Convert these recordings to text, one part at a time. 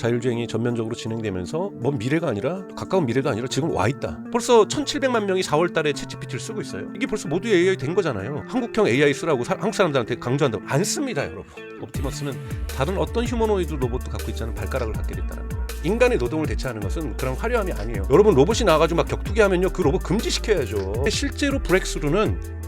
자율주행이 전면적으로 진행되면서 먼 미래가 아니라 가까운 미래가 아니라 지금 와 있다. 벌써 1,700만 명이 4월 달에 챗GPT를 쓰고 있어요. 이게 벌써 모두 AI 된 거잖아요. 한국형 AI 쓰라고 한국 사람들한테 강조한다고 안 씁니다, 여러분. 옵티머스는 다른 어떤 휴머노이드 로봇도 갖고 있지 않은 발가락을 갖게 됐다는 거예요. 인간의 노동을 대체하는 것은 그런 화려함이 아니에요. 여러분 로봇이 나와가지고 막 격투기 하면요, 그 로봇 금지시켜야죠. 실제로 브렉스루는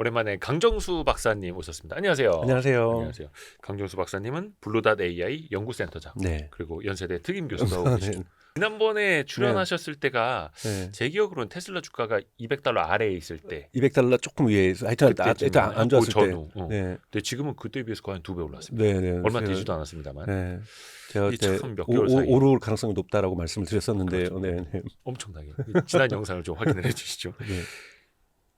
오랜만에 강정수 박사님 오셨습니다. 안녕하세요. 안녕하세요. 안녕하세요. 강정수 박사님은 블루.ai 연구센터장, 네. 그리고 연세대 특임 교수도 하고 계시죠. 지난번에 출연하셨을 때가 네. 제 기억으로는 테슬라 주가가 $200 아래에 있을 때, $200 조금 위에 하여튼 안 좋았을 때. 전후. 네. 근데 지금은 그때에 비해서 거의 한 2배 올랐습니다. 네. 얼마 되지도 않았습니다만. 네. 제가 그때 참 몇 개월 사이에 오를 가능성이 높다라고 말씀을 드렸었는데요. 그렇죠. 네. 엄청나게. 지난 영상을 좀 확인을 해주시죠. 네.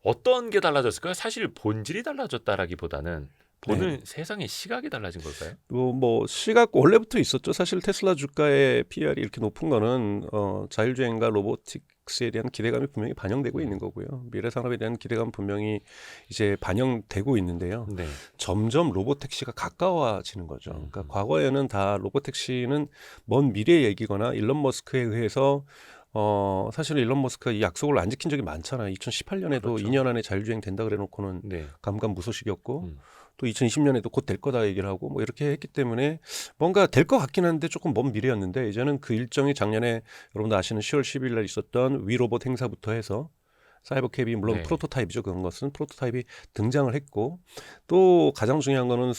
어떤 게 달라졌을까요? 사실 본질이 달라졌다라기보다는 보는 네. 세상의 시각이 달라진 걸까요? 뭐 시각 원래부터 있었죠. 사실 테슬라 주가의 PR이 이렇게 높은 거는 자율주행과 로보틱스에 대한 기대감이 분명히 반영되고 있는 거고요. 미래 산업에 대한 기대감 분명히 이제 반영되고 있는데요. 네. 점점 로보택시가 가까워지는 거죠. 그러니까 과거에는 다 로보택시는 먼 미래의 얘기거나 일론 머스크에 의해서 사실 일론 머스크가 이 약속을 안 지킨 적이 많잖아요. 2018년에도 그렇죠. 2년 안에 자율주행 된다 그래놓고는 네. 감감무소식이었고 또 2020년에도 곧 될 거다 얘기를 하고 뭐 이렇게 했기 때문에 뭔가 될 것 같긴 한데 조금 먼 미래였는데 이제는 그 일정이 작년에 여러분도 아시는 10월 10일 날 있었던 위로봇 행사부터 해서 사이버캡이 물론 네. 프로토타입이죠. 그런 것은 프로토타입이 등장을 했고 또 가장 중요한 거는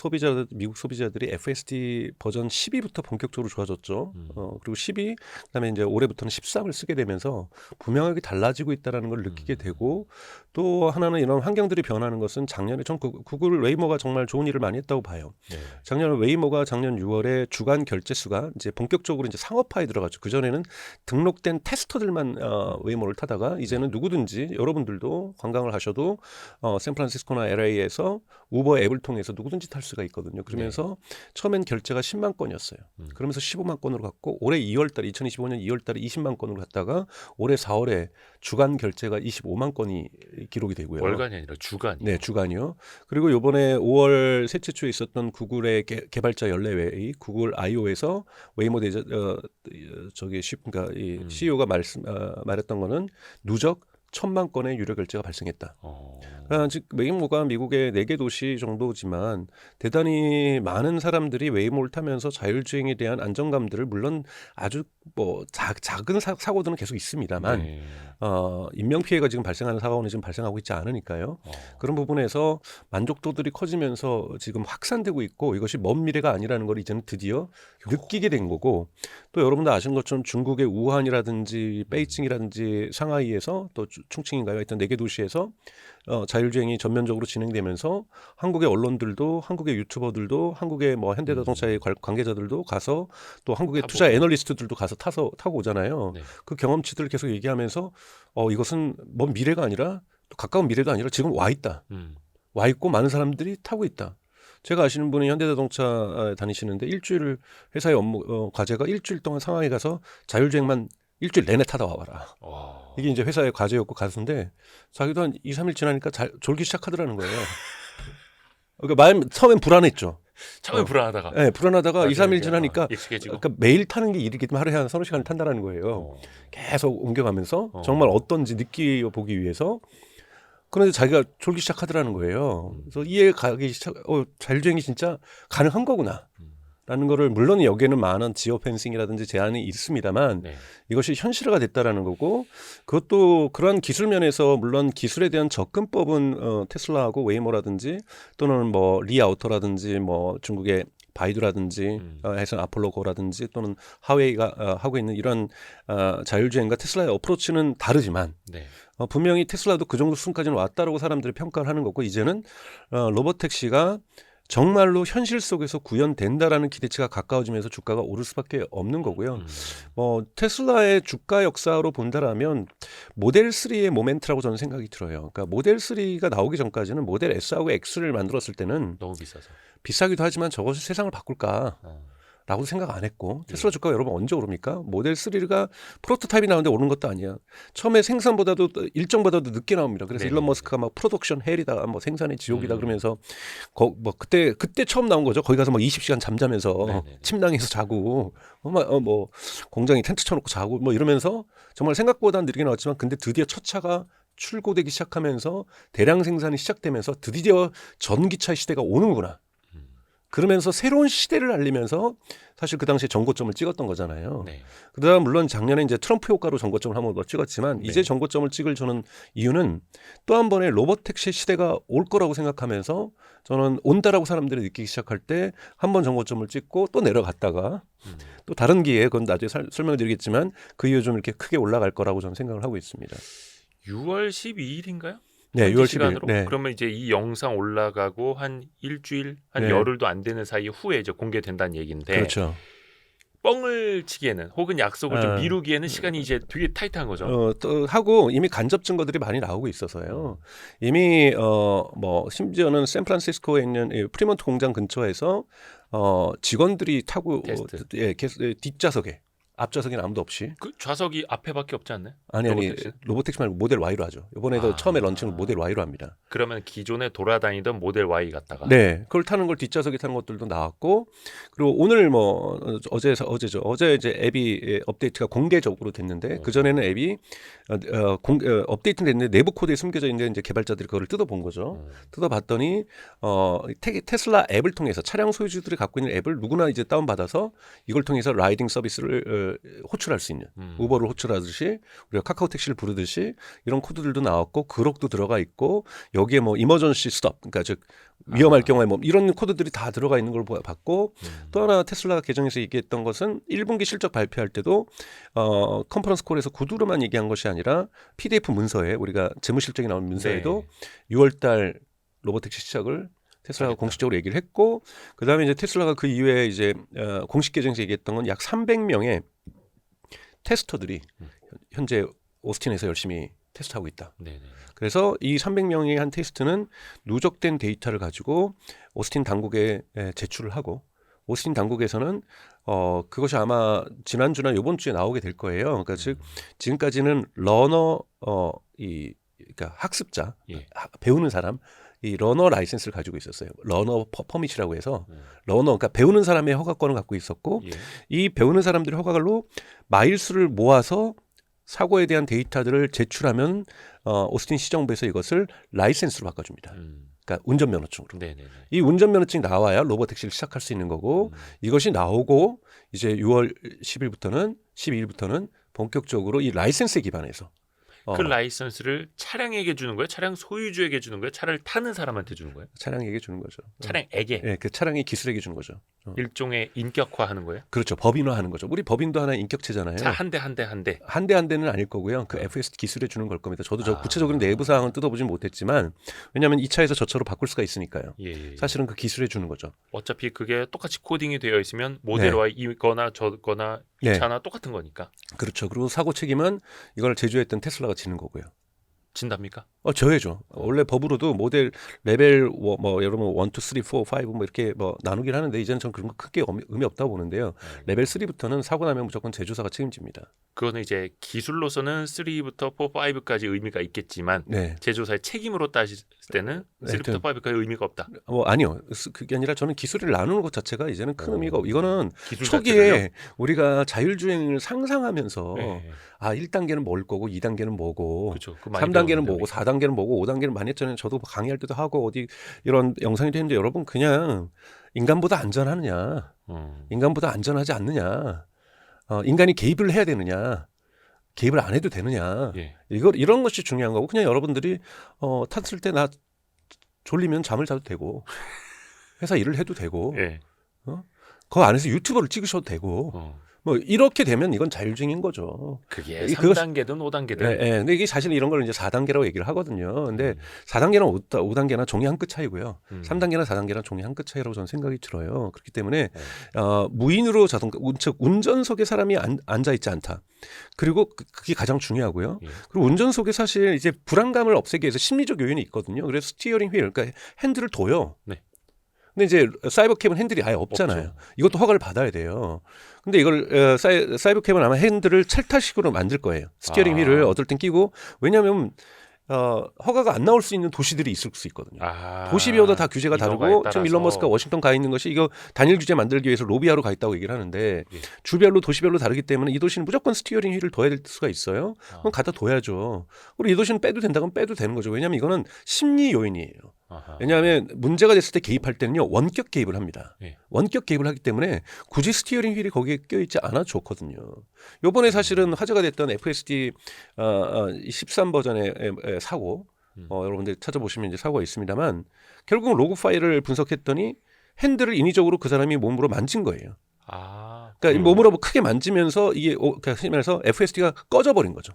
미국 소비자들이 FSD 버전 12부터 본격적으로 좋아졌죠. 그리고 12 그다음에 이제 올해부터는 13을 쓰게 되면서 분명하게 달라지고 있다는 걸 느끼게 되고 또 하나는 이런 환경들이 변하는 것은 작년에 전 구글 웨이모가 정말 좋은 일을 많이 했다고 봐요. 네. 작년 웨이모가 작년 6월에 주간 결제 수가 이제 본격적으로 이제 상업화에 들어갔죠. 그 전에는 등록된 테스터들만 웨이모를 타다가 이제는 누구든지 여러분들도 관광을 하셔도 샌프란시스코나 LA에서 우버 앱을 통해서 누구든지 탈 수가 있거든요. 그러면서 처음엔 결제가 10만 건이었어요. 그러면서 15만 건으로 갔고 올해 2월달 2025년 2월달에 20만 건으로 갔다가 올해 4월에 주간 결제가 25만 건이 기록이 되고요. 월간이 아니라 주간이요. 네, 주간이요. 그리고 이번에 5월 셋째 주에 있었던 구글의 개발자 연례회의 구글 I/O에서 웨이모 그러니까 이 CEO가 말했던 거는 누적 1,000만 건의 유료 결제가 발생했다. 그러니까 즉 웨이모가 미국의 4개 도시 정도지만 대단히 많은 사람들이 웨이모를 타면서 자율주행에 대한 안정감들을 물론 아주 뭐 작은 사고들은 계속 있습니다만 네. 인명 피해가 지금 발생하는 사고는 지금 발생하고 있지 않으니까요. 그런 부분에서 만족도들이 커지면서 지금 확산되고 있고 이것이 먼 미래가 아니라는 걸 이제는 드디어 느끼게 된 거고 또 여러분도 아시는 것처럼 중국의 우한이라든지 베이징이라든지 상하이에서 또 충칭인가요? 하여튼 4개 도시에서 자율주행이 전면적으로 진행되면서 한국의 언론들도 한국의 유튜버들도 한국의 뭐 현대자동차의 관계자들도 가서 또 한국의 투자 애널리스트들도 가서 타고 오잖아요. 네. 그 경험치들을 계속 얘기하면서 이것은 먼 미래가 아니라 또 가까운 미래도 아니라 지금 와 있다. 와 있고 많은 사람들이 타고 있다. 제가 아시는 분이 현대자동차 다니시는데 일주일 회사의 업무 과제가 일주일 동안 상하이 가서 자율주행만 일주일 내내 타다 와봐라. 이게 이제 회사의 과제였고 가수인데 자기도 한 2, 3일 지나니까 졸기 시작하더라는 거예요. 그러니까 처음엔 불안했죠. 처음에 불안하다가. 네, 불안하다가 2, 3일 지나니까 익숙해지고. 그러니까 매일 타는 게 일이기 때문에 하루에 한 서너 시간을 탄다는 거예요. 계속 옮겨가면서 정말 어떤지 느껴보기 위해서. 그런데 자기가 졸기 시작하더라는 거예요. 그래서 이해 가기 자율주행이 진짜 가능한 거구나. 라는 거를 물론 여기에는 많은 지오 펜싱이라든지 제한이 있습니다만 네. 이것이 현실화가 됐다라는 거고 그것도 그러한 기술 면에서 물론 기술에 대한 접근법은 테슬라하고 웨이모라든지 또는 뭐 리아우터라든지 뭐 중국의 바이두라든지 해서 아폴로고라든지 또는 하웨이가 하고 있는 이런 자율주행과 테슬라의 어프로치는 다르지만 네. 분명히 테슬라도 그 정도 수준까지는 왔다라고 사람들이 평가를 하는 거고 이제는 로봇택시가 정말로 현실 속에서 구현된다라는 기대치가 가까워지면서 주가가 오를 수밖에 없는 거고요. 테슬라의 주가 역사로 본다라면 모델 3의 모멘트라고 저는 생각이 들어요. 그러니까 모델 3가 나오기 전까지는 모델 S하고 X를 만들었을 때는 너무 비싸서. 비싸기도 하지만 저것이 세상을 바꿀까? 라고 생각 안 했고 테슬라 주가가 여러분 언제 오릅니까? 모델 3가 프로토타입이 나오는데 오르는 것도 아니야. 처음에 생산보다도 일정보다도 늦게 나옵니다. 그래서 네네. 일론 머스크가 막 프로덕션 헬이다, 뭐 생산의 지옥이다 그러면서 뭐 그때 처음 나온 거죠. 거기 가서 막 20시간 잠자면서 네네네. 침낭에서 자고 뭐 공장에 텐트 쳐놓고 자고 뭐 이러면서 정말 생각보다 느리게 나왔지만 근데 드디어 첫 차가 출고되기 시작하면서 대량 생산이 시작되면서 드디어 전기차 시대가 오는구나. 그러면서 새로운 시대를 알리면서 사실 그 당시에 전고점을 찍었던 거잖아요. 네. 그다음 물론 작년에 이제 트럼프 효과로 전고점을 한번 더 찍었지만 네. 이제 전고점을 찍을 저는 이유는 또 한 번의 로봇 택시 시대가 올 거라고 생각하면서 저는 온다라고 사람들이 느끼기 시작할 때 한 번 전고점을 찍고 또 내려갔다가 또 다른 기회에 그건 나중에 설명드리겠지만 그 이후 좀 이렇게 크게 올라갈 거라고 저는 생각을 하고 있습니다. 6월 12일인가요? 네, 6월 10일. 시간으로? 네. 그러면 이제 이 영상 올라가고 한 일주일, 한 네. 열흘도 안 되는 사이 후에 이제 공개된다는 얘기인데 그렇죠. 뻥을 치기에는 혹은 약속을 좀 미루기에는 시간이 이제 되게 타이트한 거죠. 또 하고 이미 간접 증거들이 많이 나오고 있어서요. 이미 뭐 심지어는 샌프란시스코에 있는 이 프리먼트 공장 근처에서 직원들이 타고 테스트. 뒷좌석에 앞좌석에는 아무도 없이 그 좌석이 앞에밖에 없지 않나요? 아니 로보택시? 로보택시 말고 모델 Y로 하죠. 이번에도 처음에 런칭을 모델 Y로 합니다. 그러면 기존에 돌아다니던 모델 Y 갔다가 네, 그걸 타는 걸 뒷좌석에 타는 것들도 나왔고, 그리고 오늘 뭐 어제죠. 어제 이제 앱이 업데이트가 공개적으로 됐는데 그 전에는 앱이 업데이트 됐는데 내부 코드에 숨겨져 있는데 이제 개발자들이 그거를 뜯어본 거죠. 뜯어봤더니 테슬라 앱을 통해서 차량 소유주들이 갖고 있는 앱을 누구나 이제 다운 받아서 이걸 통해서 라이딩 서비스를 호출할 수 있는 우버를 호출하듯이 우리가 카카오 택시를 부르듯이 이런 코드들도 나왔고 그록도 들어가 있고 여기에 뭐 이머전시 스톱 그러니까 즉 위험할 경우에 뭐 이런 코드들이 다 들어가 있는 걸 봤고 또 하나 테슬라가 개정해서 얘기했던 것은 1분기 실적 발표할 때도 컨퍼런스 콜에서 구두로만 얘기한 것이 아니라 PDF 문서에 우리가 재무 실적이 나온 문서에도 6월달 로보택시 시작을 테슬라가 공식적으로 얘기를 했고 그다음에 이제 테슬라가 그 이후에 이제 공식 계정에서 얘기했던 건 약 300명의 테스터들이 현재 오스틴에서 열심히 테스트하고 있다. 네네. 그래서 이 300명의 한 테스트는 누적된 데이터를 가지고 오스틴 당국에 제출을 하고 오스틴 당국에서는 그것이 아마 지난주나 이번 주에 나오게 될 거예요. 그러니까 즉 지금까지는 러너 그러니까 학습자 배우는 사람 이 러너 라이센스를 가지고 있었어요. 러너 퍼밋이라고 해서 러너 그러니까 배우는 사람의 허가권을 갖고 있었고 이 배우는 사람들의 허가로 마일수를 모아서 사고에 대한 데이터들을 제출하면 오스틴 시정부에서 이것을 라이센스로 바꿔줍니다. 그러니까 운전면허증으로. 네네네. 이 운전면허증이 나와야 로보택시를 시작할 수 있는 거고 이것이 나오고 이제 6월 12일부터는 본격적으로 이 라이센스에 기반해서 그 라이선스를 차량에게 주는 거예요? 차량 소유주에게 주는 거예요? 차를 타는 사람한테 주는 거예요? 차량에게 주는 거죠. 차량에게? 네, 그 차량의 기술에게 주는 거죠. 일종의 인격화하는 거예요? 그렇죠. 법인화하는 거죠. 우리 법인도 하나의 인격체잖아요. 차 한 대. 한 대는 아닐 거고요. 그 FS 기술에 주는 걸 겁니다. 저도 저 구체적으로 내부 사항은 뜯어보진 못했지만 왜냐하면 이 차에서 저 차로 바꿀 수가 있으니까요. 예. 사실은 그 기술에 주는 거죠. 어차피 그게 똑같이 코딩이 되어 있으면 모델 Y거나 저거나 이 차나 똑같은 거니까. 그렇죠. 그리고 사고 책임은 이걸 제조했던 테슬라가 지는 거고요. 진답니까? 저해죠. 원래 법으로도 모델 레벨 뭐 여러분 1, 2, 3, 4, 5 뭐 이렇게 뭐 나누긴 하는데 이제는 전 그런 거 크게 의미 없다고 보는데요. 레벨 3부터는 사고 나면 무조건 제조사가 책임집니다. 그거는 이제 기술로서는 3부터 4, 5까지 의미가 있겠지만 제조사의 책임으로 따질 때는 3부터 5까지 의미가 없다. 아니요. 그게 아니라 저는 기술을 나누는 것 자체가 이제는 큰 의미가 없고 이거는 초기에 자체를요? 우리가 자율주행을 상상하면서 1단계는 뭘 거고 2단계는 뭐고 그렇죠. 3단계는 뭐고 4단계는 뭐고 5단계는 많이 했잖아요. 저도 강의할 때도 하고 어디 이런 영상이 되는데 여러분 그냥 인간보다 안전하느냐 인간보다 안전하지 않느냐 인간이 개입을 해야 되느냐 개입을 안 해도 되느냐 이런 것이 중요한 거고 그냥 여러분들이 탔을 때 나 졸리면 잠을 자도 되고 회사 일을 해도 되고 그 안에서 유튜버를 찍으셔도 되고 뭐 이렇게 되면 이건 자율주행인 거죠. 그게 3단계든 5단계든. 근데 이게 사실 이런 걸 이제 4단계라고 얘기를 하거든요. 근데 4단계나 5단계나 종이 한 끗 차이고요. 3단계나 4단계나 종이 한 끗 차이라고 저는 생각이 들어요. 그렇기 때문에 무인으로 자동차 즉 운전석에 사람이 앉아 있지 않다. 그리고 그게 가장 중요하고요. 그리고 운전석에 사실 이제 불안감을 없애기 위해서 심리적 요인이 있거든요. 그래서 스티어링 휠 그러니까 핸들을 둬요. 근데 이제 사이버캡은 핸들이 아예 없잖아요. 없죠. 이것도 허가를 받아야 돼요. 근데 이걸 사이버캡은 아마 핸들을 첼타식으로 만들 거예요. 스티어링 휠을 어떨 땐 끼고, 왜냐하면 허가가 안 나올 수 있는 도시들이 있을 수 있거든요. 도시별로 다 규제가 다르고, 지금 일론 머스크가 워싱턴 가 있는 것이 이거 단일 규제 만들기 위해서 로비하러 가 있다고 얘기를 하는데, 예. 주별로 도시별로 다르기 때문에 이 도시는 무조건 스티어링 휠을 둬야 될 수가 있어요. 그럼 갖다 둬야죠. 그리고 이 도시는 빼도 된다면 빼도 되는 거죠. 왜냐하면 이거는 심리 요인이에요. 왜냐하면 문제가 됐을 때 개입할 때는요, 원격 개입을 합니다. 예. 원격 개입을 하기 때문에 굳이 스티어링 휠이 거기에 껴있지 않아도 좋거든요. 요번에 사실은 화제가 됐던 FSD 13 버전의 사고, 여러분들 찾아보시면 이제 사고가 있습니다만, 결국 로그 파일을 분석했더니 핸들을 인위적으로 그 사람이 몸으로 만진 거예요. 그러니까 몸으로 크게 만지면서 이게 그래서 FSD가 꺼져버린 거죠.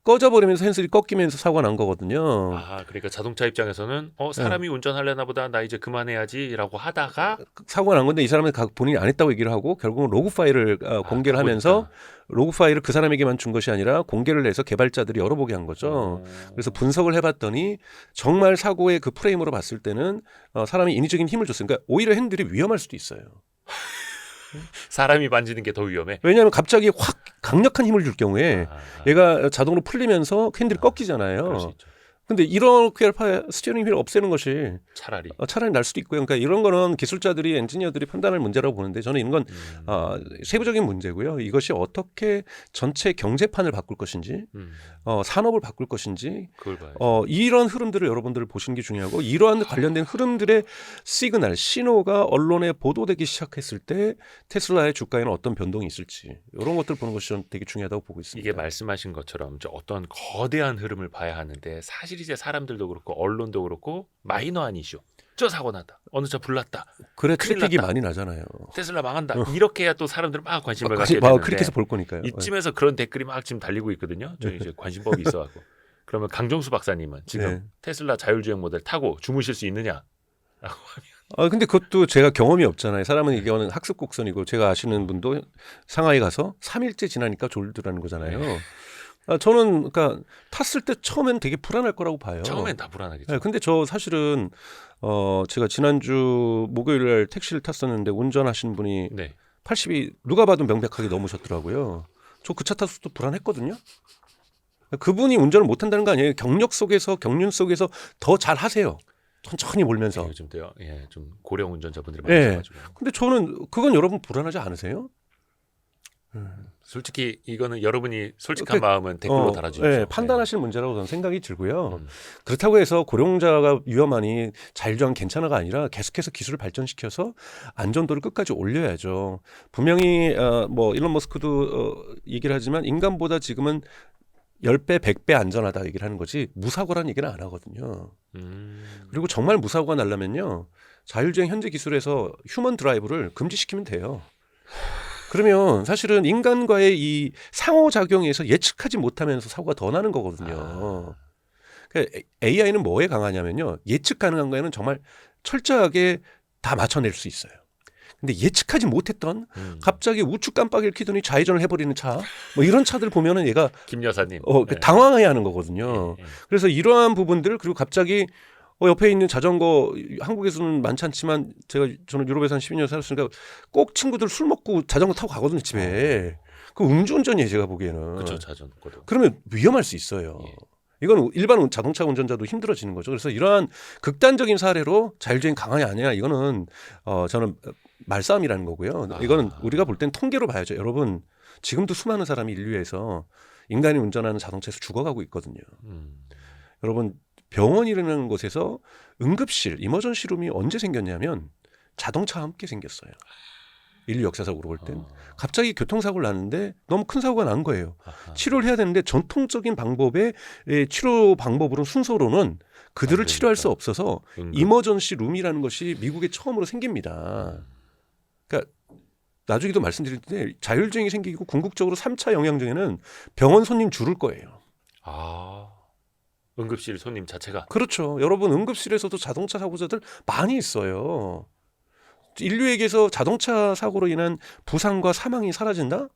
꺼져버리면서 핸들이 꺾이면서 사고가 난 거거든요. 그러니까 자동차 입장에서는 사람이 운전하려나 보다, 나 이제 그만해야지라고 하다가 사고가 난 건데, 이 사람은 본인이 안 했다고 얘기를 하고 결국은 로그 파일을 공개를 하면서 로그 파일을 그 사람에게만 준 것이 아니라 공개를 해서 개발자들이 열어보게 한 거죠. 그래서 분석을 해봤더니 정말 사고의 그 프레임으로 봤을 때는 사람이 인위적인 힘을 줬어요. 그러니까 오히려 핸들이 위험할 수도 있어요. 사람이 만지는 게 더 위험해. 왜냐하면 갑자기 확 강력한 힘을 줄 경우에 얘가 자동으로 풀리면서 핸들이 꺾이잖아요. 그럴 수 있죠. 근데 이렇게 스티어링 휠을 없애는 것이 차라리 날 수도 있고요. 그러니까 이런 거는 기술자들이, 엔지니어들이 판단할 문제라고 보는데, 저는 이런 건 세부적인 문제고요. 이것이 어떻게 전체 경제판을 바꿀 것인지, 산업을 바꿀 것인지, 그걸 봐야죠. 이런 흐름들을 여러분들 보시는 게 중요하고, 이러한 관련된 흐름들의 시그널, 신호가 언론에 보도되기 시작했을 때 테슬라의 주가에는 어떤 변동이 있을지, 이런 것들 보는 것이 저는 되게 중요하다고 보고 있습니다. 이게 말씀하신 것처럼 어떤 거대한 흐름을 봐야 하는데, 사실 이제 사람들도 그렇고 언론도 그렇고 마이너한 이슈, 저 사고 났다, 어느 차 불났다, 그래 트래픽이 많이 나잖아요. 테슬라 망한다, 이렇게 해야 또 사람들 막 관심을 갖게 되는데, 그렇게 해서 볼 거니까요. 이쯤에서 그런 댓글이 막 지금 달리고 있거든요. 저희 이제 관심법이 있어갖고. 그러면 강정수 박사님은 지금 테슬라 자율주행 모델 타고 주무실 수 있느냐라고 하면. 근데 그것도 제가 경험이 없잖아요. 사람은 이거는 학습 곡선이고, 제가 아시는 분도 상하이 가서 3일째 지나니까 졸더라는 거잖아요. 저는 그러니까 탔을 때 처음엔 되게 불안할 거라고 봐요. 처음엔 다 불안하겠죠. 네, 근데 저 사실은 제가 지난주 목요일날 택시를 탔었는데, 운전하시는 분이 80이 누가 봐도 명백하게 넘으셨더라고요. 저 그 차 탔을 때 불안했거든요. 그분이 운전을 못한다는 거 아니에요. 경륜 속에서 더 잘 하세요. 천천히 몰면서. 요즘 또요, 좀 고령 운전자분들이 많으셔가지고. 근데 저는 그건 여러분 불안하지 않으세요? 솔직히 이거는 여러분이 솔직한 마음은 댓글로 달아주십시오. 판단하실 문제라고 저는 생각이 들고요. 그렇다고 해서 고령자가 위험하니 자율주행 괜찮아가 아니라 계속해서 기술을 발전시켜서 안전도를 끝까지 올려야죠. 분명히 뭐 일론 머스크도 얘기를 하지만, 인간보다 지금은 10배, 100배 안전하다 얘기를 하는 거지, 무사고라는 얘기는 안 하거든요. 그리고 정말 무사고가 나려면요, 자율주행 현재 기술에서 휴먼 드라이브를 금지시키면 돼요. 그러면 사실은 인간과의 이 상호작용에서 예측하지 못하면서 사고가 더 나는 거거든요. 그러니까 AI는 뭐에 강하냐면요, 예측 가능한 거에는 정말 철저하게 다 맞춰낼 수 있어요. 근데 예측하지 못했던 갑자기 우측 깜빡이를 켜더니 좌회전을 해버리는 차, 뭐 이런 차들 보면은 얘가 김 여사님 당황해야 하는 거거든요. 그래서 이러한 부분들, 그리고 갑자기 옆에 있는 자전거, 한국에서는 많지 않지만 저는 유럽에서 한 12년 살았으니까 꼭 친구들 술 먹고 자전거 타고 가거든요, 집에. 그 음주운전이에요, 제가 보기에는. 그렇죠, 자전거도. 그러면 위험할 수 있어요. 이건 일반 자동차 운전자도 힘들어지는 거죠. 그래서 이러한 극단적인 사례로 자율주행 강하냐 아니냐, 이거는 저는 말싸움이라는 거고요. 이거는 우리가 볼 땐 통계로 봐야죠. 여러분, 지금도 수많은 사람이 인류에서 인간이 운전하는 자동차에서 죽어가고 있거든요. 여러분, 병원이라는 곳에서 응급실, 이머전시룸이 언제 생겼냐면 자동차와 함께 생겼어요. 인류 역사적으로 볼 땐. 갑자기 교통사고를 났는데 너무 큰 사고가 난 거예요. 치료를 해야 되는데 전통적인 방법의 치료 방법으로는, 순서로는 그들을 치료할 수 없어서 이머전시 룸이라는 것이 미국에 처음으로 생깁니다. 그러니까 나중에도 말씀드릴 텐데, 자율주행이 생기고 궁극적으로 3차 영향중에는 병원 손님 줄을 거예요. 응급실 손님 자체가. 그렇죠. 여러분, 응급실에서도 자동차 사고자들 많이 있어요. 인류에게서 자동차 사고로 인한 부상과 사망이 사라진다?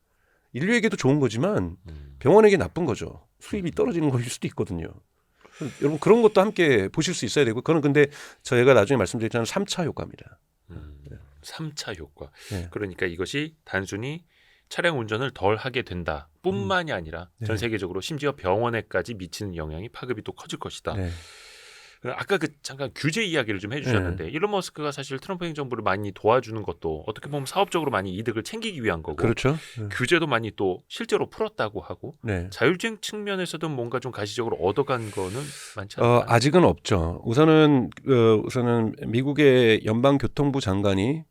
인류에게도 좋은 거지만 병원에게 나쁜 거죠. 수입이 떨어지는 것일 수도 있거든요. 여러분 그런 것도 함께 보실 수 있어야 되고 그거는 근데 저희가 나중에 말씀드렸잖아요. 3차 효과입니다. 3차 효과. 네. 그러니까 이것이 단순히 차량 운전을 덜 하게 된다 뿐만이 아니라 네. 전 세계적으로 심지어 병원에까지 미치는 영향이 파급이 또 커질 것이다. 네. 아까 그 잠깐 규제 이야기를 좀 해주셨는데 일론 머스크가 사실 트럼프 행정부를 많이 도와주는 것도 어떻게 보면 사업적으로 많이 이득을 챙기기 위한 거고 그렇죠. 규제도 많이 또 실제로 풀었다고 하고 네. 자율주행 측면에서도 뭔가 좀 가시적으로 얻어간 거는 많지 않나요? 아직은 없죠. 우선은 미국의 연방교통부 장관이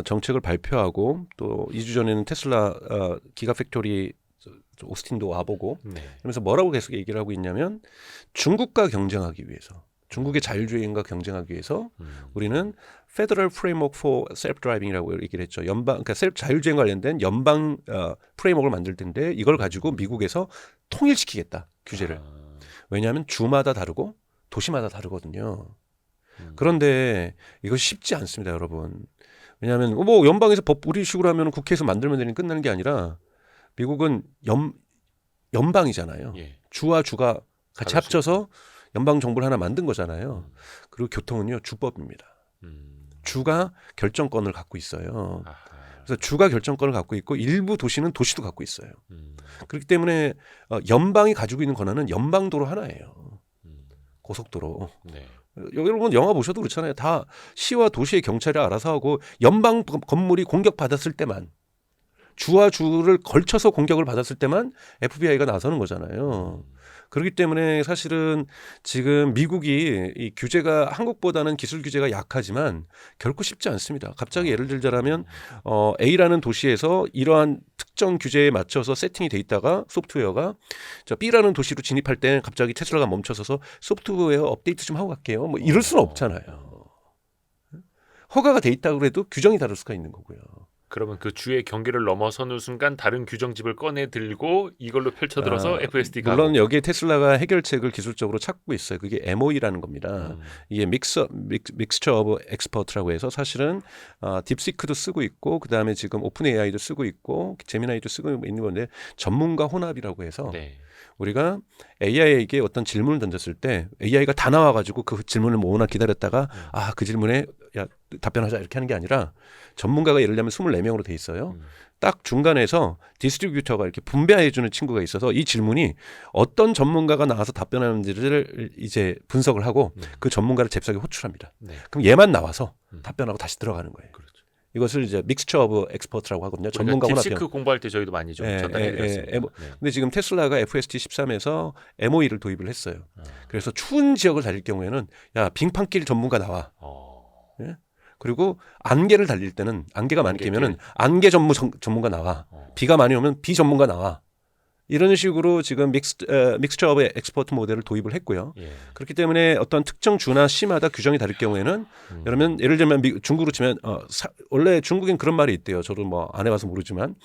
정책을 발표하고 또 2주 전에는 테슬라 기가팩토리 오스틴도 와보고 네. 그러면서 뭐라고 계속 얘기를 하고 있냐면 중국과 경쟁하기 위해서 중국의 자율주행과 경쟁하기 위해서 우리는 Federal Framework for Self-Driving이라고 얘기를 했죠. 그러니까 자율주행 관련된 연방 프레임워크를 만들 텐데 이걸 가지고 미국에서 통일시키겠다 규제를. 왜냐하면 주마다 다르고 도시마다 다르거든요. 그런데 이것이 쉽지 않습니다, 여러분. 왜냐하면 뭐 연방에서 법 우리 식으로 하면 국회에서 만들면 되니 끝나는 게 아니라 미국은 연방이잖아요. 예. 주와 주가 같이 합쳐서 연방 정부를 하나 만든 거잖아요. 그리고 교통은요 주법입니다. 주가 결정권을 갖고 있어요. 그래서 주가 결정권을 갖고 있고 일부 도시는 도시도 갖고 있어요. 그렇기 때문에 연방이 가지고 있는 권한은 연방도로 하나예요. 고속도로. 네. 여러분 영화 보셔도 그렇잖아요. 다 시와 도시의 경찰이 알아서 하고 연방 건물이 공격받았을 때만 주와 주를 걸쳐서 공격을 받았을 때만 FBI가 나서는 거잖아요. 그렇기 때문에 사실은 지금 미국이 이 규제가 한국보다는 기술 규제가 약하지만 결코 쉽지 않습니다. 갑자기 예를 들자면 A라는 도시에서 이러한 특정 규제에 맞춰서 세팅이 돼 있다가 소프트웨어가 B라는 도시로 진입할 때는 갑자기 테슬라가 멈춰서서 소프트웨어 업데이트 좀 하고 갈게요. 뭐 이럴 수는 없잖아요. 허가가 돼 있다고 해도 규정이 다를 수가 있는 거고요. 그러면 그 주의 경계를 넘어서는 순간 다른 규정집을 꺼내 들고 이걸로 펼쳐들어서 FSD가 물론 여기에 테슬라가 해결책을 기술적으로 찾고 있어요. 그게 MOE라는 겁니다. 이게 믹스처 오브 엑스퍼트라고 해서 사실은 딥시크도 쓰고 있고 그다음에 지금 오픈 AI도 쓰고 있고 제미나이도 쓰고 있는 건데 전문가 혼합이라고 해서 네. 우리가 AI에게 어떤 질문을 던졌을 때 AI가 다 나와가지고 그 질문을 모으나 기다렸다가 그 질문에 답변하자 이렇게 하는 게 아니라 전문가가 예를 들면 24명으로 돼 있어요. 딱 중간에서 디스트리뷰터가 이렇게 분배해주는 친구가 있어서 이 질문이 어떤 전문가가 나와서 답변하는지를 이제 분석을 하고 그 전문가를 잽싸게 호출합니다. 네. 그럼 얘만 나와서 답변하고 다시 들어가는 거예요. 그렇죠. 이것을 이제 믹스처 오브 엑스퍼트라고 하거든요. 전문가 혼합형. 딥시크 공부할 때 저희도 많이 좀 전달해드렸습니다. 근데 지금 테슬라가 FSD 13에서 MOE를 도입을 했어요. 그래서 추운 지역을 달릴 경우에는 야 빙판길 전문가 나와. 예? 그리고 안개를 달릴 때는 안개가 많이 끼면은 안개 전문가 나와. 비가 많이 오면 비 전문가 나와. 이런 식으로 지금 믹스처 오브 엑스퍼트 모델을 도입을 했고요. 예. 그렇기 때문에 어떤 특정 주나 시마다 규정이 다를 경우에는 그러면 예를 들면 중국으로 치면 원래 중국엔 그런 말이 있대요. 저도 뭐 안 해봐서 모르지만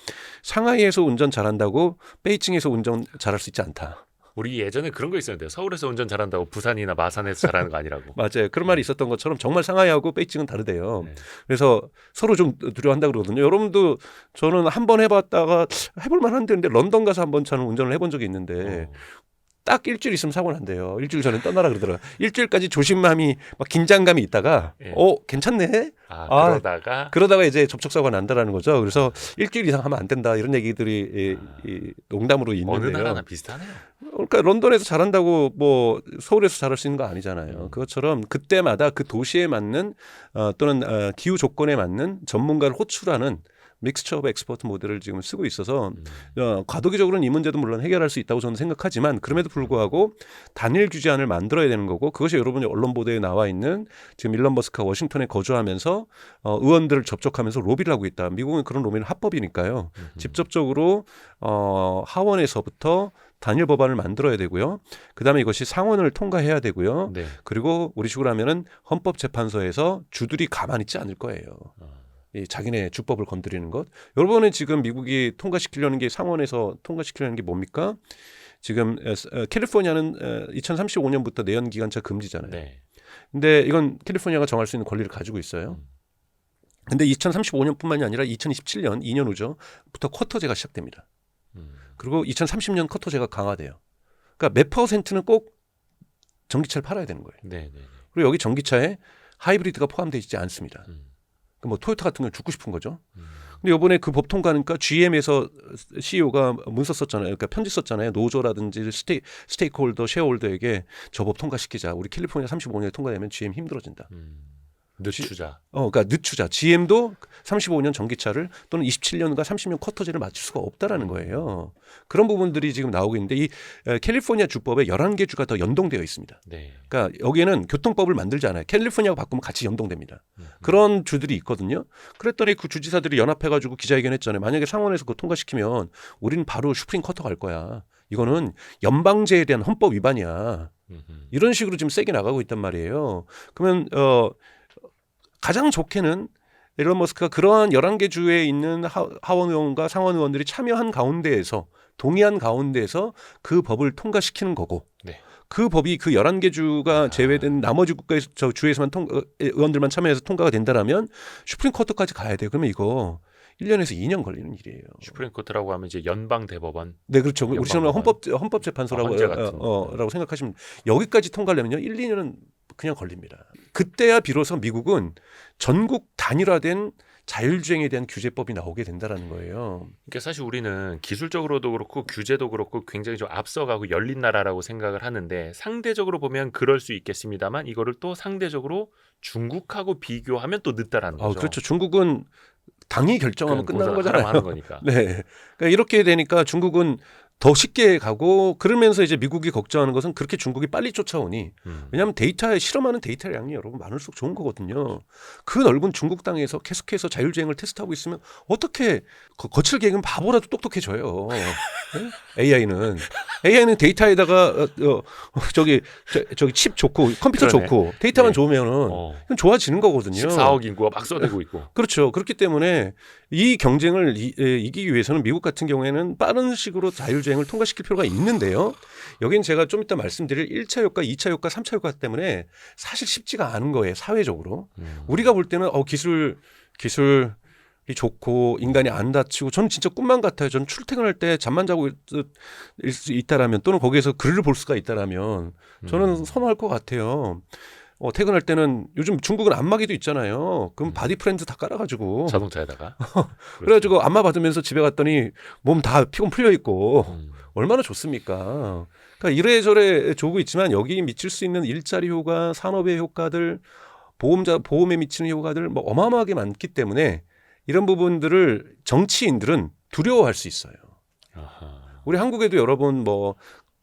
상하이에서 운전 잘한다고 베이징에서 운전 잘할 수 있지 않다. 우리 예전에 그런 거 있었는데 서울에서 운전 잘한다고 부산이나 마산에서 잘하는 거 아니라고. 맞아요. 그런 말이 있었던 것처럼 정말 상하이하고 베이징은 다르대요. 네. 그래서 서로 좀 두려워한다 그러거든요. 여러분도 저는 한번 해봤다가 해볼만 한데 런던 가서 한번 저는 운전을 해본 적이 있는데 딱 일주일 있으면 사고 난대요. 일주일 전에 떠나라 그러더라고요. 일주일까지 조심함이 막 긴장감이 있다가 예. 괜찮네. 그러다가 이제 접촉사고가 난다라는 거죠. 그래서 일주일 이상 하면 안 된다 이런 얘기들이 이 농담으로 있는데요. 어느 나라나 비슷하네요. 그러니까 런던에서 잘한다고 뭐 서울에서 잘할 수 있는 거 아니잖아요. 그것처럼 그때마다 그 도시에 맞는 또는 기후 조건에 맞는 전문가를 호출하는 믹스처 오브 엑스퍼트 모델을 지금 쓰고 있어서 과도기적으로는 이 문제도 물론 해결할 수 있다고 저는 생각하지만 그럼에도 불구하고 단일 규제안을 만들어야 되는 거고 그것이 여러분이 언론 보도에 나와 있는 지금 일론 머스크가 워싱턴에 거주하면서 의원들을 접촉하면서 로비를 하고 있다. 미국은 그런 로비는 합법이니까요. 직접적으로 하원에서부터 단일 법안을 만들어야 되고요. 그다음에 이것이 상원을 통과해야 되고요. 네. 그리고 우리 식으로 하면은 헌법재판소에서 주들이 가만히 있지 않을 거예요. 이 자기네 주법을 건드리는 것. 여러분은 지금 미국이 통과시키려는 게 상원에서 통과시키려는 게 뭡니까? 지금 캘리포니아는 2035년부터 내연 기관차 금지잖아요. 네. 근데 이건 캘리포니아가 정할 수 있는 권리를 가지고 있어요. 근데 2035년뿐만이 아니라 2027년 2년 후죠.부터 쿼터제가 시작됩니다. 그리고 2030년 쿼터제가 강화돼요. 그러니까 몇 퍼센트는 꼭 전기차를 팔아야 되는 거예요. 네, 네. 그리고 여기 전기차에 하이브리드가 포함되어 있지 않습니다. 음. 뭐 토요타 같은 걸 죽고 싶은 거죠. 음. 근데 이번에 그 법 통과니까 GM에서 CEO가 문서 썼잖아요. 그러니까 편지 썼잖아요. 노조라든지 스테이크홀더, 쉐어홀더에게 저 법 통과시키자. 우리 캘리포니아 35년에 통과되면 GM 힘들어진다. 늦추자. 그러니까 늦추자. GM도 35년 전기차를 또는 27년과 30년 쿼터제를 맞출 수가 없다라는 거예요. 그런 부분들이 지금 나오고 있는데 이 캘리포니아 주법에 11개 주가 더 연동되어 있습니다. 네. 그러니까 여기에는 교통법을 만들지 않아요. 캘리포니아가 바꾸면 같이 연동됩니다. 그런 주들이 있거든요. 그랬더니 그 주지사들이 연합해가지고 기자회견했잖아요. 만약에 상원에서 그거 통과시키면 우리는 바로 슈프림 커터 갈 거야. 이거는 연방제에 대한 헌법 위반이야. 이런 식으로 지금 세게 나가고 있단 말이에요. 그러면 가장 좋게는 일론 머스크가 그러한 11개 주에 있는 하원 의원과 상원 의원들이 참여한 가운데에서 동의한 가운데에서 그 법을 통과시키는 거고 네. 그 법이 그 11개 주가 제외된 나머지 국가에서 저 주에서만 의원들만 참여해서 통과가 된다라면 슈프림 코트까지 가야 돼요. 그러면 이거 1년에서 2년 걸리는 일이에요. 슈프림 코트라고 하면 이제 연방 대법원. 네, 그렇죠. 우리처럼 헌법재판소라고 헌재 같은. 라고 생각하시면 여기까지 통과하려면요 1, 2년은 그냥 걸립니다. 그때야 비로소 미국은 전국 단일화된 자율주행에 대한 규제법이 나오게 된다라는 거예요. 그러니까 사실 우리는 기술적으로도 그렇고 규제도 그렇고 굉장히 좀 앞서가고 열린 나라라고 생각을 하는데 상대적으로 보면 그럴 수 있겠습니다만 이거를 또 상대적으로 중국하고 비교하면 또 늦다라는 거죠. 그렇죠. 중국은 당이 결정하면 끝나는 거잖아요. 하는 거니까. 네. 그러니까 이렇게 되니까 중국은 더 쉽게 가고 그러면서 이제 미국이 걱정하는 것은 그렇게 중국이 빨리 쫓아오니 왜냐하면 데이터에 실험하는 데이터 양이 여러분 많을수록 좋은 거거든요. 그 넓은 중국 땅에서 계속해서 자율주행을 테스트하고 있으면 어떻게 거칠 계획은 바보라도 똑똑해져요. 네? AI는 데이터에다가 저기 칩 좋고 컴퓨터 그러네. 좋고 데이터만 네. 좋으면은 그건 좋아지는 거거든요. 14억 인구가 막 쏟아내고 있고. 그렇죠. 그렇기 때문에 이 경쟁을 이기기 위해서는 미국 같은 경우에는 빠른 식으로 자율주행을 통과시킬 필요가 있는데요. 여기는 제가 좀 이따 말씀드릴 1차 효과, 2차 효과, 3차 효과 때문에 사실 쉽지가 않은 거예요. 사회적으로. 우리가 볼 때는 기술이 좋고 인간이 안 다치고 저는 진짜 꿈만 같아요. 저는 출퇴근할 때 잠만 자고 있다라면 또는 거기에서 글을 볼 수가 있다라면 저는 선호할 것 같아요. 퇴근할 때는 요즘 중국은 안마기도 있잖아요. 그럼 바디 프렌즈 다 깔아가지고 자동차에다가. 그래가지고 안마 받으면서 집에 갔더니 몸 다 피곤 풀려 있고 얼마나 좋습니까? 그러니까 이래저래 좋고 있지만 여기 미칠 수 있는 일자리 효과, 산업의 효과들, 보험에 미치는 효과들 뭐 어마어마하게 많기 때문에 이런 부분들을 정치인들은 두려워할 수 있어요. 아하. 우리 한국에도 여러 번 뭐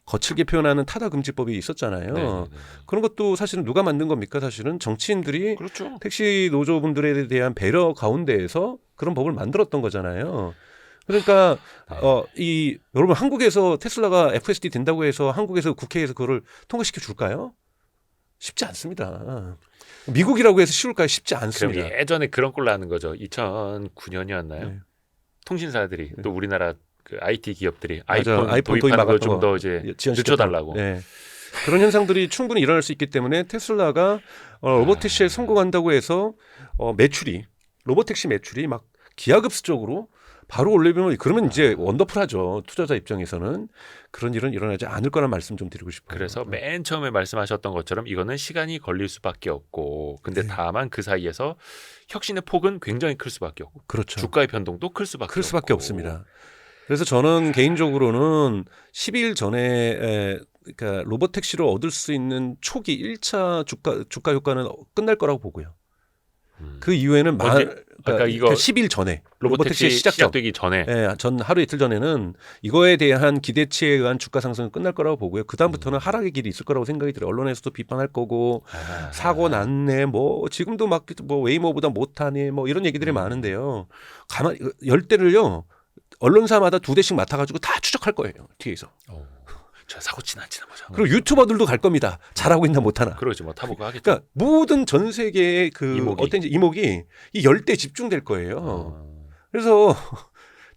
거칠게 표현하는 타다금지법이 있었잖아요. 네네네. 그런 것도 사실은 누가 만든 겁니까? 사실은 정치인들이 그렇죠. 택시 노조분들에 대한 배려 가운데에서 그런 법을 만들었던 거잖아요. 그러니까 여러분 한국에서 테슬라가 FSD 된다고 해서 한국에서 국회에서 그거를 통과시켜 줄까요? 쉽지 않습니다. 미국이라고 해서 쉬울까요? 쉽지 않습니다. 그럼 예전에 그런 꼴로 하는 거죠. 2009년이었나요? 네. 통신사들이 또 우리나라 그 IT 기업들이 맞아. 아이폰 도입하는 걸 좀 더 이제 늦춰달라고. 네. 그런 현상들이 충분히 일어날 수 있기 때문에 테슬라가 로보택시에 성공한다고 해서 로보택시 매출이 막 기하급수적으로 바로 올리면 그러면 이제 원더풀하죠. 투자자 입장에서는 그런 일은 일어나지 않을 거란 말씀 좀 드리고 싶어요. 그래서 맨 처음에 말씀하셨던 것처럼 이거는 시간이 걸릴 수밖에 없고 근데 네. 다만 그 사이에서 혁신의 폭은 굉장히 클 수밖에 없고 그렇죠. 주가의 변동도 클 수밖에 없고. 없습니다. 그래서 저는 개인적으로는 12일 전에 그러니까 로보택시로 얻을 수 있는 초기 1차 주가 효과는 끝날 거라고 보고요. 그 이후에는 아까 이거 10일 전에 로보택시 시작 시작되기 전에 전 하루 이틀 전에는 이거에 대한 기대치에 의한 주가 상승은 끝날 거라고 보고요. 그 다음부터는 하락의 길이 있을 거라고 생각이 들어요. 언론에서도 비판할 거고 사고 났네, 뭐 지금도 막 뭐 웨이모보다 못하네, 뭐 이런 얘기들이 많은데요. 가만 열대를요 언론사마다 2대씩 맡아가지고 다 추적할 거예요 뒤에서. 저 사고 치나 보자. 그리고 유튜버들도 갈 겁니다. 잘하고 있나 못하나. 그러지 뭐 타보고 하겠죠. 그러니까 모든 전 세계의 그 이목이. 어떤 이목이 이 열대에 집중될 거예요. 그래서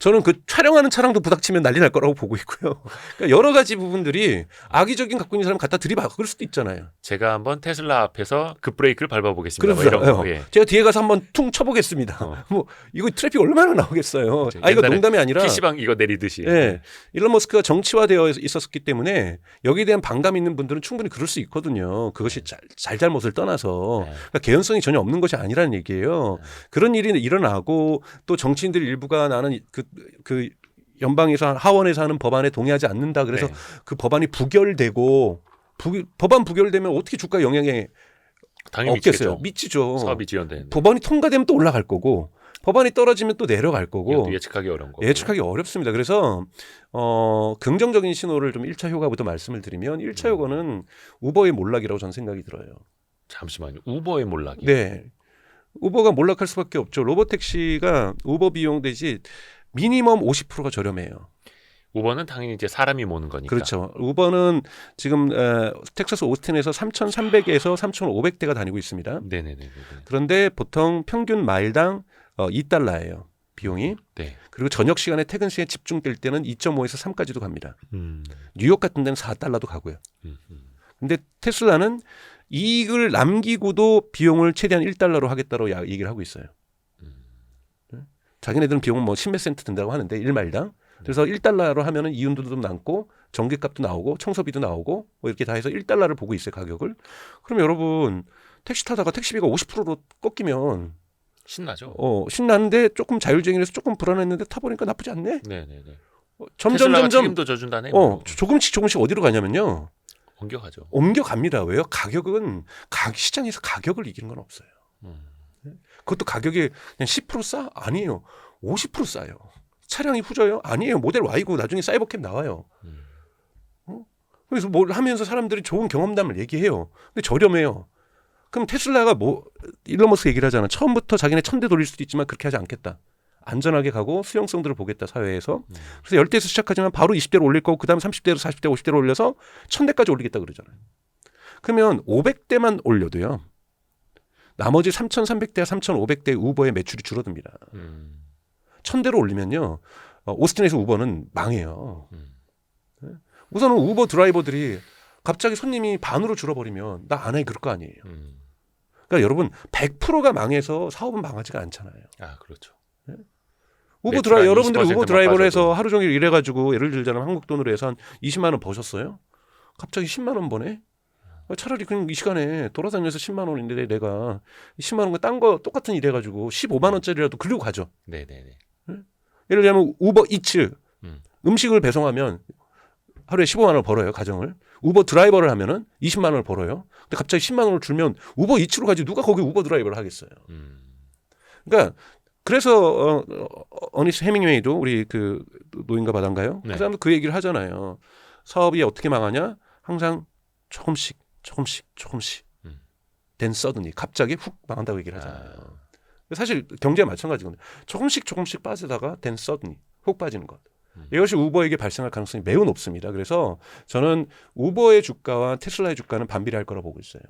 저는 그 촬영하는 차량도 부닥치면 난리 날 거라고 보고 있고요. 그러니까 여러 가지 부분들이 악의적인 갖고 있는 사람 갖다 들이박을 수도 있잖아요. 제가 한번 테슬라 앞에서 급브레이크를 밟아보겠습니다. 뭐 그래서 이런 거. 예. 제가 뒤에 가서 한번 퉁 쳐보겠습니다. 뭐 이거 트래픽 얼마나 나오겠어요. 이거 옛날에 농담이 아니라 PC방 이거 내리듯이. 예, 일론 머스크가 정치화되어 있었기 때문에 여기에 대한 반감이 있는 분들은 충분히 그럴 수 있거든요. 그것이 잘잘못을 떠나서 그러니까 개연성이 전혀 없는 것이 아니라는 얘기예요. 그런 일이 일어나고 또 정치인들 일부가 나는 그 연방에서 하원에서 하는 법안에 동의하지 않는다. 그래서 네. 그 법안이 부결되고 법안 부결되면 어떻게 주가에 영향이 당연히 없겠어요. 미치겠죠. 미치죠. 사업이 지연되는데. 법안이 통과되면 또 올라갈 거고 법안이 떨어지면 또 내려갈 거고 이것도 예측하기 어려운 거. 예측하기 어렵습니다. 그래서 긍정적인 신호를 좀 1차 효과부터 말씀을 드리면 1차 효과는 우버의 몰락이라고 저는 생각이 들어요. 잠시만요. 우버의 몰락이. 네. 우버가 몰락할 수밖에 없죠. 로봇택시가 우버 비용 대신 미니멈 50%가 저렴해요. 우버는 당연히 이제 사람이 모는 거니까. 그렇죠. 우버는 지금 텍사스 오스틴에서 3,300에서 3,500대가 다니고 있습니다. 네네네. 그런데 보통 평균 마일당 $2예요. 비용이. 네. 그리고 저녁 시간에 퇴근 시간에 집중될 때는 2.5에서 3까지도 갑니다. 음. 뉴욕 같은 데는 $4도 가고요. 근데 테슬라는 이익을 남기고도 비용을 최대한 $1로 하겠다고 얘기를 하고 있어요. 자기네들은 비용은 뭐 10몇 센트 든다고 하는데 1마일당. 그래서 $1로 하면은 이윤도 좀 남고 전기값도 나오고 청소비도 나오고 뭐 이렇게 다 해서 $1를 보고 있어요, 가격을. 그럼 여러분 택시 타다가 택시비가 50%로 꺾이면 신나죠. 신나는데 조금 자율주행이라서 조금 불안했는데 타보니까 나쁘지 않네. 네네네. 점점 책임도 져준다네. 조금씩 어디로 가냐면요. 옮겨가죠. 옮겨갑니다. 왜요? 가격은 시장에서 가격을 이기는 건 없어요. 그것도 가격이 그냥 10% 싸? 아니에요. 50% 싸요. 차량이 후져요? 아니에요. 모델 Y고 나중에 사이버캡 나와요. 그래서 뭘 하면서 사람들이 좋은 경험담을 얘기해요. 근데 저렴해요. 그럼 테슬라가 일론 머스크 얘기를 하잖아. 처음부터 자기네 1,000대 돌릴 수도 있지만 그렇게 하지 않겠다. 안전하게 가고 수용성들을 보겠다, 사회에서. 그래서 10대에서 시작하지만 바로 20대로 올릴 거고 그다음 30대로 40대 50대로 올려서 1,000대까지 올리겠다 그러잖아요. 그러면 500대만 올려도요. 나머지 3,300대와 3,500대 우버의 매출이 줄어듭니다. 1,000대로 올리면요. 오스틴에서 우버는 망해요. 우선은 우버 드라이버들이 갑자기 손님이 반으로 줄어버리면 나 안 해 그럴 거 아니에요. 그러니까 여러분 100%가 망해서 사업은 망하지가 않잖아요. 아, 그렇죠. 여러분들이 우버 드라이버를 해서 빠져도. 하루 종일 일해가지고 예를 들자면 한국 돈으로 해서 한 20만 원 버셨어요? 갑자기 10만 원 버네? 차라리 그냥 이 시간에 돌아다녀서 10만 원인데 내가 10만 원과 딴 거 똑같은 일 해가지고 15만 원짜리라도 긁고 가죠. 네네네. 예를 들자면 우버 이츠 음식을 배송하면 하루에 15만 원을 벌어요, 가정을. 우버 드라이버를 하면은 20만 원을 벌어요. 근데 갑자기 10만 원을 줄면 우버 이츠로 가지 누가 거기 우버 드라이버를 하겠어요. 그러니까 그래서 어니스 해밍웨이도 우리 그 노인과 바다인가요? 네. 그 사람도 그 얘기를 하잖아요. 사업이 어떻게 망하냐? 항상 조금씩 된 서든이 갑자기 훅 망한다고 얘기를 하잖아요. 사실 경제가 마찬가지거든요. 조금씩 빠지다가 된 서든이 훅 빠지는 것. 이것이 우버에게 발생할 가능성이 매우 높습니다. 그래서 저는 우버의 주가와 테슬라의 주가는 반비례할 거라고 보고 있어요.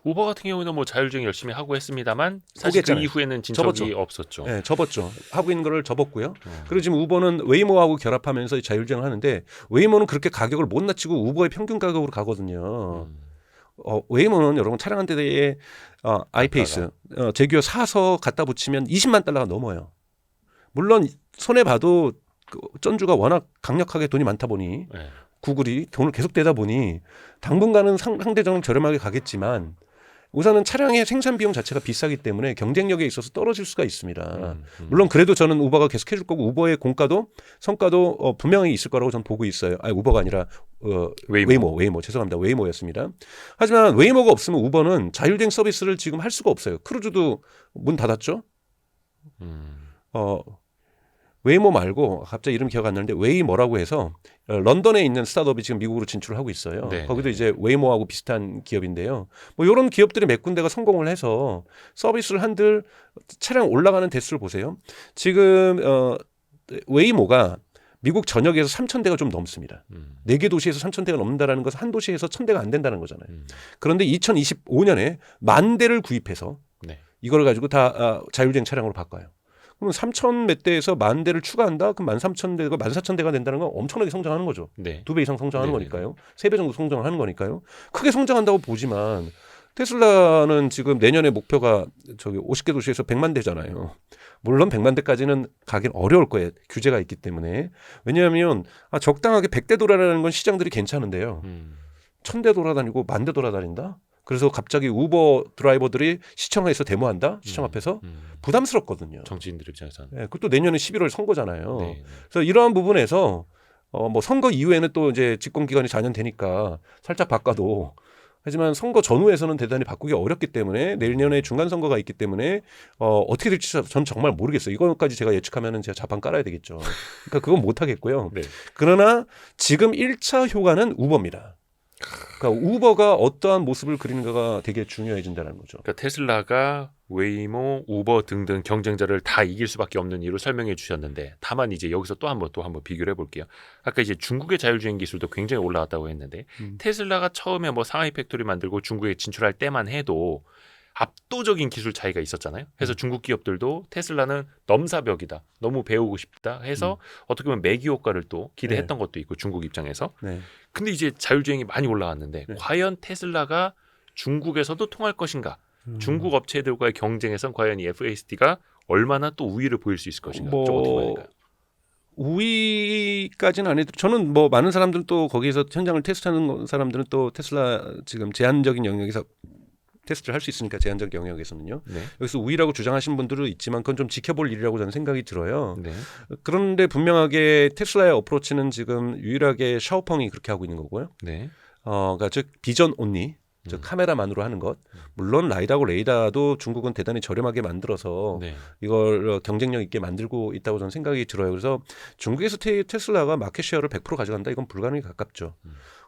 우버 같은 경우는 뭐 자율주행 열심히 하고 했습니다만 사실 그 포기했잖아요. 이후에는 진척이 접었죠. 없었죠. 네, 접었죠. 하고 있는 거를 접었고요. 그리고 지금 우버는 웨이모하고 결합하면서 자율주행을 하는데 웨이모는 그렇게 가격을 못 낮추고 우버의 평균 가격으로 가거든요. 웨이모는 여러분 차량 한 대에 아이페이스 제규어 사서 갖다 붙이면 $200,000가 넘어요. 물론 손해 봐도 전주가 워낙 강력하게 돈이 많다 보니 네. 구글이 돈을 계속 대다 보니 당분간은 상대적으로 저렴하게 가겠지만 우선은 차량의 생산 비용 자체가 비싸기 때문에 경쟁력에 있어서 떨어질 수가 있습니다. 물론 그래도 저는 우버가 계속 해줄 거고 우버의 공가도 성과도 분명히 있을 거라고 저는 보고 있어요. 아니 우버가 아니라 웨이모 죄송합니다. 웨이모였습니다. 하지만 웨이모가 없으면 우버는 자율주행 서비스를 지금 할 수가 없어요. 크루즈도 문 닫았죠. 웨이모 말고 갑자기 이름 기억 안 나는데 웨이모라고 해서 런던에 있는 스타트업이 지금 미국으로 진출을 하고 있어요. 네. 거기도 이제 웨이모하고 비슷한 기업인데요. 뭐 이런 기업들이 몇 군데가 성공을 해서 서비스를 한들 차량 올라가는 대수를 보세요. 지금 웨이모가 미국 전역에서 3,000대가 좀 넘습니다. 4개 도시에서 3,000대가 넘는다는 것은 한 도시에서 1,000대가 안 된다는 거잖아요. 그런데 2025년에 10,000대를 구입해서 네. 이걸 가지고 다 자율주행 차량으로 바꿔요. 그러면 3천 몇 대에서 10,000대를 추가한다? 그럼 13,000대가 14,000대가 된다는 건 엄청나게 성장하는 거죠. 네. 2배 이상 성장하는 네네네. 거니까요. 3배 정도 성장을 하는 거니까요. 크게 성장한다고 보지만 테슬라는 지금 내년에 목표가 저기 50개 도시에서 100만 대잖아요. 물론 100만 대까지는 가긴 어려울 거예요. 규제가 있기 때문에. 왜냐하면 적당하게 100대 돌아다니는 건 시장들이 괜찮은데요. 1,000대 돌아다니고 10,000대 돌아다닌다? 그래서 갑자기 우버 드라이버들이 시청에서 데모한다? 시청 앞에서? 부담스럽거든요. 정치인들 입장에서는. 네, 그것도 내년에 11월 선거잖아요. 네. 그래서 이러한 부분에서 뭐 선거 이후에는 또 이제 집권 기간이 4년 되니까 살짝 바꿔도 하지만 선거 전후에서는 대단히 바꾸기 어렵기 때문에 내년에 중간 선거가 있기 때문에 어떻게 될지 전 정말 모르겠어요. 이거까지 제가 예측하면은 제가 자판 깔아야 되겠죠. 그러니까 그건 못 하겠고요. 네. 그러나 지금 1차 효과는 우버입니다. 그러니까 우버가 어떠한 모습을 그리는가가 되게 중요해진다는 거죠. 그러니까 테슬라가 웨이모, 우버 등등 경쟁자를 다 이길 수밖에 없는 이유를 설명해 주셨는데 다만 이제 여기서 또 한번 비교를 해볼게요. 아까 이제 중국의 자율주행 기술도 굉장히 올라왔다고 했는데 테슬라가 처음에 뭐 상하이 팩토리 만들고 중국에 진출할 때만 해도 압도적인 기술 차이가 있었잖아요. 그래서 중국 기업들도 테슬라는 넘사벽이다, 너무 배우고 싶다 해서 어떻게 보면 매기 효과를 또 기대했던 것도 있고 중국 입장에서. 네. 근데 이제 자율주행이 많이 올라왔는데 네. 과연 테슬라가 중국에서도 통할 것인가? 중국 업체들과의 경쟁에선 과연 이 FASD가 얼마나 또 우위를 보일 수 있을 것인가? 좀 어떻게 봐야 될까요? 우위까지는 안 해도 저는 뭐 많은 사람들은 또 거기에서 현장을 테스트하는 사람들은 또 테슬라 지금 제한적인 영역에서 테스트를 할 수 있으니까 제한적 영역에서는요. 네. 여기서 우위라고 주장하시는 분들은 있지만 그건 좀 지켜볼 일이라고 저는 생각이 들어요. 네. 그런데 분명하게 테슬라의 어프로치는 지금 유일하게 샤오펑이 그렇게 하고 있는 거고요. 네. 그러니까 즉 비전 온리, 즉 카메라만으로 하는 것. 물론 라이다하고 레이다도 중국은 대단히 저렴하게 만들어서 네. 이걸 경쟁력 있게 만들고 있다고 저는 생각이 들어요. 그래서 중국에서 테슬라가 마켓쉐어를 100% 가져간다 이건 불가능에 가깝죠.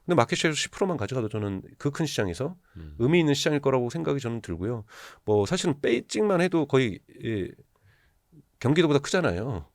근데 마켓쉐어 10%만 가져가도 저는 그 큰 시장에서 의미 있는 시장일 거라고 생각이 저는 들고요. 뭐 사실은 베이징만 해도 거의 경기도보다 크잖아요.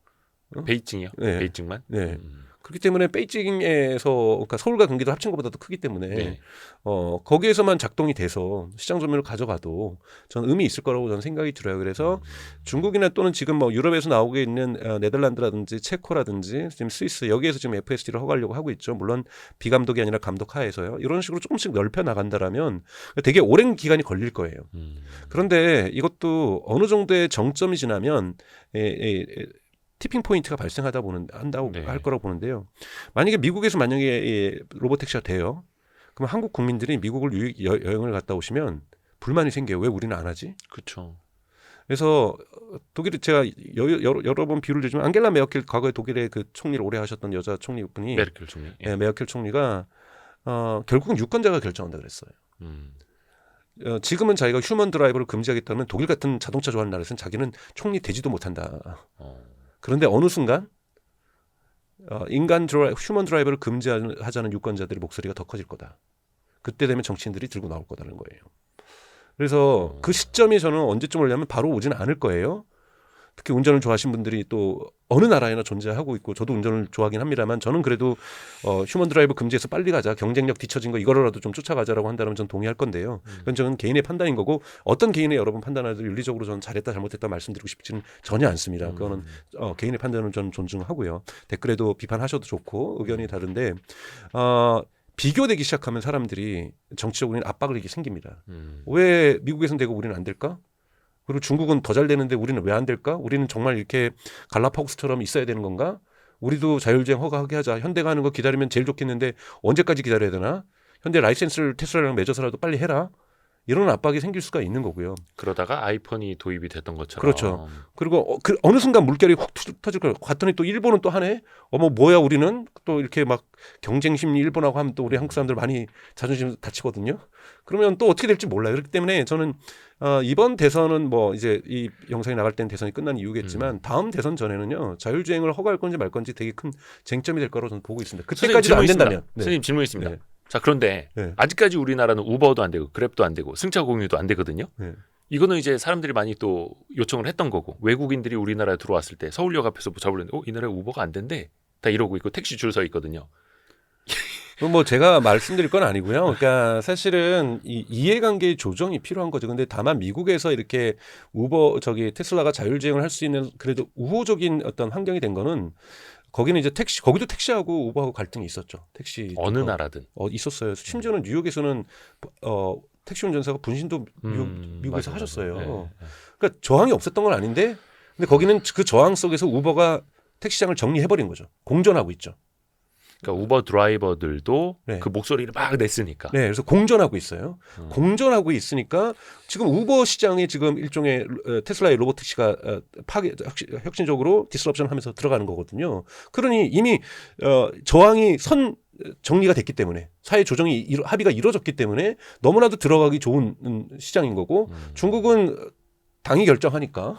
베이징이요? 네. 베이징만? 네. 그렇기 때문에 베이징에서 그러니까 서울과 경기도 합친 것보다도 크기 때문에 네. 거기에서만 작동이 돼서 시장 점유율을 가져가도 저는 의미 있을 거라고 저는 생각이 들어요. 그래서 중국이나 또는 지금 뭐 유럽에서 나오고 있는 네덜란드라든지 체코라든지 지금 스위스 여기에서 지금 FSD를 허가하려고 하고 있죠. 물론 비감독이 아니라 감독 하에서요. 이런 식으로 조금씩 넓혀 나간다라면 되게 오랜 기간이 걸릴 거예요. 그런데 이것도 어느 정도의 정점이 지나면 티핑 포인트가 한다고 네. 할 거라고 보는데요. 만약에 미국에서 만약에 로보택시가 돼요. 그럼 한국 국민들이 미국을 여행을 갔다 오시면 불만이 생겨요. 왜 우리는 안 하지? 그렇죠. 그래서 독일에 제가 여러 번 비유를 들지만 앙겔라 메르켈 과거에 독일의 그 총리를 오래 하셨던 여자 총리분이 메르켈 총리. 예. 네, 메르켈 총리가 결국은 유권자가 결정한다 그랬어요. 지금은 자기가 휴먼 드라이버를 금지하겠다면 독일 같은 자동차 좋아하는 나라에서는 자기는 총리 되지도 못한다. 그런데 어느 순간 휴먼 드라이버를 금지하자는 유권자들의 목소리가 더 커질 거다. 그때 되면 정치인들이 들고 나올 거다는 거예요. 그래서 그 시점이 저는 언제쯤 오려면 바로 오지는 않을 거예요. 특히 운전을 좋아하시는 분들이 또 어느 나라에나 존재하고 있고 저도 운전을 좋아하긴 합니다만 저는 그래도 휴먼 드라이브 금지해서 빨리 가자. 경쟁력 뒤처진 거 이거라도 좀 쫓아가자라고 한다면 저는 동의할 건데요. 그건 저는 개인의 판단인 거고 어떤 개인의 여러분 판단하도 윤리적으로 저는 잘했다 잘못했다 말씀드리고 싶지는 전혀 않습니다. 그거는 개인의 판단을 저는 존중하고요. 댓글에도 비판하셔도 좋고 의견이 다른데 비교되기 시작하면 사람들이 정치적으로 압박을 이게 생깁니다. 왜 미국에서는 되고 우리는 안 될까? 그리고 중국은 더 잘 되는데 우리는 왜 안 될까? 우리는 정말 이렇게 갈라파고스처럼 있어야 되는 건가? 우리도 자율주행 허가하게 하자. 현대가 하는 거 기다리면 제일 좋겠는데 언제까지 기다려야 되나? 현대 라이센스를 테슬라랑 맺어서라도 빨리 해라. 이런 압박이 생길 수가 있는 거고요. 그러다가 아이폰이 도입이 됐던 것처럼. 그렇죠. 그리고 어느 순간 물결이 훅 터질 거예요. 갔더니 또 일본은 또 하네. 뭐야 우리는 또 이렇게 막 경쟁 심리 일본하고 하면 또 우리 한국 사람들 많이 자존심 다치거든요. 그러면 또 어떻게 될지 몰라요. 그렇기 때문에 저는 이번 대선은 뭐 이제 이 영상이 나갈 때는 대선이 끝난 이유겠지만 다음 대선 전에는요 자율주행을 허가할 건지 말 건지 되게 큰 쟁점이 될 거라고 저는 보고 있습니다. 그때까지도 안 된다면. 네. 선생님 질문 있습니다. 네. 자 그런데 네. 아직까지 우리나라는 우버도 안 되고 그랩도 안 되고 승차 공유도 안 되거든요. 네. 이거는 이제 사람들이 많이 또 요청을 했던 거고 외국인들이 우리나라에 들어왔을 때 서울역 앞에서 잡으려는데 이 나라에 우버가 안 된대 다 이러고 있고 택시 줄 서 있거든요. 뭐 제가 말씀드릴 건 아니고요. 그러니까 사실은 이 이해관계 조정이 필요한 거죠. 근데 다만 미국에서 이렇게 테슬라가 자율주행을 할 수 있는 그래도 우호적인 어떤 환경이 된 거는 거기는 이제 거기도 택시하고 우버하고 갈등이 있었죠. 택시 어느 쪽도. 나라든. 있었어요. 심지어는 뉴욕에서는 택시 운전사가 분신도 미국에서 맞아, 하셨어요. 맞아. 예, 그러니까 저항이 없었던 건 아닌데, 근데 거기는 그 저항 속에서 우버가 택시 시장을 정리해버린 거죠. 공존하고 있죠. 그러니까 우버 드라이버들도 네. 그 목소리를 막 냈으니까. 네, 그래서 공존하고 있어요. 공존하고 있으니까 지금 우버 시장에 지금 일종의 테슬라의 로보택시가 혁신적으로 디스럽션하면서 들어가는 거거든요. 그러니 이미 저항이 정리가 됐기 때문에 사회 조정이 합의가 이루어졌기 때문에 너무나도 들어가기 좋은 시장인 거고 중국은 당이 결정하니까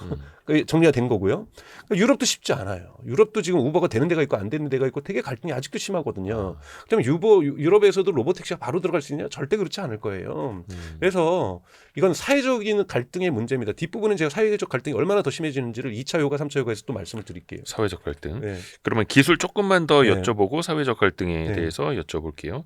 정리가 된 거고요. 유럽도 쉽지 않아요. 유럽도 지금 우버가 되는 데가 있고 안 되는 데가 있고 되게 갈등이 아직도 심하거든요. 그러면 유럽에서도 로보택시가 바로 들어갈 수 있냐? 절대 그렇지 않을 거예요. 그래서 이건 사회적인 갈등의 문제입니다. 뒷부분은 제가 사회적 갈등이 얼마나 더 심해지는지를 2차 요가, 3차 요가에서 또 말씀을 드릴게요. 사회적 갈등. 네. 그러면 기술 조금만 더 네. 여쭤보고 사회적 갈등에 네. 대해서 여쭤볼게요.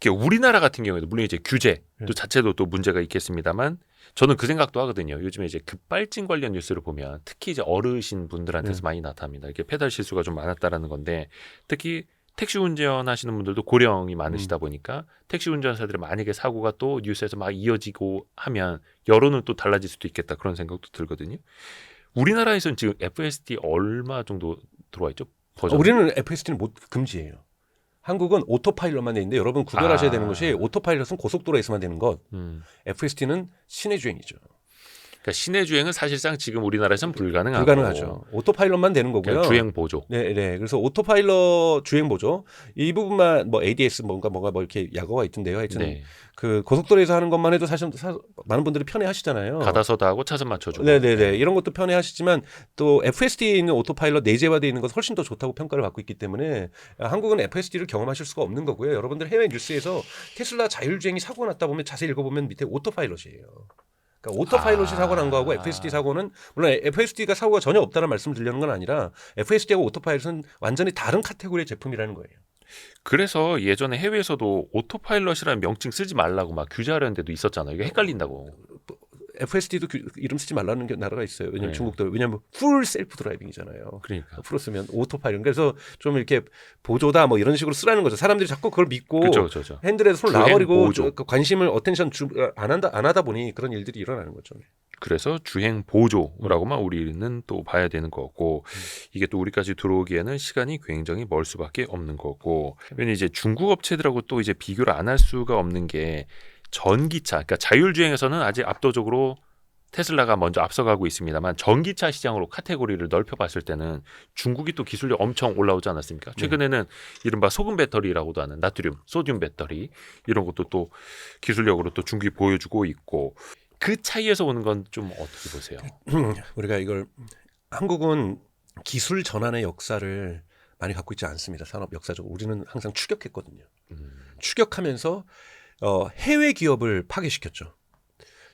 우리나라 같은 경우에도 물론 이제 규제 네. 또 자체도 또 문제가 있겠습니다만 저는 그 생각도 하거든요. 요즘에 이제 급발진 관련 뉴스를 보면 특히 이제 어르신 분들한테서 네. 많이 나타납니다. 이게 페달 실수가 좀 많았다라는 건데 특히 택시 운전하시는 분들도 고령이 많으시다 보니까 택시 운전사들이 만약에 사고가 또 뉴스에서 막 이어지고 하면 여론은 또 달라질 수도 있겠다 그런 생각도 들거든요. 우리나라에서는 지금 FSD 얼마 정도 들어와 있죠? 버전? 우리는 FSD는 금지예요. 한국은 오토파일럿만 돼 있는데 여러분 구별하셔야 되는 것이 오토파일럿은 고속도로에서만 되는 것, FSD는 시내 주행이죠. 그러니까 시내 주행은 사실상 지금 우리나라에서는 불가능하고 불가능하죠. 오토파일럿만 되는 거고요. 주행 보조. 네. 그래서 오토파일럿 주행 보조 이 부분만 뭐 ADS 뭔가 뭐 이렇게 약어가 있던데요. 하여튼 네. 그 고속도로에서 하는 것만 해도 사실 많은 분들이 편해하시잖아요. 가다서다 하고 차선 맞춰주고. 네네네. 이런 것도 편해하시지만 또 FSD에 있는 오토파일럿 내재화되어 있는 것은 훨씬 더 좋다고 평가를 받고 있기 때문에 한국은 FSD를 경험하실 수가 없는 거고요. 여러분들 해외 뉴스에서 테슬라 자율주행이 사고가 났다 보면 자세히 읽어보면 밑에 오토파일럿이에요. 그러니까 오토파일럿이 사고 난 거하고 FSD 사고는 물론 FSD가 사고가 전혀 없다는 말씀을 드리는 건 아니라 FSD하고 오토파일럿은 완전히 다른 카테고리의 제품이라는 거예요. 그래서 예전에 해외에서도 오토파일럿이라는 명칭 쓰지 말라고 막 규제하려는 데도 있었잖아요. 이게 헷갈린다고. FSD도 이름 쓰지 말라는 나라가 있어요. 왜냐하면 네. 중국도 왜냐하면 풀 셀프 드라이빙이잖아요. 그러니까. 풀로 쓰면 오토파일럿. 그래서 좀 이렇게 보조다 뭐 이런 식으로 쓰라는 거죠. 사람들이 자꾸 그걸 믿고 그렇죠. 핸들에서 손을 주행 놔버리고 보조. 그 관심을 어텐션 안 하다 보니 그런 일들이 일어나는 거죠. 그래서 주행 보조라고만 우리는 또 봐야 되는 거고 이게 또 우리까지 들어오기에는 시간이 굉장히 멀 수밖에 없는 거고 왜냐면 이제 중국 업체들하고 또 이제 비교를 안 할 수가 없는 게 전기차, 그러니까 자율주행에서는 아직 압도적으로 테슬라가 먼저 앞서가고 있습니다만 전기차 시장으로 카테고리를 넓혀봤을 때는 중국이 또 기술력 엄청 올라오지 않았습니까? 최근에는 이른바 소금 배터리라고도 하는 나트륨, 소듐 배터리 이런 것도 또 기술력으로 또 중국이 보여주고 있고 그 차이에서 오는 건 좀 어떻게 보세요? 우리가 이걸 한국은 기술 전환의 역사를 많이 갖고 있지 않습니다. 산업 역사적으로 우리는 항상 추격했거든요. 추격하면서 해외 기업을 파괴시켰죠.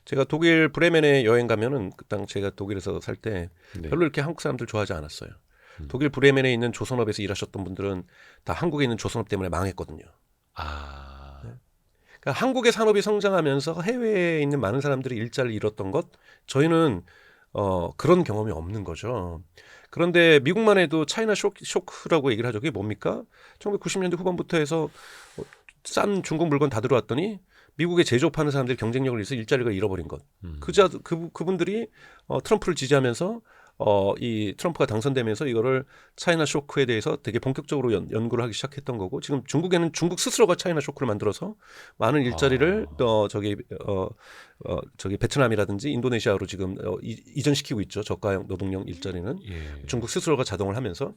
제가 독일 브레멘에 여행 가면은 그당 제가 독일에서 살 때 네. 별로 이렇게 한국 사람들 좋아하지 않았어요. 독일 브레멘에 있는 조선업에서 일하셨던 분들은 다 한국에 있는 조선업 때문에 망했거든요. 그러니까 한국의 산업이 성장하면서 해외에 있는 많은 사람들이 일자리를 잃었던 것 저희는 그런 경험이 없는 거죠. 그런데 미국만 해도 차이나 쇼크라고 얘기를 하죠. 그게 뭡니까? 1990년대 후반부터 해서 싼 중국 물건 다 들어왔더니 미국에 제조업하는 사람들이 경쟁력을 잃어서 일자리가 잃어버린 것. 그분들이 트럼프를 지지하면서 이 트럼프가 당선되면서 이거를 차이나 쇼크에 대해서 되게 본격적으로 연구를 하기 시작했던 거고 지금 중국에는 중국 스스로가 차이나 쇼크를 만들어서 많은 일자리를 저기 베트남이라든지 인도네시아로 지금 이전시키고 있죠. 저가 노동력 일자리는 중국 스스로가 자동을 하면서.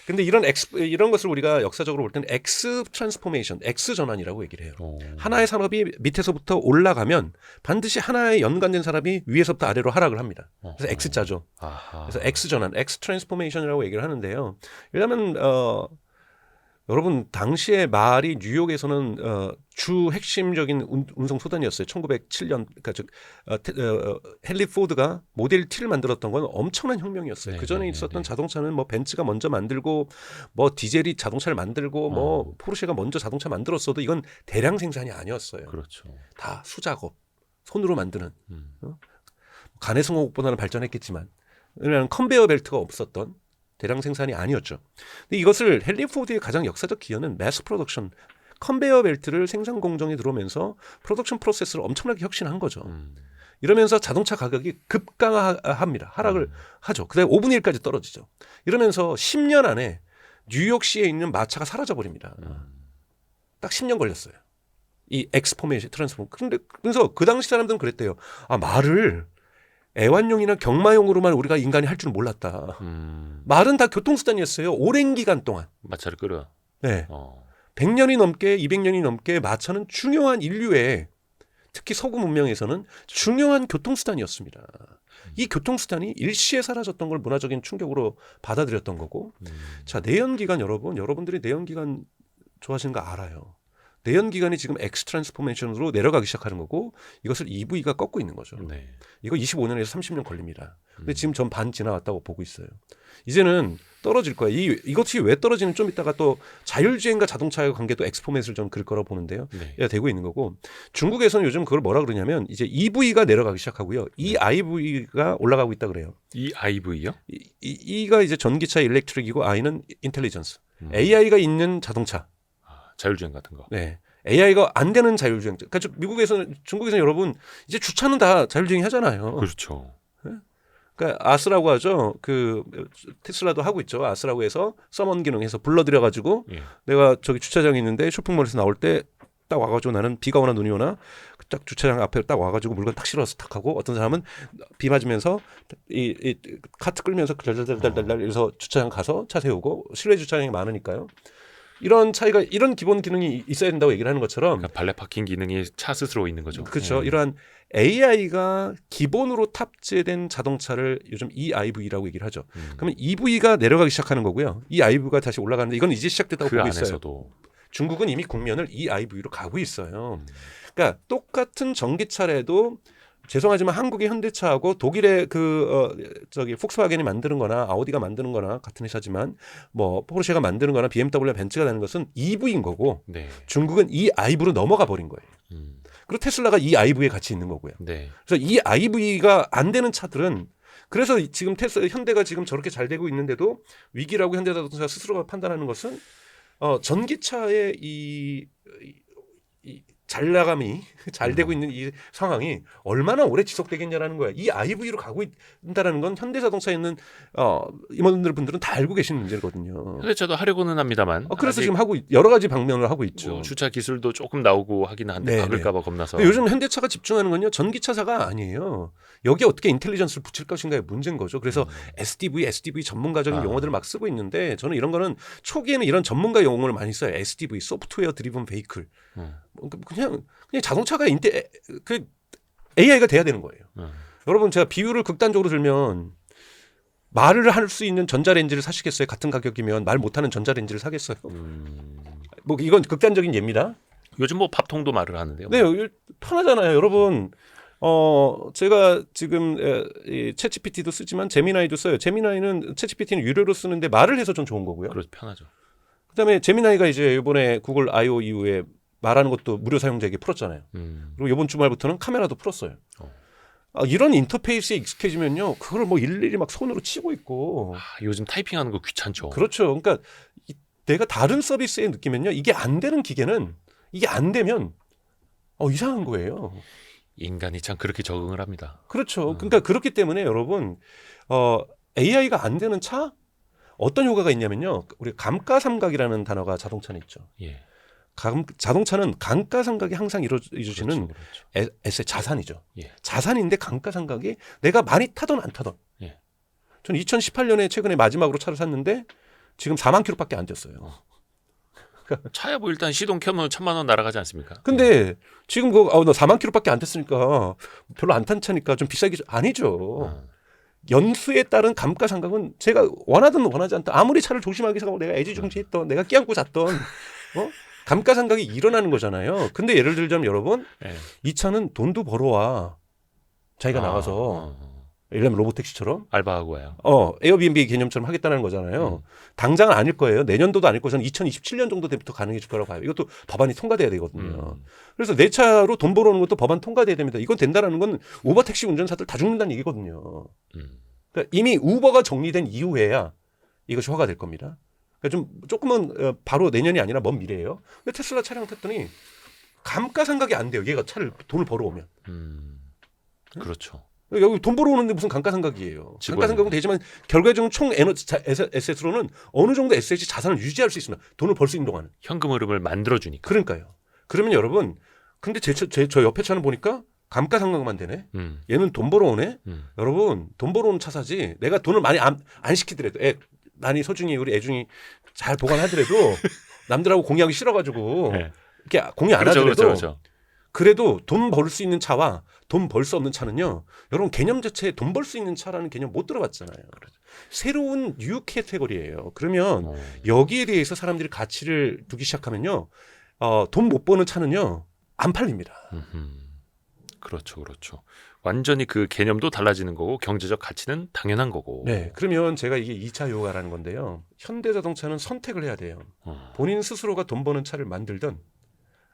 근데 이런 것을 우리가 역사적으로 볼 때는 X 트랜스포메이션, X 전환이라고 얘기를 해요. 하나의 산업이 밑에서부터 올라가면 반드시 하나에 연관된 사람이 위에서부터 아래로 하락을 합니다. 그래서 X자죠. 그래서 X 전환, X 트랜스포메이션이라고 얘기를 하는데요. 왜냐하면 여러분 당시에 말이 뉴욕에서는 주 핵심적인 운송 수단이었어요. 1907년 그러니까 헨리 포드가 모델 T를 만들었던 건 엄청난 혁명이었어요. 네, 그 전에 네, 있었던 네. 자동차는 뭐 벤츠가 먼저 만들고 뭐 디젤이 자동차를 만들고 뭐 포르쉐가 먼저 자동차 만들었어도 이건 대량 생산이 아니었어요. 그렇죠. 다 수작업, 손으로 만드는. 음. 가내승호국보다는 발전했겠지만 왜냐하면 컨베이어 벨트가 없었던 대량 생산이 아니었죠. 근데 이것을 헨리 포드의 가장 역사적 기여는 매스 프로덕션, 컨베이어 벨트를 생산 공정에 들어오면서 프로덕션 프로세스를 엄청나게 혁신한 거죠. 이러면서 자동차 가격이 급강합니다. 하락을 하죠. 그다음에 5분의 1까지 떨어지죠. 이러면서 10년 안에 뉴욕시에 있는 마차가 사라져 버립니다. 딱 10년 걸렸어요. 이 엑스포메이션 트랜스폼. 그래서 그 당시 사람들은 그랬대요. 아, 말을 애완용이나 경마용으로만 우리가 인간이 할 줄은 몰랐다. 말은 다 교통수단이었어요. 오랜 기간 동안. 마차를 끌어. 네. 100년이 넘게 200년이 넘게 마차는 중요한 인류의 특히 서구 문명에서는 중요한 교통수단이었습니다. 이 교통수단이 일시에 사라졌던 걸 문화적인 충격으로 받아들였던 거고. 자, 내연기관 여러분들이 내연기관 좋아하시는 거 알아요. 내연기관이 지금 엑스 트랜스포메이션으로 내려가기 시작하는 거고 이것을 EV가 꺾고 있는 거죠. 네. 이거 25년에서 30년 걸립니다. 근데 지금 전 반 지나왔다고 보고 있어요. 이제는 떨어질 거예요. 이것이 왜 떨어지는 좀 이따가 또 자율주행과 자동차의 관계도 엑스포맷을 좀 그릴 거라고 보는데요. 네. 되고 있는 거고 중국에서는 요즘 그걸 뭐라 그러냐면 이제 EV가 내려가기 시작하고요. EIV가 올라가고 있다 그래요. EIV요? E가 이제 전기차 일렉트릭이고 I는 인텔리전스. AI가 있는 자동차. 자율주행 같은 거. 네. AI가 안 되는 자율주행. 그러니까 중국에서는 여러분 이제 주차는 다 자율주행 하잖아요. 그렇죠. 그러니까 아스라고 하죠. 그 테슬라도 하고 있죠. 아스라고 해서 서먼 기능해서 불러들여 가지고 예. 내가 저기 주차장에 있는데 쇼핑몰에서 나올 때 딱 와가지고 나는 비가 오나 눈이 오나 딱 주차장 앞에 딱 와가지고 물건 딱 실어서 탁 하고 어떤 사람은 비 맞으면서 이 카트 끌면서 달달달달달 이래서 주차장 가서 차 세우고 실내 주차장이 많으니까요. 이런 차이가 이런 기본 기능이 있어야 된다고 얘기를 하는 것처럼 그러니까 발레 파킹 기능이 차 스스로 있는 거죠. 그렇죠. 이러한 AI가 기본으로 탑재된 자동차를 요즘 EIV라고 얘기를 하죠. 그러면 EV가 내려가기 시작하는 거고요. EIV가 다시 올라가는데 이건 이제 시작됐다고 그 보고 있어요. 안에서도 중국은 이미 국면을 EIV로 가고 있어요. 그러니까 똑같은 전기차라도 죄송하지만 한국의 현대차하고 독일의 폭스바겐이 만드는 거나 아우디가 만드는 거나 같은 회사지만 뭐 포르쉐가 만드는 거나 BMW나 벤츠가 되는 것은 EV인 거고 네. 중국은 EIV로 넘어가 버린 거예요. 그리고 테슬라가 EIV에 같이 있는 거고요. 네. 그래서 EIV가 안 되는 차들은 그래서 지금 현대가 지금 저렇게 잘 되고 있는데도 위기라고 현대자동차 스스로가 판단하는 것은 전기차의 이 잘 나감이 잘 되고 있는 이 상황이 얼마나 오래 지속되겠냐라는 거야. 이 IV로 가고 있다라는 건 현대자동차에 있는 임원분들은 다 알고 계신 문제거든요. 현대차도 하려고는 합니다만. 그래서 지금 여러 가지 방면을 하고 있죠. 뭐 주차 기술도 조금 나오고 하긴 한데 박을까봐 겁나서. 요즘 현대차가 집중하는 건요 전기차사가 아니에요. 여기에 어떻게 인텔리전스를 붙일 것인가의 문제인 거죠. 그래서 SDV 전문가적인 용어들을 막 쓰고 있는데 저는 이런 거는 초기에는 이런 전문가 용어를 많이 써요. SDV, 소프트웨어 드리븐 베이클. 그냥 자동차가 AI가 돼야 되는 거예요. 여러분 제가 비유를 극단적으로 들면 말을 할 수 있는 전자레인지를 사시겠어요? 같은 가격이면 말 못하는 전자레인지를 사겠어요? 뭐 이건 극단적인 예입니다. 요즘 뭐 밥통도 말을 하는데요. 네, 편하잖아요, 여러분. 제가 지금 챗GPT도 쓰지만 제미나이도 써요. 제미나이는 챗GPT는 유료로 쓰는데 말을 해서 좀 좋은 거고요. 그렇죠, 편하죠. 그다음에 제미나이가 이제 이번에 구글 I/O 이후에 말하는 것도 무료 사용자에게 풀었잖아요. 그리고 이번 주말부터는 카메라도 풀었어요. 이런 인터페이스에 익숙해지면요, 그걸 뭐 일일이 막 손으로 치고 있고. 요즘 타이핑하는 거 귀찮죠. 그렇죠. 그러니까 내가 다른 서비스에 느끼면요, 이게 안 되는 기계는 이게 안 되면 이상한 거예요. 인간이 참 그렇게 적응을 합니다. 그렇죠. 그러니까 그렇기 때문에 여러분 AI가 안 되는 차 어떤 효과가 있냐면요, 우리 감가상각이라는 단어가 자동차는 있죠. 예. 자동차는 감가상각이 항상 이루어지는 그렇죠. 에셋 자산이죠. 예. 자산인데 감가상각이 내가 많이 타던 안 타던. 예. 저는 2018년에 최근에 마지막으로 차를 샀는데 지금 4만 킬로밖에 안 됐어요. 차야 뭐 일단 시동 켜면 1,000만 원 날아가지 않습니까? 근데 지금 너 4만 킬로밖에 안 됐으니까 별로 안 탄 차니까 좀 비싸게 아니죠. 연수에 따른 감가상각은 제가 원하든 원하지 않든 아무리 차를 조심하게 사고 내가 애지중지했던 내가 끼안고 잤던 감가상각이 일어나는 거잖아요. 근데 예를 들자면 여러분 네. 이 차는 돈도 벌어와. 자기가 나가서 예를 들면 로보택시처럼 알바하고 와요. 에어비앤비 개념처럼 하겠다는 거잖아요. 당장은 아닐 거예요. 내년도도 아닐 거예요. 저는 2027년 정도 때부터 가능해질 거라고 봐요. 이것도 법안이 통과돼야 되거든요. 그래서 내 차로 돈 벌어오는 것도 법안 통과돼야 됩니다. 이건 된다라는 건 우버 택시 운전사들 다 죽는다는 얘기거든요. 그러니까 이미 우버가 정리된 이후에야 이것이 허가될 겁니다. 그러니까 조금은 바로 내년이 아니라 먼 미래예요. 근데 테슬라 차량 탔더니 감가상각이 안 돼요. 얘가 돈을 벌어오면. 그렇죠. 여기 돈 벌어오는데 무슨 감가상각이에요. 감가상각은 되지만 결과적으로 총 에셋으로는 어느 정도 에셋이 자산을 유지할 수 있습니다. 돈을 벌 수 있는 동안은. 현금 흐름을 만들어주니까. 그러니까요. 그러면 여러분 근데 저 옆에 차는 보니까 감가상각만 되네. 얘는 돈 벌어오네. 여러분 돈 벌어오는 차 사지. 내가 돈을 많이 안 시키더라도 많이 소중히 우리 애중이 잘 보관하더라도 남들하고 공유하기 싫어가지고 네. 이렇게 공유 안 그렇죠, 하더라도 그렇죠. 그래도 돈 벌 수 있는 차와 돈 벌 수 없는 차는요. 여러분 개념 자체에 돈 벌 수 있는 차라는 개념 못 들어봤잖아요. 새로운 뉴 캐테고리예요. 그러면 여기에 대해서 사람들이 가치를 두기 시작하면요. 돈 못 버는 차는요. 안 팔립니다. 그렇죠, 그렇죠. 완전히 그 개념도 달라지는 거고 경제적 가치는 당연한 거고. 네, 그러면 제가 이게 2차 요가라는 건데요. 현대자동차는 선택을 해야 돼요. 본인 스스로가 돈 버는 차를 만들든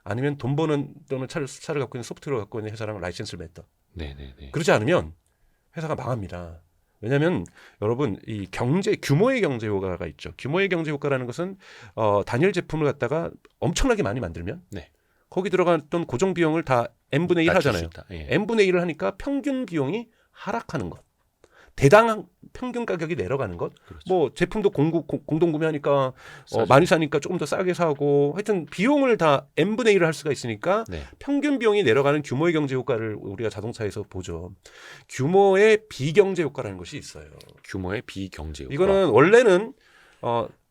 아니면 돈 버는 또는 차를 갖고 있는 소프트웨어를 갖고 있는 회사랑 라이센스를 맺던. 네네네. 그렇지 않으면 회사가 망합니다. 왜냐하면 여러분 이 규모의 경제 효과가 있죠. 규모의 경제 효과라는 것은 단일 제품을 갖다가 엄청나게 많이 만들면 네. 거기 들어갔던 고정 비용을 다 n분의 1 하잖아요. 예. n분의 1을 하니까 평균 비용이 하락하는 것. 대당 평균 가격이 내려가는 것. 그렇죠. 뭐 제품도 공동 구매하니까 많이 사니까 조금 더 싸게 사고 하여튼 비용을 다 n분의 1을 할 수가 있으니까 네. 평균 비용이 내려가는 규모의 경제 효과를 우리가 자동차에서 보죠. 규모의 비경제 효과라는 것이 있어요. 규모의 비경제 효과. 이거는 원래는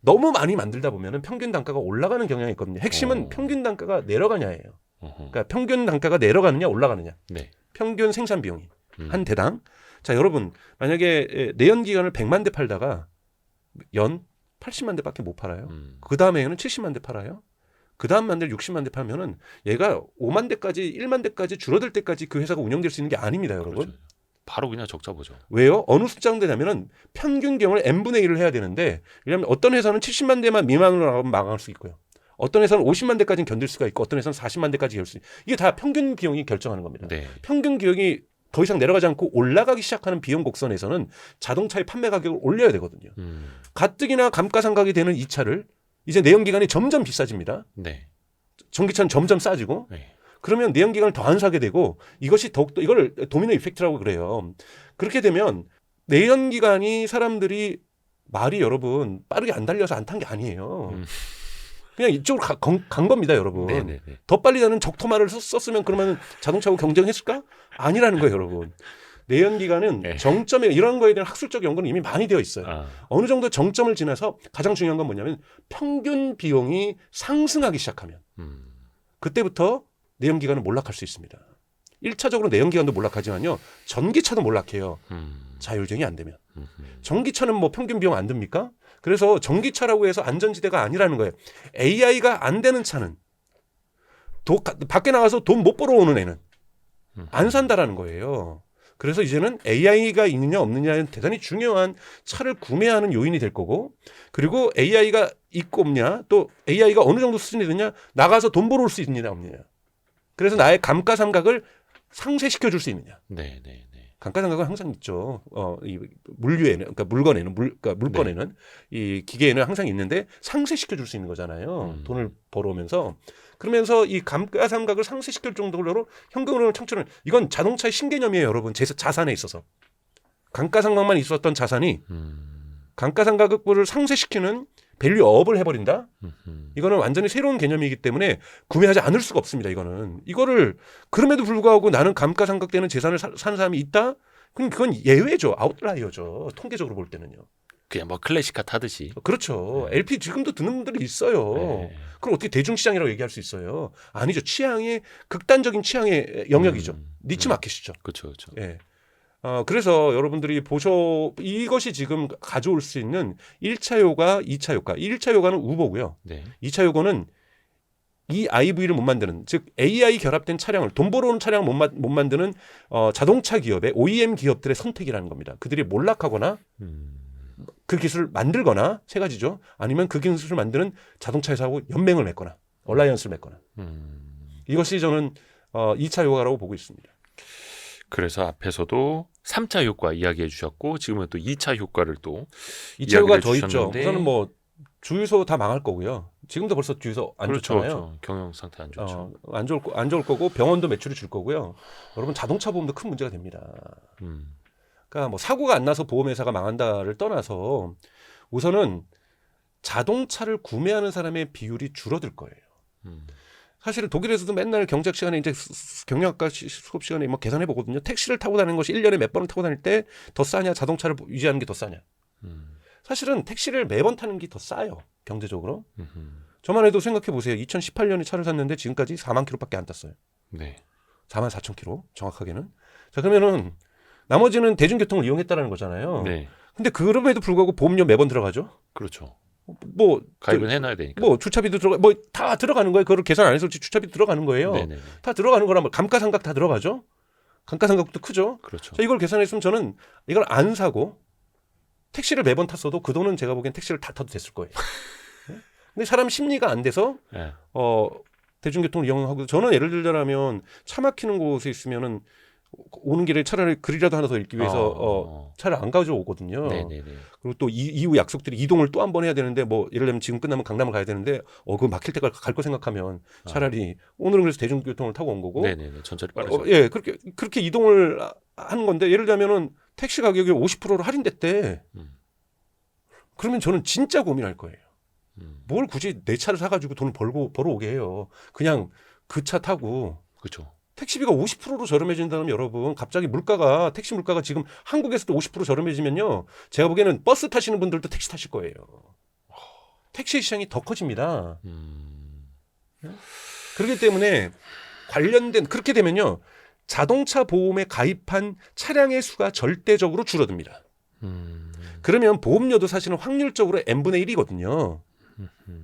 너무 많이 만들다 보면은 평균 단가가 올라가는 경향이 있거든요. 핵심은 평균 단가가 내려가냐예요. 그러니까 평균 단가가 내려가느냐 올라가느냐. 네. 평균 생산 비용이 한 대당. 자, 여러분 만약에 내연 기관을 100만 대 팔다가 연 80만 대밖에 못 팔아요. 그 다음에는 70만 대 팔아요. 그 다음 만들 60만 대 팔면은 얘가 5만 대까지 1만 대까지 줄어들 때까지 그 회사가 운영될 수 있는 게 아닙니다, 여러분. 그렇죠. 바로 그냥 적자 보죠. 왜요? 어느 숫자 정도 되냐면은 평균 경을 n분의 1을 해야 되는데 왜냐하면 어떤 회사는 70만 대만 미만으로 나가면 망할 수 있고요. 어떤 회사는 50만 대까지는 견딜 수가 있고 어떤 회사는 40만 대까지 견딜 수 있고 이게 다 평균 비용이 결정하는 겁니다. 네. 평균 비용이 더 이상 내려가지 않고 올라가기 시작하는 비용 곡선에서는 자동차의 판매 가격을 올려야 되거든요. 가뜩이나 감가상각이 되는 이 차를 이제 내연기관이 점점 비싸집니다. 네. 전기차는 점점 싸지고 네. 그러면 내연기관을 더 안 사게 되고 이것이 더욱더 이걸 도미노 이펙트라고 그래요. 그렇게 되면 내연기관이 사람들이 말이 여러분 빠르게 안 달려서 안 탄 게 아니에요. 그냥 이쪽으로 간 겁니다, 여러분. 네네네. 더 빨리 가는 적토마를 썼으면 그러면 자동차하고 경쟁했을까? 아니라는 거예요, 여러분. 내연기관은 네. 정점에 이런 거에 대한 학술적 연구는 이미 많이 되어 있어요. 어느 정도 정점을 지나서 가장 중요한 건 뭐냐면 평균 비용이 상승하기 시작하면 그때부터 내연기관은 몰락할 수 있습니다. 1차적으로 내연기관도 몰락하지만요. 전기차도 몰락해요. 자율주행이 안 되면. 전기차는 뭐 평균 비용 안 듭니까? 그래서 전기차라고 해서 안전지대가 아니라는 거예요. AI가 안 되는 차는 밖에 나가서 돈 못 벌어오는 애는 안 산다라는 거예요. 그래서 이제는 AI가 있느냐 없느냐는 대단히 중요한 차를 구매하는 요인이 될 거고 그리고 AI가 있고 없냐 또 AI가 어느 정도 수준이 되느냐 나가서 돈 벌어올 수 있느냐 없느냐. 그래서 나의 감가상각을 상쇄시켜 줄 수 있느냐. 네네네. 감가상각은 항상 있죠. 이 물류에는, 그러니까 물건에는, 그러니까 물건에는 이 기계에는 항상 있는데 상쇄시켜 줄 수 있는 거잖아요. 돈을 벌어오면서 그러면서 이 감가상각을 상쇄시킬 정도로 현금으로 창출은 이건 자동차의 신개념이에요, 여러분. 자산에 있어서 감가상각만 있었던 자산이 감가상각을 상쇄시키는 밸류업을 해버린다. 이거는 완전히 새로운 개념이기 때문에 구매하지 않을 수가 없습니다. 이거를 그럼에도 불구하고 나는 감가상각되는 재산을 사는 사람이 있다? 그럼 그건 예외죠. 아웃라이어죠. 통계적으로 볼 때는요. 그냥 뭐 클래식카 타듯이. 그렇죠. LP 지금도 듣는 분들이 있어요. 네. 그럼 어떻게 대중시장이라고 얘기할 수 있어요? 아니죠. 극단적인 취향의 영역이죠. 니치 마켓이죠. 그렇죠, 그렇죠. 예. 그래서 여러분들이 이것이 지금 가져올 수 있는 1차 효과, 2차 효과. 1차 효과는 우보고요. 네. 2차 효과는 이 IV를 못 만드는, 즉 AI 결합된 차량을, 돈 벌어오는 차량을 못 만드는 자동차 기업의 OEM 기업들의 선택이라는 겁니다. 그들이 몰락하거나 그 기술을 만들거나 세 가지죠. 아니면 그 기술을 만드는 자동차 회사하고 연맹을 맺거나 얼라이언스를 맺거나. 이것이 저는 2차 효과라고 보고 있습니다. 그래서 앞에서도 3차 효과 이야기해 주셨고 지금은 또 2차 효과를 또 2차 효과 이야기를 더 있죠. 주셨는데 우선은 뭐 주유소 다 망할 거고요. 지금도 벌써 주유소 안 그렇죠, 좋잖아요. 그렇죠. 경영 상태 안 좋죠. 안 좋을 거고 병원도 매출이 줄 거고요. 여러분 자동차 보험도 큰 문제가 됩니다. 그러니까 뭐 사고가 안 나서 보험회사가 망한다를 떠나서 우선은 자동차를 구매하는 사람의 비율이 줄어들 거예요. 사실 독일에서도 맨날 경제학 시간에 이제 경영학과 수업 시간에 뭐 계산해 보거든요. 택시를 타고 다니는 것이 1년에 몇 번을 타고 다닐 때 더 싸냐, 자동차를 유지하는 게 더 싸냐. 사실은 택시를 매번 타는 게 더 싸요. 경제적으로. 저만 해도 생각해 보세요. 2018년에 차를 샀는데 지금까지 4만 킬로밖에 안 탔어요. 네. 4만 4천 킬로 정확하게는. 자, 그러면은 나머지는 대중교통을 이용했다라는 거잖아요. 네. 근데 그럼에도 불구하고 보험료 매번 들어가죠. 그렇죠. 뭐 가입은 해놔야 되니까. 뭐 주차비도 뭐 다 들어가는 거예요. 그걸 계산 안 해서 주차비도 들어가는 거예요. 네네네. 다 들어가는 거라면 감가상각 다 들어가죠. 감가상각도 크죠. 그렇죠. 자, 이걸 계산했으면 저는 이걸 안 사고 택시를 매번 탔어도 그 돈은 제가 보기엔 택시를 다 타도 됐을 거예요. 근데 사람 심리가 안 돼서 네. 대중교통을 이용하고 저는 예를 들자면 차 막히는 곳에 있으면은 오는 길에 차라리 글이라도 하나 더 읽기 위해서 차를 안 가져오거든요. 네네네. 그리고 또 이후 약속들이 이동을 또 한 번 해야 되는데 뭐 예를 들면 지금 끝나면 강남을 가야 되는데 그 막힐 때까지 갈 거 생각하면 차라리 오늘은 그래서 대중교통을 타고 온 거고. 네네네. 전철이 빠르죠. 예, 그렇게 이동을 하는 건데 예를 들면은 택시 가격이 50%로 할인됐대. 그러면 저는 진짜 고민할 거예요. 뭘 굳이 내 차를 사가지고 돈을 벌어오게 해요. 그냥 그 차 타고. 그렇죠. 택시비가 50%로 저렴해진다면 여러분 갑자기 택시 물가가 지금 한국에서도 50% 저렴해지면요. 제가 보기에는 버스 타시는 분들도 택시 타실 거예요. 택시 시장이 더 커집니다. 그렇기 때문에 그렇게 되면요. 자동차 보험에 가입한 차량의 수가 절대적으로 줄어듭니다. 그러면 보험료도 사실은 확률적으로 n분의 1이거든요.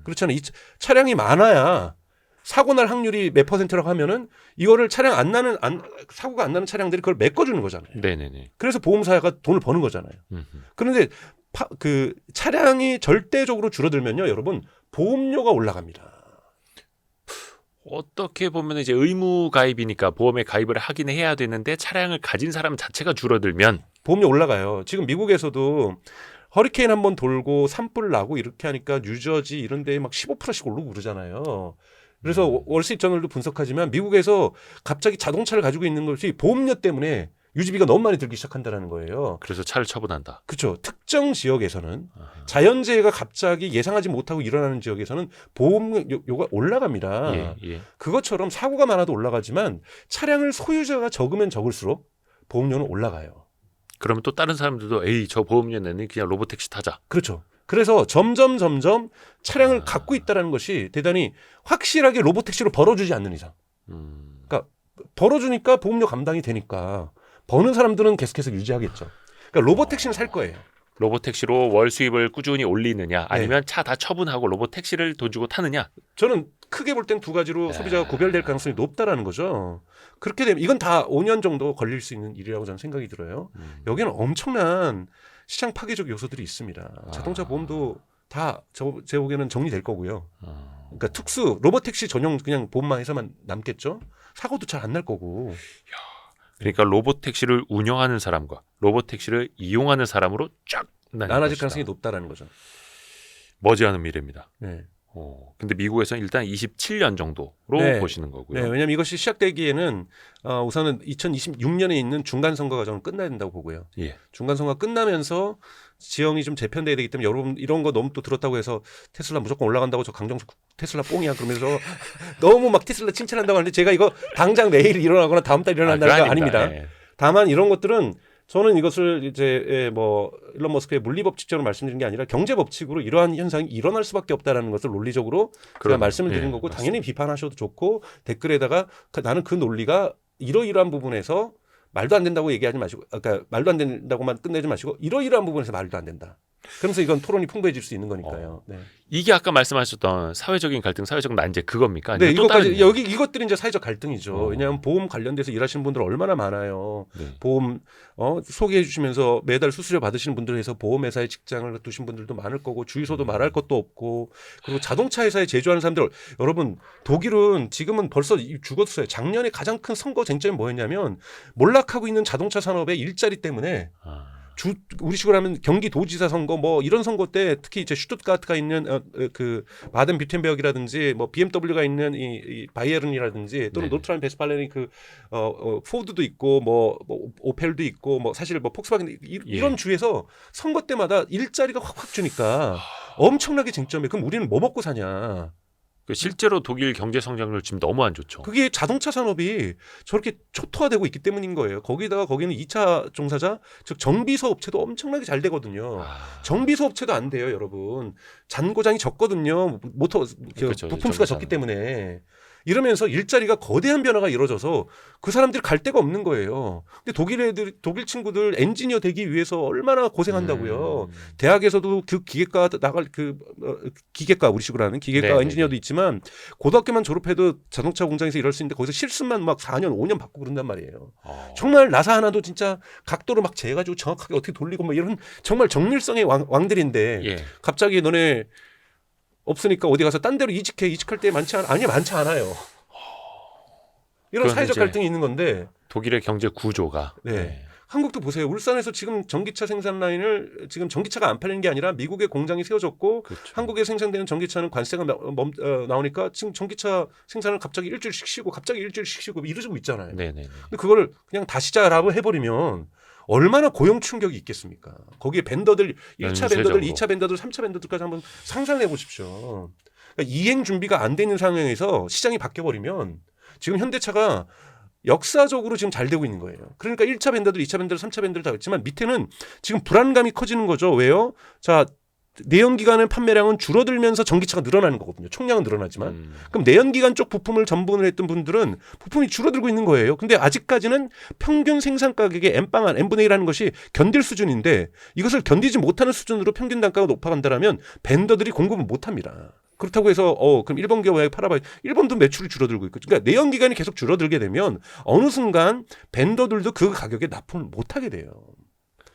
그렇잖아요. 이 차량이 많아야 사고 날 확률이 몇 %라고 하면은 이거를 사고가 안 나는 차량들이 그걸 메꿔주는 거잖아요. 네네네. 그래서 보험사가 돈을 버는 거잖아요. 그런데 그 차량이 절대적으로 줄어들면요, 여러분 보험료가 올라갑니다. 어떻게 보면 이제 의무 가입이니까 보험에 가입을 하긴 해야 되는데 차량을 가진 사람 자체가 줄어들면 보험료 올라가요. 지금 미국에서도 허리케인 한번 돌고 산불 나고 이렇게 하니까 뉴저지 이런 데에 막 15%씩 오르고 그러잖아요. 그래서 월스트리트저널도 분석하지만 미국에서 갑자기 자동차를 가지고 있는 것이 보험료 때문에 유지비가 너무 많이 들기 시작한다는 거예요. 그래서 차를 처분한다. 그렇죠. 특정 지역에서는 자연재해가 갑자기 예상하지 못하고 일어나는 지역에서는 보험료가 올라갑니다. 예. 그것처럼 사고가 많아도 올라가지만 차량을 소유자가 적으면 적을수록 보험료는 올라가요. 그러면 또 다른 사람들도 에이 저 보험료 내는 그냥 로보택시 타자. 그렇죠. 그래서 점점 차량을 갖고 있다는 것이 대단히 확실하게 로보택시로 벌어주지 않는 이상. 그러니까 벌어주니까 보험료 감당이 되니까 버는 사람들은 계속해서 유지하겠죠. 그러니까 로보택시는 살 거예요. 로보택시로 월 수입을 꾸준히 올리느냐 아니면 차 다 처분하고 로보택시를 돈 주고 타느냐. 저는 크게 볼 땐 두 가지로 소비자가 구별될 가능성이 높다라는 거죠. 그렇게 되면 이건 다 5년 정도 걸릴 수 있는 일이라고 저는 생각이 들어요. 여기는 엄청난 시장 파괴적 요소들이 있습니다. 자동차 보험도 다 제 보기에는 정리될 거고요. 그러니까 로보택시 전용 그냥 보험만 해서만 남겠죠. 사고도 잘 안 날 거고. 그러니까 로보택시를 운영하는 사람과 로보택시를 이용하는 사람으로 쫙 나눠질 가능성이 높다라는 거죠. 머지않은 미래입니다. 네. 근데 미국에서는 일단 27년 정도로 네. 보시는 거고요. 네, 왜냐하면 이것이 시작되기에는 우선은 2026년에 있는 중간선거가 저는 끝나야 된다고 보고요. 예. 중간선거가 끝나면서 지형이 좀 재편돼야 되기 때문에 여러분 이런 거 너무 또 들었다고 해서 테슬라 무조건 올라간다고 저 강정수 테슬라 뽕이야 그러면서 너무 막 테슬라 칭찬한다고 하는데 제가 이거 당장 내일 일어나거나 다음 달 일어난다는 거 아닙니다. 예. 다만 이런 것들은 저는 이것을 이제 뭐 일론 머스크의 물리법칙적으로 말씀드린 게 아니라 경제법칙으로 이러한 현상이 일어날 수밖에 없다라는 것을 논리적으로 제가 말씀을 드린 거고 당연히 비판하셔도 좋고 댓글에다가 나는 그 논리가 이러이러한 부분에서 말도 안 된다고 얘기하지 마시고, 그러니까 말도 안 된다고만 끝내지 마시고 이러이러한 부분에서 말도 안 된다. 그러면서 이건 토론이 풍부해질 수 있는 거니까요. 네. 이게 아까 말씀하셨던 사회적인 갈등, 사회적 난제 그겁니까? 아니면 네, 또 다른 이것까지 여기 이것들이 이제 사회적 갈등이죠. 왜냐하면 보험 관련돼서 일하시는 분들 얼마나 많아요. 네. 보험 소개해 주시면서 매달 수수료 받으시는 분들 해서 보험회사에 직장을 두신 분들도 많을 거고 주유소도 말할 것도 없고 그리고 자동차 회사에 제조하는 사람들 여러분 독일은 지금은 벌써 죽었어요. 작년에 가장 큰 선거 쟁점이 뭐였냐면 몰락하고 있는 자동차 산업의 일자리 때문에 우리 식으로 하면 경기도지사 선거 뭐 이런 선거 때 특히 이제 슈투트가트가 있는 그 바덴 뷰텐베르크라든지 뭐 BMW가 있는 이 바이에른이라든지 또는 네. 노트란 베스팔렌이 그 포드도 있고 뭐 오펠도 있고 뭐 사실 뭐 폭스바겐 이런 예. 주에서 선거 때마다 일자리가 확 주니까 엄청나게 쟁점이에요. 그럼 우리는 뭐 먹고 사냐? 실제로 독일 경제 성장률 지금 너무 안 좋죠. 그게 자동차 산업이 저렇게 초토화되고 있기 때문인 거예요. 거기다가 거기는 2차 종사자, 즉 정비소 업체도 엄청나게 잘 되거든요. 정비소 업체도 안 돼요, 여러분. 잔고장이 적거든요. 모터 그렇죠, 부품수가 적기 때문에. 이러면서 일자리가 거대한 변화가 이루어져서 그 사람들이 갈 데가 없는 거예요. 근데 독일 친구들 엔지니어 되기 위해서 얼마나 고생한다고요. 대학에서도 그 기계과 나갈 기계과 우리 식으로 하는 기계과 네네네. 엔지니어도 있지만 고등학교만 졸업해도 자동차 공장에서 일할 수 있는데 거기서 실습만 막 4년, 5년 받고 그런단 말이에요. 정말 나사 하나도 진짜 각도로 막 재가지고 정확하게 어떻게 돌리고 뭐 이런 정말 정밀성의 왕들인데 예. 갑자기 너네 없으니까 어디 가서 딴 데로 이직할 때 많지 않아요. 이런 그건 사회적 이제 갈등이 있는 건데 독일의 경제 구조가 네. 한국도 보세요. 울산에서 지금 전기차 생산 라인을 지금 전기차가 안 팔리는 게 아니라 미국의 공장이 세워졌고 그렇죠. 한국에 생산되는 전기차는 관세가 나오니까 지금 전기차 생산을 갑자기 일주일씩 쉬고 이러고 있잖아요. 네네네. 근데 그거를 그냥 다시 자라고 해버리면 얼마나 고용 충격이 있겠습니까? 거기에 밴더들 1차 밴더들, 2차 밴더들, 3차 밴더들까지 한번 상상해 보십시오. 그러니까 이행 준비가 안 되는 상황에서 시장이 바뀌어버리면 지금 현대차가 역사적으로 지금 잘 되고 있는 거예요. 그러니까 1차 밴더들, 2차 밴더들, 3차 밴더들 다 있지만 밑에는 지금 불안감이 커지는 거죠. 왜요? 자, 내연기관 판매량은 줄어들면서 전기차가 늘어나는 거거든요. 총량은 늘어나지만. 그럼 내연기관 쪽 부품을 전분을 했던 분들은 부품이 줄어들고 있는 거예요. 근데 아직까지는 평균 생산 가격의 N빵한 N분의 1하는 것이 견딜 수준인데 이것을 견디지 못하는 수준으로 평균 단가가 높아간다면 밴더들이 공급을 못합니다. 그렇다고 해서 그럼 일본 기업에 팔아봐요. 일본도 매출이 줄어들고 있고. 그러니까 내연기관이 계속 줄어들게 되면 어느 순간 밴더들도 그 가격에 납품을 못하게 돼요.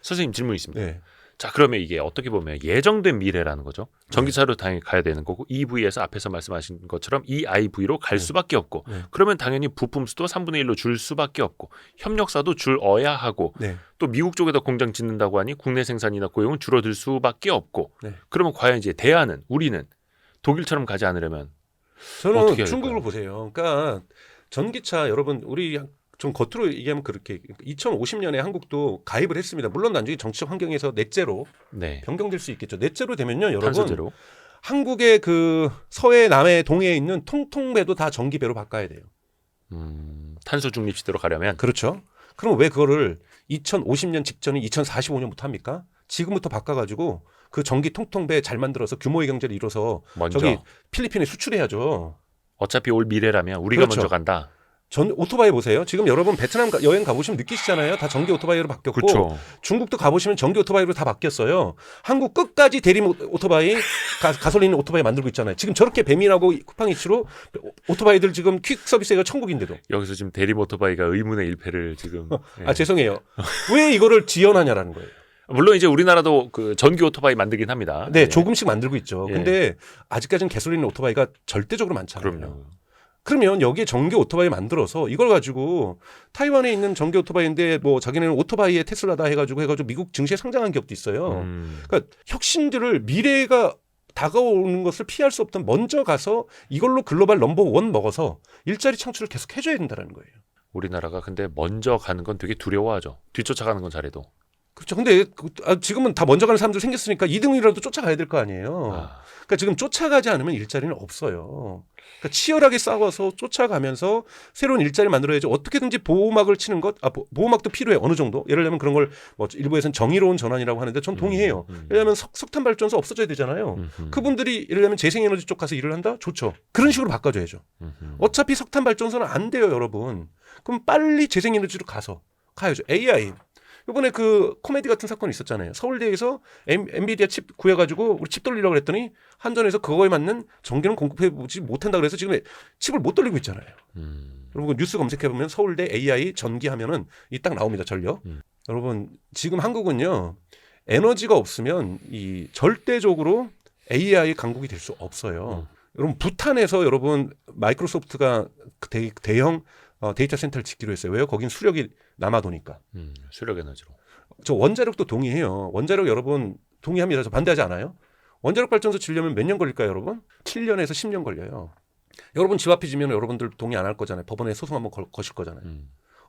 선생님 질문 있습니다. 네. 자, 그러면 이게 어떻게 보면 예정된 미래라는 거죠. 전기차로 당연히 가야 되는 거고 EV에서 앞에서 말씀하신 것처럼 EIV로 갈 수밖에 없고 그러면 당연히 부품 수도 3분의 1로 줄 수밖에 없고 협력사도 줄어야 하고 네. 또 미국 쪽에다 공장 짓는다고 하니 국내 생산이나 고용은 줄어들 수밖에 없고 네. 그러면 과연 이제 대안은 우리는 독일처럼 가지 않으려면 저는 어떻게 해야 중국을 될까요? 보세요. 그러니까 전기차 여러분 우리 좀 겉으로 얘기하면 그렇게 2050년에 한국도 가입을 했습니다. 물론 나중에 정치적 환경에서 넷제로 네. 변경될 수 있겠죠. 넷제로 되면요, 여러분 탄소제로. 한국의 그 서해, 남해, 동해에 있는 통통배도 다 전기배로 바꿔야 돼요. 탄소 중립 시대로 가려면 그렇죠. 그럼 왜 그거를 2050년 직전인 2045년부터 합니까? 지금부터 바꿔가지고 그 전기 통통배 잘 만들어서 규모의 경제를 이뤄서 먼저 저기 필리핀에 수출해야죠. 어차피 올 미래라면 우리가 그렇죠. 먼저 간다. 전 오토바이 보세요. 지금 여러분 베트남 여행 가보시면 느끼시잖아요. 다 전기 오토바이로 바뀌었고 그렇죠. 중국도 가보시면 전기 오토바이로 다 바뀌었어요. 한국 끝까지 대림 오토바이 가솔린 오토바이 만들고 있잖아요. 지금 저렇게 배민하고 쿠팡이츠로 오토바이들 지금 퀵 서비스가 천국인데도. 여기서 지금 대림 오토바이가 의문의 일패를 지금 아 죄송해요. 왜 이거를 지연하냐라는 거예요. 물론 이제 우리나라도 그 전기 오토바이 만들긴 합니다. 네, 조금씩 만들고 있죠. 예. 근데 아직까지는 가솔린 오토바이가 절대적으로 많지 않아요. 그럼요. 그러면 여기에 전기 오토바이 만들어서 이걸 가지고 타이완에 있는 전기 오토바이인데 뭐 자기네는 오토바이의 테슬라다 해가지고 미국 증시에 상장한 기업도 있어요. 그러니까 혁신들을 미래가 다가오는 것을 피할 수 없던 먼저 가서 이걸로 글로벌 넘버 원 먹어서 일자리 창출을 계속 해줘야 된다는 거예요. 우리나라가 근데 먼저 가는 건 되게 두려워하죠. 뒤쫓아가는 건 잘해도. 그렇죠. 근데 지금은 다 먼저 가는 사람들 생겼으니까 2등이라도 쫓아가야 될 거 아니에요. 그러니까 지금 쫓아가지 않으면 일자리는 없어요. 그러니까 치열하게 싸워서 쫓아가면서 새로운 일자리를 만들어야지. 어떻게든지 보호막을 치는 것, 보호막도 필요해 어느 정도. 예를 들면 그런 걸 뭐 일부에서는 정의로운 전환이라고 하는데 전 동의해요. 왜냐하면 석탄 발전소 없어져야 되잖아요. 그분들이 예를 들면 재생에너지 쪽 가서 일을 한다, 좋죠. 그런 식으로 바꿔줘야죠. 어차피 석탄 발전소는 안 돼요, 여러분. 그럼 빨리 재생에너지로 가서 가야죠. AI. 이번에 그 코미디 같은 사건이 있었잖아요. 서울대에서 엔비디아 칩 구해가지고 우리 칩 돌리려고 그랬더니 한전에서 그거에 맞는 전기는 공급해보지 못한다 그래서 지금 칩을 못 돌리고 있잖아요. 여러분 뉴스 검색해보면 서울대 AI 전기 하면은 이 딱 나옵니다. 전력. 여러분 지금 한국은요. 에너지가 없으면 이 절대적으로 AI 강국이 될 수 없어요. 여러분 부탄에서 여러분 마이크로소프트가 대형 데이터 센터를 짓기로 했어요. 왜요? 거긴 수력이 남아도니까. 수력 에너지로. 저 원자력도 동의해요. 원자력 여러분 동의합니다. 저 반대하지 않아요. 원자력 발전소 지려면 몇 년 걸릴까요, 여러분? 7년에서 10년 걸려요. 여러분 집 앞에 지면 여러분들 동의 안 할 거잖아요. 법원에 소송 한번 거실 거잖아요.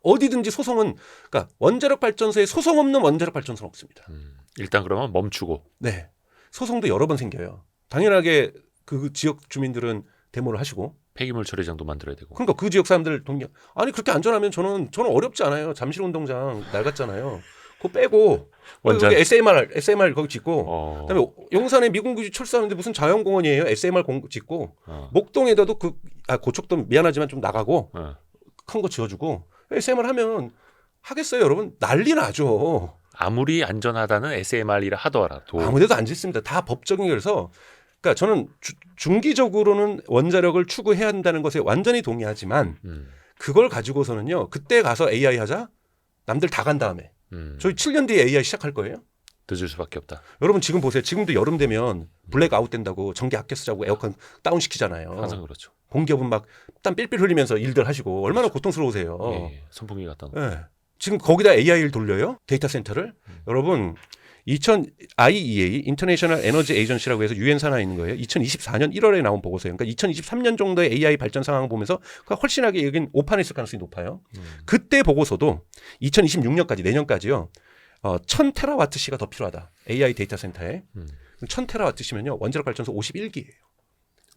어디든지 소송은 그러니까 원자력 발전소에 소송 없는 원자력 발전소는 없습니다. 일단 그러면 멈추고. 네. 소송도 여러 번 생겨요. 당연하게 그 지역 주민들은 데모를 하시고 폐기물 처리장도 만들어야 되고. 그러니까 그 지역 사람들 동의. 아니 그렇게 안전하면 저는 어렵지 않아요. 잠실 운동장 낡았잖아요. 그거 빼고 원전. 여기 SMR 거기 짓고 그다음에 용산에 미군기지 철수하는데 무슨 자연공원이에요. SMR 짓고 목동에다도 고척도 미안하지만 좀 나가고 큰 거 지어주고 SMR 하면 하겠어요, 여러분? 난리 나죠. 아무리 안전하다는 SMR이라 하더라도 아무데도 안 짓습니다. 다 법적인 거라서. 그러니까 저는 중기적으로는 원자력을 추구해야 한다는 것에 완전히 동의하지만 그걸 가지고서는요. 그때 가서 AI 하자. 남들 다 간 다음에. 저희 7년 뒤에 AI 시작할 거예요. 늦을 수밖에 없다. 여러분 지금 보세요. 지금도 여름 되면 블랙아웃 된다고 전기 아껴 쓰자고 에어컨 다운 시키잖아요. 항상 그렇죠. 공기업은 막 땀 삘삘 흘리면서 일들 하시고 얼마나 고통스러우세요. 예, 선풍기 갖다 놓고. 네. 지금 거기다 AI를 돌려요. 데이터 센터를. 여러분 IEA 인터내셔널 에너지 에이전시라고 해서 유엔 산하에 있는 거예요. 2024년 1월에 나온 보고서예요. 그러니까 2023년 정도의 AI 발전 상황을 보면서 훨씬하게 여긴 오판에 있을 가능성이 높아요. 그때 보고서도 2026년까지 내년까지요. 1000테라와트시가 더 필요하다. AI 데이터 센터에. 1000테라와트시면요. 원자력 발전소 51기예요.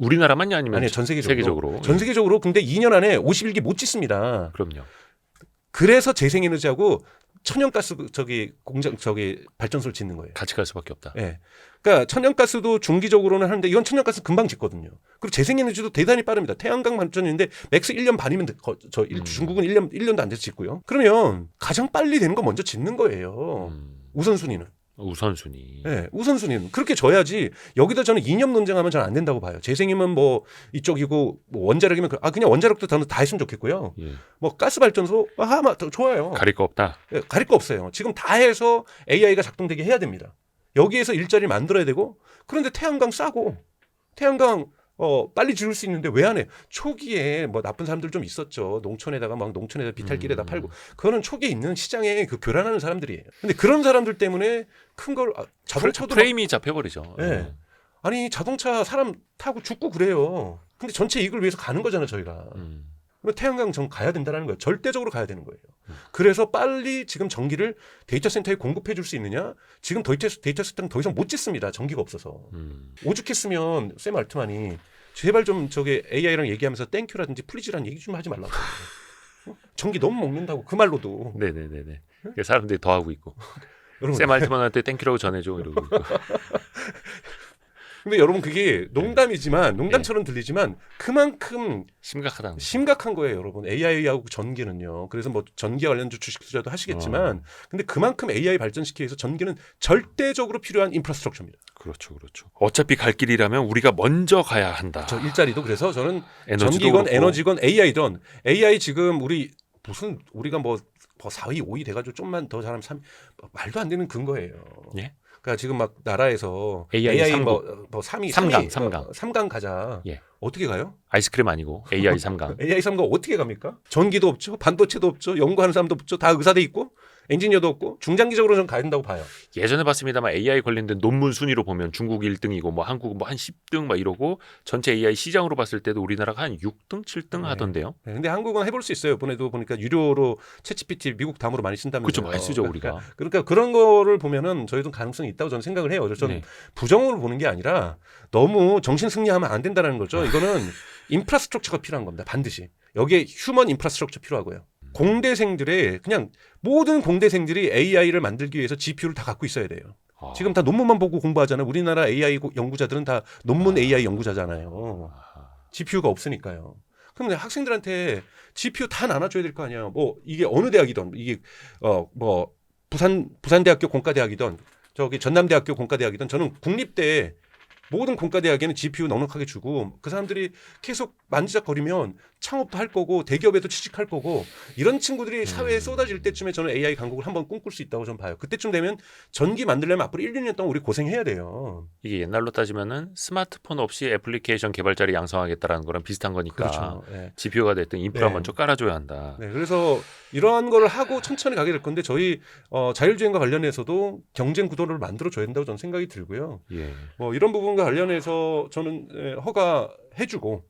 우리나라만요 아니면 아니요, 전 세계적으로. 세계적으로. 전 세계적으로 근데 2년 안에 51기 못 짓습니다. 그럼요. 그래서 재생에너지하고 천연가스 발전소를 짓는 거예요. 같이 갈 수밖에 없다. 예. 그러니까 천연가스도 중기적으로는 하는데 이건 천연가스 금방 짓거든요. 그리고 재생에너지도 대단히 빠릅니다. 태양광 발전인데 맥스 1년 반이면 중국은 1년도 안 돼서 짓고요. 그러면 가장 빨리 되는 거 먼저 짓는 거예요. 우선순위는. 우선순위. 네, 우선순위는 그렇게 져야지. 여기다 저는 이념 논쟁하면 저는 안 된다고 봐요. 재생이면 뭐 이쪽이고 뭐 원자력이면 그냥 원자력도 저는 다 했으면 좋겠고요. 예. 뭐 가스 발전소 좋아요. 가릴 거 없다. 네, 가릴 거 없어요. 지금 다 해서 AI가 작동되게 해야 됩니다. 여기에서 일자리 만들어야 되고 그런데 태양광 싸고 태양광 빨리 지을 수 있는데 왜 안 해? 초기에 뭐 나쁜 사람들 좀 있었죠. 농촌에다가 비탈길에다 팔고. 그거는 초기에 있는 시장에 그 교란하는 사람들이에요. 근데 그런 사람들 때문에 큰 걸 자동차도 프레임이 잡혀버리죠. 네. 아니 자동차 사람 타고 죽고 그래요. 근데 전체 이익을 위해서 가는 거잖아요, 저희가. 그러면 태양광 전 가야 된다는 거예요. 절대적으로 가야 되는 거예요. 그래서 빨리 지금 전기를 데이터 센터에 공급해 줄 수 있느냐? 지금 데이터 센터는 더 이상 못 짓습니다. 전기가 없어서. 오죽했으면 샘 알트만이 제발 좀 AI랑 얘기하면서 땡큐라든지 플리즈라는 얘기 좀 하지 말라고. 전기 너무 먹는다고 그 말로도. 네네네네. 사람들이 더 하고 있고. 여러분, 샘 알트만한테 땡큐라고 전해줘 이러고 있고. 근데 여러분 그게 농담이지만 농담처럼 들리지만 그만큼 심각하다는 심각한 거예요, 여러분. AI하고 전기는요. 그래서 뭐 전기 관련 주식 투자도 하시겠지만 근데 그만큼 AI 발전시키기 위해서 전기는 절대적으로 필요한 인프라스트럭처입니다. 그렇죠. 어차피 갈 길이라면 우리가 먼저 가야 한다. 저 일자리도 그래서 저는 그렇고. 전기건 에너지건 AI든 AI 지금 우리가 뭐 4위, 5위 돼가지고 좀만 더 잘하면 말도 안 되는 근거예요. 예? 그러니까 지금 막 나라에서 AI 뭐 3위, 3강 가자. 예. 어떻게 가요? 아이스크림 아니고 AI 3강. AI 3강 어떻게 갑니까? 전기도 없죠, 반도체도 없죠, 연구하는 사람도 없죠, 다 의사돼 있고 엔지니어도 없고 중장기적으로 좀 가야 된다고 봐요. 예전에 봤습니다만 AI 관련된 논문 순위로 보면 중국 1등이고 뭐 한국은 뭐 한 10등 막 이러고 전체 AI 시장으로 봤을 때도 우리나라가 한 6등, 7등 네. 하던데요. 네, 근데 한국은 해볼 수 있어요. 이번에도 보니까 유료로 챗GPT 미국 다음으로 많이 쓴다면서요. 그렇죠, 많이 쓰죠 우리가. 그러니까 그런 거를 보면은 저희도 가능성이 있다고 저는 생각을 해요. 저는 부정으로 보는 게 아니라 너무 정신 승리하면 안 된다는 거죠. 이거는 인프라스트럭처가 필요한 겁니다. 반드시. 여기에 휴먼 인프라스트럭처 필요하고요. 공대생들의 그냥 모든 공대생들이 AI를 만들기 위해서 GPU를 다 갖고 있어야 돼요. 지금 다 논문만 보고 공부하잖아요. 우리나라 AI 연구자들은 다 논문 AI 연구자잖아요. GPU가 없으니까요. 그럼 학생들한테 GPU 다 나눠줘야 될 거 아니야. 뭐 이게 어느 대학이든 이게 뭐 부산대학교 공과대학이든 저기 전남대학교 공과대학이든 저는 국립대 모든 공과대학에는 GPU 넉넉하게 주고 그 사람들이 계속 만지작거리면 창업도 할 거고 대기업에도 취직할 거고 이런 친구들이 사회에 쏟아질 때쯤에 저는 AI 강국을 한번 꿈꿀 수 있다고 좀 봐요. 그때쯤 되면 전기 만들려면 앞으로 1, 2년 동안 우리 고생해야 돼요. 이게 옛날로 따지면은 스마트폰 없이 애플리케이션 개발자를 양성하겠다라는 거랑 비슷한 거니까 그렇죠. 네. GPU가 됐든 인프라 네. 먼저 깔아줘야 한다. 네, 그래서 이러한 걸 하고 천천히 가게 될 건데 저희 자율주행과 관련해서도 경쟁 구도를 만들어줘야 된다고 저는 생각이 들고요. 예. 뭐 이런 부분과 관련해서 저는 허가해주고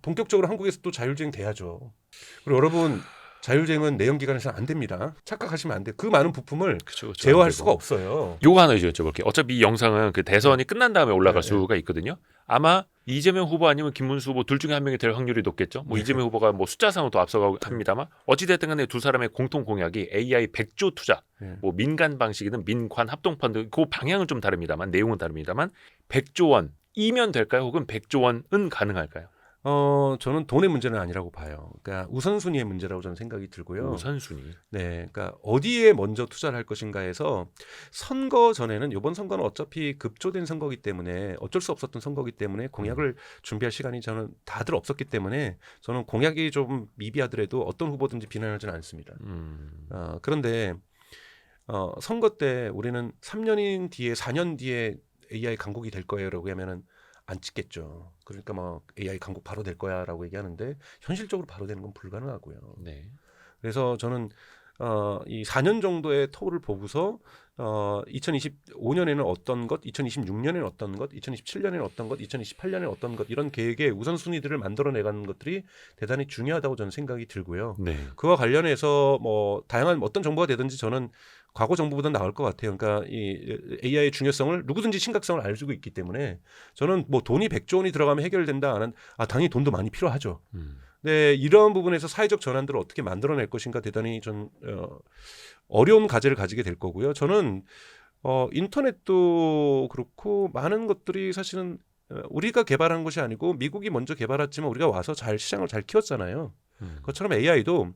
본격적으로 한국에서 또 자율주행 돼야죠. 그리고 여러분 자율주행은 내연기관에서는 안 됩니다. 착각하시면 안 돼요. 그 많은 부품을 그쵸, 제어할 수가 없어요. 요거 하나 여쭤볼게요. 어차피 이 영상은 그 대선이 끝난 다음에 올라갈 네, 수가 있거든요. 아마 이재명 후보 아니면 김문수 후보 둘 중에 한 명이 될 확률이 높겠죠. 뭐 네. 이재명 후보가 뭐 숫자상으로 더 앞서가고 합니다만 어찌됐든 간에 두 사람의 공통 공약이 AI 100조 투자, 네. 뭐 민간 방식이든 민관 합동펀드 그 방향은 좀 다릅니다만 내용은 다릅니다만 100조 원이면 될까요? 혹은 100조 원은 가능할까요? 저는 돈의 문제는 아니라고 봐요. 그러니까 우선순위의 문제라고 저는 생각이 들고요. 우선순위. 네, 그러니까 어디에 먼저 투자를 할 것인가에서 선거 전에는 이번 선거는 어차피 급조된 선거기 때문에 어쩔 수 없었던 선거기 때문에 공약을 준비할 시간이 저는 다들 없었기 때문에 저는 공약이 좀 미비하더라도 어떤 후보든지 비난하지는 않습니다. 그런데 선거 때 우리는 3년 뒤에 4년 뒤에 AI 강국이 될 거예요라고 하면은 안 찍겠죠. 그러니까 뭐 AI 강국 바로 될 거야라고 얘기하는데 현실적으로 바로 되는 건 불가능하고요. 네. 그래서 저는 이 4년 정도의 터울을 보고서 2025년에는 어떤 것, 2026년에는 어떤 것, 2027년에는 어떤 것, 2028년에는 어떤 것 이런 계획의 우선순위들을 만들어내가는 것들이 대단히 중요하다고 저는 생각이 들고요. 네. 그와 관련해서 뭐 다양한 어떤 정보가 되든지 저는 과거 정보보다 나을 것 같아요. 그러니까 이 AI의 중요성을 누구든지 심각성을 알고 있기 때문에 저는 뭐 돈이 100조 원이 들어가면 해결된다. 당연히 돈도 많이 필요하죠. 네, 이런 부분에서 사회적 전환들을 어떻게 만들어낼 것인가 대단히 좀 어려운 과제를 가지게 될 거고요. 저는 인터넷도 그렇고 많은 것들이 사실은 우리가 개발한 것이 아니고 미국이 먼저 개발했지만 우리가 와서 시장을 잘 키웠잖아요. 그것처럼 AI도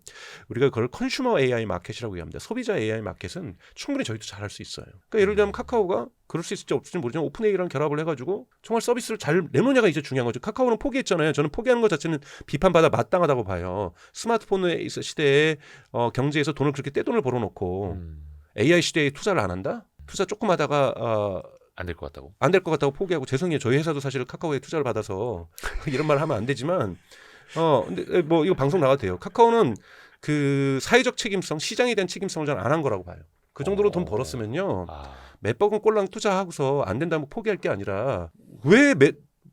우리가 그걸 컨슈머 AI 마켓이라고 얘기합니다. 소비자 AI 마켓은 충분히 저희도 잘할 수 있어요. 그러니까 예를 들면 카카오가 그럴 수 있을지 없을지 모르지만 오픈 AI랑 결합을 해가지고 정말 서비스를 잘 내놓냐가 이제 중요한 거죠. 카카오는 포기했잖아요. 저는 포기하는 것 자체는 비판받아 마땅하다고 봐요. 스마트폰의 시대에 경제에서 돈을 그렇게 떼돈을 벌어놓고 AI 시대에 투자를 안 한다? 투자 조금 하다가 안 될 것 같다고. 안 될 것 같다고 포기하고 죄송해요. 저희 회사도 사실 카카오에 투자를 받아서 이런 말 하면 안 되지만 근데 뭐 이거 방송 나가도 돼요. 카카오는 그 사회적 책임성, 시장에 대한 책임성을 잘 안 한 거라고 봐요. 그 정도로 돈 벌었으면요. 몇 억은 꼴랑 투자하고서 안 된다면 포기할 게 아니라 왜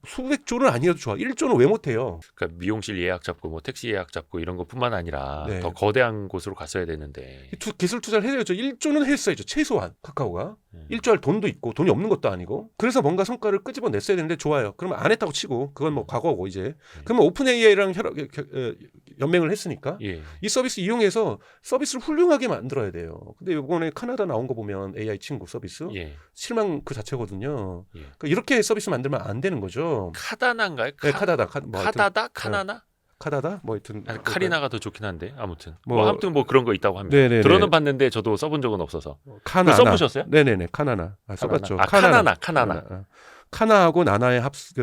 수백 조는 아니어도 좋아. 1조는 왜 못해요? 그러니까 미용실 예약 잡고 뭐 택시 예약 잡고 이런 것뿐만 아니라 네. 더 거대한 곳으로 갔어야 되는데 기술 투자를 해야죠. 1조는 했어야죠. 최소한 카카오가. 1조 할 돈도 있고 돈이 없는 것도 아니고. 그래서 뭔가 성과를 끄집어냈어야 되는데 좋아요. 그러면 안 했다고 치고 그건 뭐 과거고 이제. 그러면 오픈 AI랑 연맹을 했으니까 예. 이 서비스 이용해서 서비스를 훌륭하게 만들어야 돼요. 근데 이번에 카나다 나온 거 보면 AI 친구 서비스 예. 실망 그 자체거든요. 예. 그러니까 이렇게 서비스 만들면 안 되는 거죠. 카다나인가요? 네, 카다다. 뭐 하여튼, 카다다? 카나나? 카다다? 뭐 하여튼 아니, 카리나가 더 좋긴 한데 아무튼 뭐 아무튼 뭐 그런 거 있다고 합니다. 네네네. 들어는 봤는데 저도 써본 적은 없어서. 카나나. 그거 써보셨어요? 네네네. 카나나. 써봤죠. 카나나. 카나하고 나나의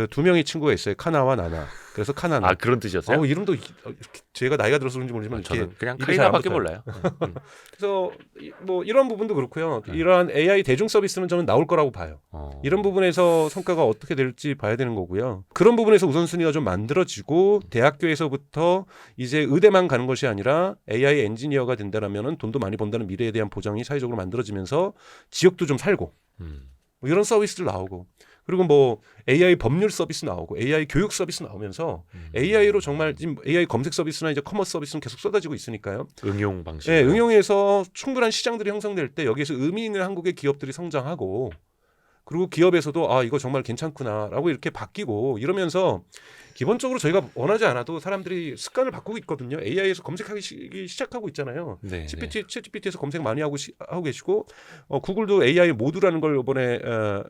두 명의 친구가 있어요. 카나와 나나. 그래서 카나나. 그런 뜻이었어요? 이름도 제가 나이가 들어서 그런지 모르지만 저는 그냥 입에 잘안 카리나밖에 붙어요. 몰라요. 그래서 뭐 이런 부분도 그렇고요. 이러한 AI 대중 서비스는 저는 나올 거라고 봐요. 이런 부분에서 성과가 어떻게 될지 봐야 되는 거고요. 그런 부분에서 우선순위가 좀 만들어지고 대학교에서부터 이제 의대만 가는 것이 아니라 AI 엔지니어가 된다라면은 돈도 많이 번다는 미래에 대한 보장이 사회적으로 만들어지면서 지역도 좀 살고 뭐 이런 서비스들 나오고 그리고 뭐 AI 법률 서비스 나오고 AI 교육 서비스 나오면서 AI로 정말 지금 AI 검색 서비스나 이제 커머스 서비스는 계속 쏟아지고 있으니까요. 응용 방식. 네, 응용해서 충분한 시장들이 형성될 때 여기에서 의미 있는 한국의 기업들이 성장하고 그리고 기업에서도 아 이거 정말 괜찮구나라고 이렇게 바뀌고 이러면서 기본적으로 저희가 원하지 않아도 사람들이 습관을 바꾸고 있거든요. AI에서 검색하기 시작하고 있잖아요. 네, 챗GPT에서 검색 많이 하고 계시고 구글도 AI 모드라는 걸 이번에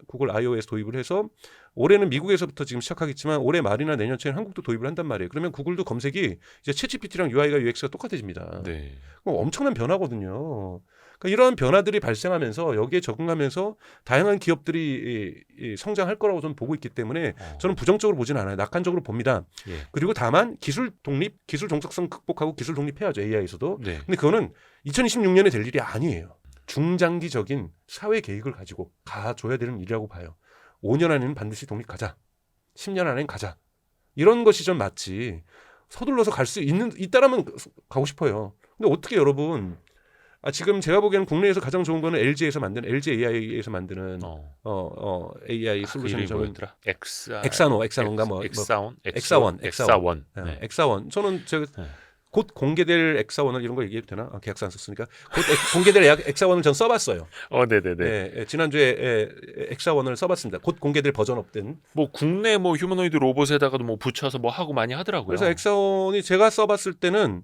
구글 iOS 도입을 해서 올해는 미국에서부터 지금 시작하겠지만 올해 말이나 내년 초에는 한국도 도입을 한단 말이에요. 그러면 구글도 검색이 이제 챗GPT랑 UI가 UX가 똑같아집니다. 네. 그럼 엄청난 변화거든요. 그러니까 이러한 변화들이 발생하면서 여기에 적응하면서 다양한 기업들이 이 성장할 거라고 저는 보고 있기 때문에 저는 부정적으로 보지는 않아요. 낙관적으로 봅니다. 예. 그리고 다만 기술 독립, 기술 종속성 극복하고 기술 독립해야죠. AI에서도. 네. 근데 그거는 2026년에 될 일이 아니에요. 중장기적인 사회 계획을 가지고 가줘야 되는 일이라고 봐요. 5년 안에는 반드시 독립가자. 10년 안에는 가자. 이런 것이 좀 맞지. 서둘러서 갈 수 있다라면 가고 싶어요. 근데 어떻게 여러분 지금 제가 보기에는 국내에서 가장 좋은 거는 LG에서 만드는 LG AI에서 만드는 AI 그 솔루션이 이름이 저는 뭐였더라? 엑사노인가 뭐 엑사원. 네. 엑사원. 저는 곧 공개될 엑사원을 이런 거 얘기해도 되나? 계약서 안 썼으니까 곧 공개될 엑사원을 전 써봤어요. 네네네. 네, 지난주에 엑사원을 써봤습니다. 곧 공개될 버전 업된. 뭐 국내 뭐 휴머노이드 로봇에다가도 뭐 붙여서 뭐 하고 많이 하더라고요. 그래서 엑사원이 제가 써봤을 때는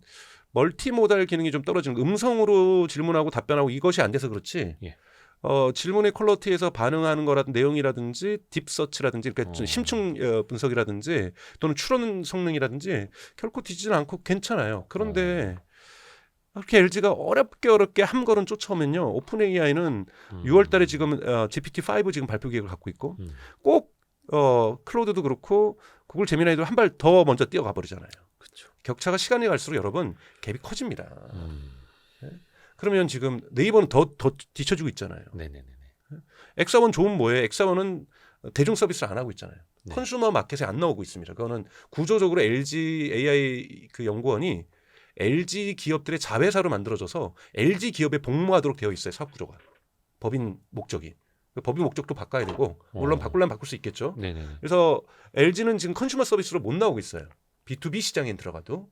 멀티모달 기능이 좀 떨어지는 거. 음성으로 질문하고 답변하고 이것이 안 돼서 그렇지. 예. 질문의 퀄러티에서 반응하는 거라든 내용이라든지 딥서치라든지 그러니까 좀 심층 분석이라든지 또는 추론 성능이라든지 결코 뒤지진 않고 괜찮아요. 그런데 그렇게 LG가 어렵게 한 걸음 쫓아오면요. 오픈 AI는 6월 달에 지금 GPT-5 지금 발표 계획을 갖고 있고 꼭 클로드도 그렇고 구글 제미나이도 한 발 더 먼저 뛰어가 버리잖아요. 그렇죠. 격차가 시간이 갈수록 여러분 갭이 커집니다. 네? 그러면 지금 네이버는 더 뒤쳐지고 있잖아요. 네네네. 엑사원 좋은 뭐예요? 엑사원은 대중 서비스를 안 하고 있잖아요. 네. 컨슈머 마켓에 안 나오고 있습니다. 그거는 구조적으로 LG AI 그 연구원이 LG 기업들의 자회사로 만들어져서 LG 기업에 복무하도록 되어 있어요. 사업 구조가. 법인 목적이. 법인 목적도 바꿔야 되고 물론 바꾸려면 바꿀 수 있겠죠. 네네네. 그래서 LG는 지금 컨슈머 서비스로 못 나오고 있어요. B2B 시장에 들어가도.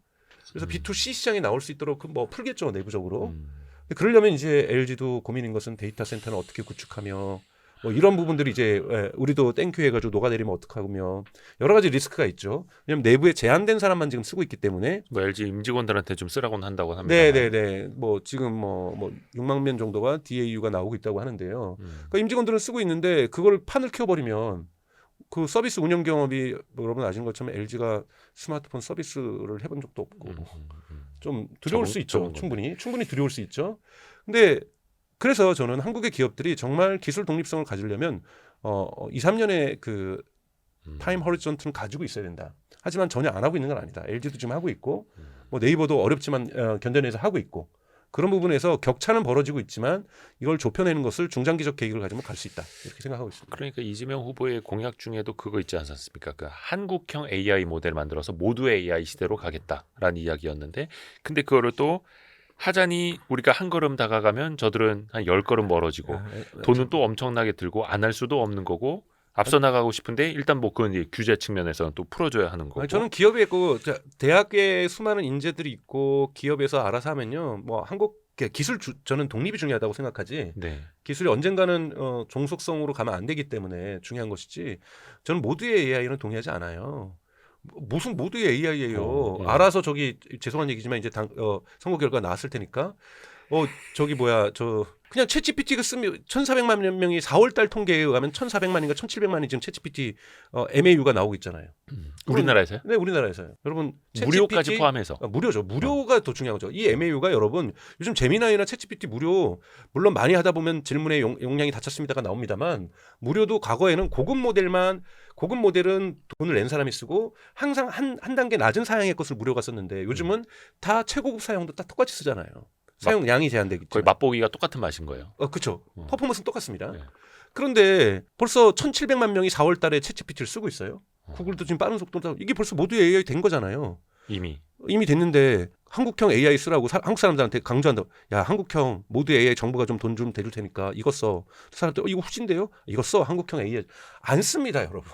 그래서 B2C 시장에 나올 수 있도록 뭐 풀겠죠, 내부적으로. 근데 그러려면 이제 LG도 고민인 것은 데이터 센터는 어떻게 구축하며 뭐 이런 부분들이 이제 우리도 땡큐 해가지고 녹아내리면 어떡하며 여러 가지 리스크가 있죠. 왜냐하면 내부에 제한된 사람만 지금 쓰고 있기 때문에. 뭐 LG 임직원들한테 좀 쓰라고는 한다고 합니다. 네네네. 뭐 지금 뭐 6만 명 정도가 DAU가 나오고 있다고 하는데요. 그러니까 임직원들은 쓰고 있는데 그걸 판을 키워버리면 그 서비스 운영 경험이 뭐 여러분 아시는 것처럼 LG가 스마트폰 서비스를 해본 적도 없고 좀 두려울 수 있죠. 충분히 두려울 수 있죠. 근데 그래서 저는 한국의 기업들이 정말 기술 독립성을 가지려면 2, 3년의 그 타임 허리존트는 가지고 있어야 된다. 하지만 전혀 안 하고 있는 건 아니다. LG도 지금 하고 있고 뭐 네이버도 어렵지만 견뎌내서 하고 있고 그런 부분에서 격차는 벌어지고 있지만 이걸 좁혀내는 것을 중장기적 계획을 가지면 갈 수 있다. 이렇게 생각하고 있습니다. 그러니까 이재명 후보의 공약 중에도 그거 있지 않습니까? 그 한국형 AI 모델 만들어서 모두 AI 시대로 가겠다라는 이야기였는데 근데 그거를 또 하자니 우리가 한 걸음 다가가면 저들은 한 10걸음 멀어지고 돈은 또 엄청나게 들고 안 할 수도 없는 거고 앞서 나가고 싶은데 일단 뭐 그건 이제 규제 측면에서는 또 풀어줘야 하는 거고. 저는 기업에 있고 대학에 수많은 인재들이 있고 기업에서 알아서 하면요. 뭐 한국 기술 저는 독립이 중요하다고 생각하지. 네. 기술이 언젠가는 종속성으로 가면 안 되기 때문에 중요한 것이지. 저는 모두의 AI는 동의하지 않아요. 무슨 모두의 AI예요. 알아서 저기 죄송한 얘기지만 이제 선거 결과 나왔을 테니까. 그냥 챗GPT가 쓰면 1,400만 명이 4월 달 통계에 의하면 1,400만인가 1,700만이 지금 챗GPT MAU가 나오고 있잖아요. 우리나라에서요? 네, 우리나라에서요. 여러분 무료까지 포함해서. 무료죠. 무료가 더 중요한 거죠. 이 MAU가 여러분 요즘 제미나이나 챗GPT 무료 물론 많이 하다 보면 질문의 용량이 닫혔습니다가 나옵니다만 무료도 과거에는 고급 모델은 돈을 낸 사람이 쓰고 항상 한 단계 낮은 사양의 것을 무료가 썼는데 요즘은 다 최고급 사양도 다 똑같이 쓰잖아요. 사용 양이 제한되기 때문에 거의 맛보기가 똑같은 맛인 거예요. 그렇죠. 퍼포먼스는 똑같습니다. 네. 그런데 벌써 1,700만 명이 4월 달에 챗GPT를 쓰고 있어요. 구글도 지금 빠른 속도로 이게 벌써 모두의 AI 된 거잖아요. 이미 됐는데 한국형 AI 쓰라고 한국 사람들한테 강조한다고. 야, 한국형 모두 AI 정부가 좀 돈 좀 대줄 테니까 이거 써. 사람들 이거 후진데요? 이거 써. 한국형 AI 안 씁니다, 여러분.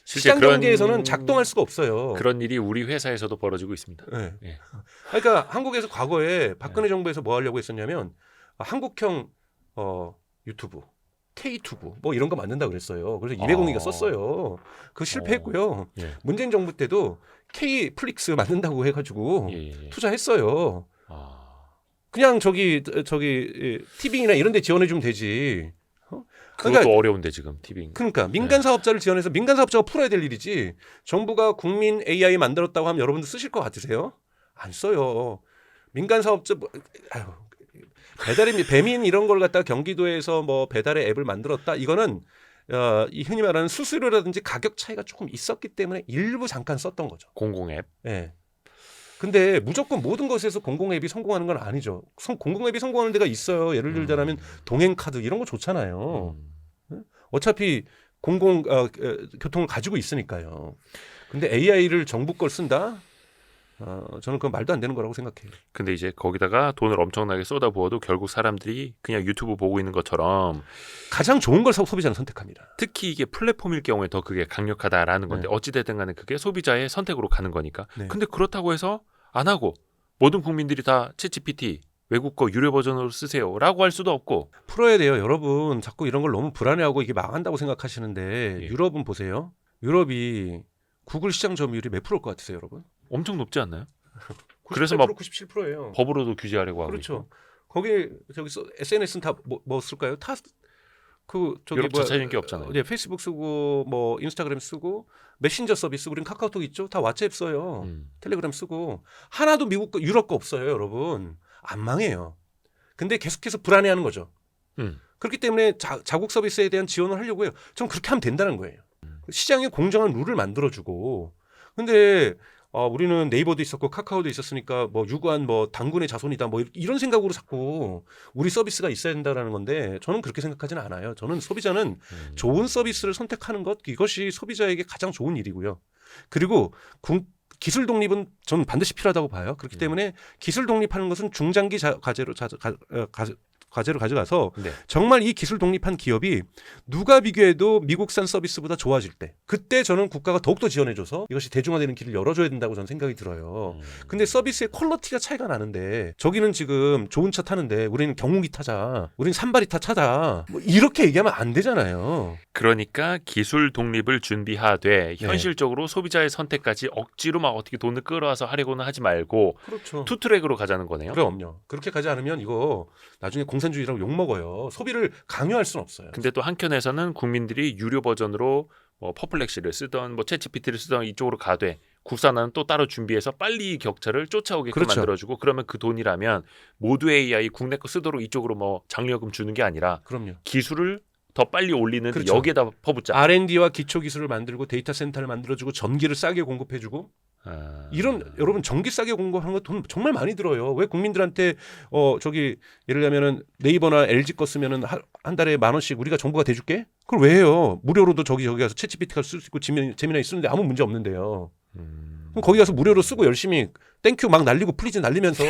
시장 경제에서는 작동할 수가 없어요. 그런 일이 우리 회사에서도 벌어지고 있습니다. 네. 네. 그러니까 한국에서 과거에 박근혜 정부에서 뭐 하려고 했었냐면 한국형 유튜브 K2구 뭐 이런 거 만든다 그랬어요. 그래서 200억이가 썼어요. 그거 실패했고요. 예. 문재인 정부 때도 K 플릭스 만든다고 해가지고 예. 투자했어요. 아. 그냥 저기 티빙이나 이런 데 지원해 주면 되지. 그것도 그러니까 어려운데 지금 TV. 그러니까 민간 사업자를 지원해서 민간 사업자가 풀어야 될 일이지. 정부가 국민 AI 만들었다고 하면 여러분들 쓰실 것 같으세요? 안 써요. 민간 사업자 아유, 배달의 배민 이런 걸 갖다가 경기도에서 뭐 배달의 앱을 만들었다. 이거는 이 흔히 말하는 수수료라든지 가격 차이가 조금 있었기 때문에 일부 잠깐 썼던 거죠. 공공앱. 예. 근데 무조건 모든 것에서 공공앱이 성공하는 건 아니죠. 공공앱이 성공하는 데가 있어요. 예를 들자면 동행카드 이런 거 좋잖아요. 어차피 공공 교통을 가지고 있으니까요. 근데 AI를 정부 걸 쓴다? 저는 그건 말도 안 되는 거라고 생각해요. 근데 이제 거기다가 돈을 엄청나게 쏟아부어도 결국 사람들이 그냥 유튜브 보고 있는 것처럼 가장 좋은 걸 소비자는 선택합니다. 특히 이게 플랫폼일 경우에 더 그게 강력하다라는 건데 네. 어찌됐든 간에 그게 소비자의 선택으로 가는 거니까. 네. 근데 그렇다고 해서 안 하고 모든 국민들이 다 챗GPT 외국 거 유료 버전으로 쓰세요라고 할 수도 없고. 풀어야 돼요. 여러분 자꾸 이런 걸 너무 불안해하고 이게 망한다고 생각하시는데 예. 유럽은 보세요. 유럽이 구글 시장 점유율이 몇 프로일 것 같으세요, 여러분? 엄청 높지 않나요? 98%, 그래서 막 97%예요. 법으로도 규제하려고 하고 그렇죠. 있고. 거기 저기서 SNS는 다 뭐 쓸까요? 다 그 저기 유럽 자체적인 게 없잖아요. 예, 페이스북 쓰고 뭐 인스타그램 쓰고 메신저 서비스 우린 카카오톡 있죠. 다 왓츠앱 써요. 텔레그램 쓰고 하나도 미국 거 유럽 거 없어요, 여러분. 안 망해요. 근데 계속해서 불안해하는 거죠. 그렇기 때문에 자국 서비스에 대한 지원을 하려고 해요. 전 그렇게 하면 된다는 거예요. 시장에 공정한 룰을 만들어주고. 근데 우리는 네이버도 있었고 카카오도 있었으니까 뭐 유구한 뭐 당군의 자손이다 뭐 이런 생각으로 자꾸 우리 서비스가 있어야 된다라는 건데 저는 그렇게 생각하지는 않아요. 저는 소비자는 좋은 서비스를 선택하는 것 이것이 소비자에게 가장 좋은 일이고요. 그리고 기술 독립은 저는 반드시 필요하다고 봐요. 그렇기 때문에 기술 독립하는 것은 중장기 과제로 가져가서 네. 정말 이 기술 독립한 기업이 누가 비교해도 미국산 서비스보다 좋아질 때 그때 저는 국가가 더욱더 지원해줘서 이것이 대중화되는 길을 열어줘야 된다고 저는 생각이 들어요. 근데 서비스의 퀄리티가 차이가 나는데 저기는 지금 좋은 차 타는데 우리는 경운기 타자, 우리는 산바리타 타자 뭐 이렇게 얘기하면 안 되잖아요. 그러니까 기술 독립을 준비하되 현실적으로 소비자의 선택까지 억지로 막 어떻게 돈을 끌어와서 하려고는 하지 말고 그렇죠. 투트랙으로 가자는 거네요. 그럼요. 그렇게 가지 않으면 이거 나중에 공산주의라고 욕먹어요. 소비를 강요할 수는 없어요. 근데 또 한켠에서는 국민들이 유료 버전으로 뭐 퍼플렉시를 쓰던 뭐 챗GPT를 쓰던 이쪽으로 가되 국산화는 또 따로 준비해서 빨리 격차를 쫓아오게끔 그렇죠. 만들어주고 그러면 그 돈이라면 모두 AI 국내 거 쓰도록 이쪽으로 뭐 장려금 주는 게 아니라 그럼요. 기술을 더 빨리 올리는 그렇죠. 여기에다 퍼붓자. R&D와 기초 기술을 만들고 데이터 센터를 만들어주고 전기를 싸게 공급해주고 이런 여러분 전기 싸게 공급하는 거 돈 정말 많이 들어요. 왜 국민들한테 저기 예를 들면은 네이버나 LG 거 쓰면은 한 달에 10,000원씩 우리가 정부가 대줄게? 그걸 왜 해요? 무료로도 저기 가서 챗GPT가 쓸 수 있고 제미나이 쓰는데 아무 문제 없는데요. 그럼 거기 가서 무료로 쓰고 열심히 땡큐 막 날리고 플리즈 날리면서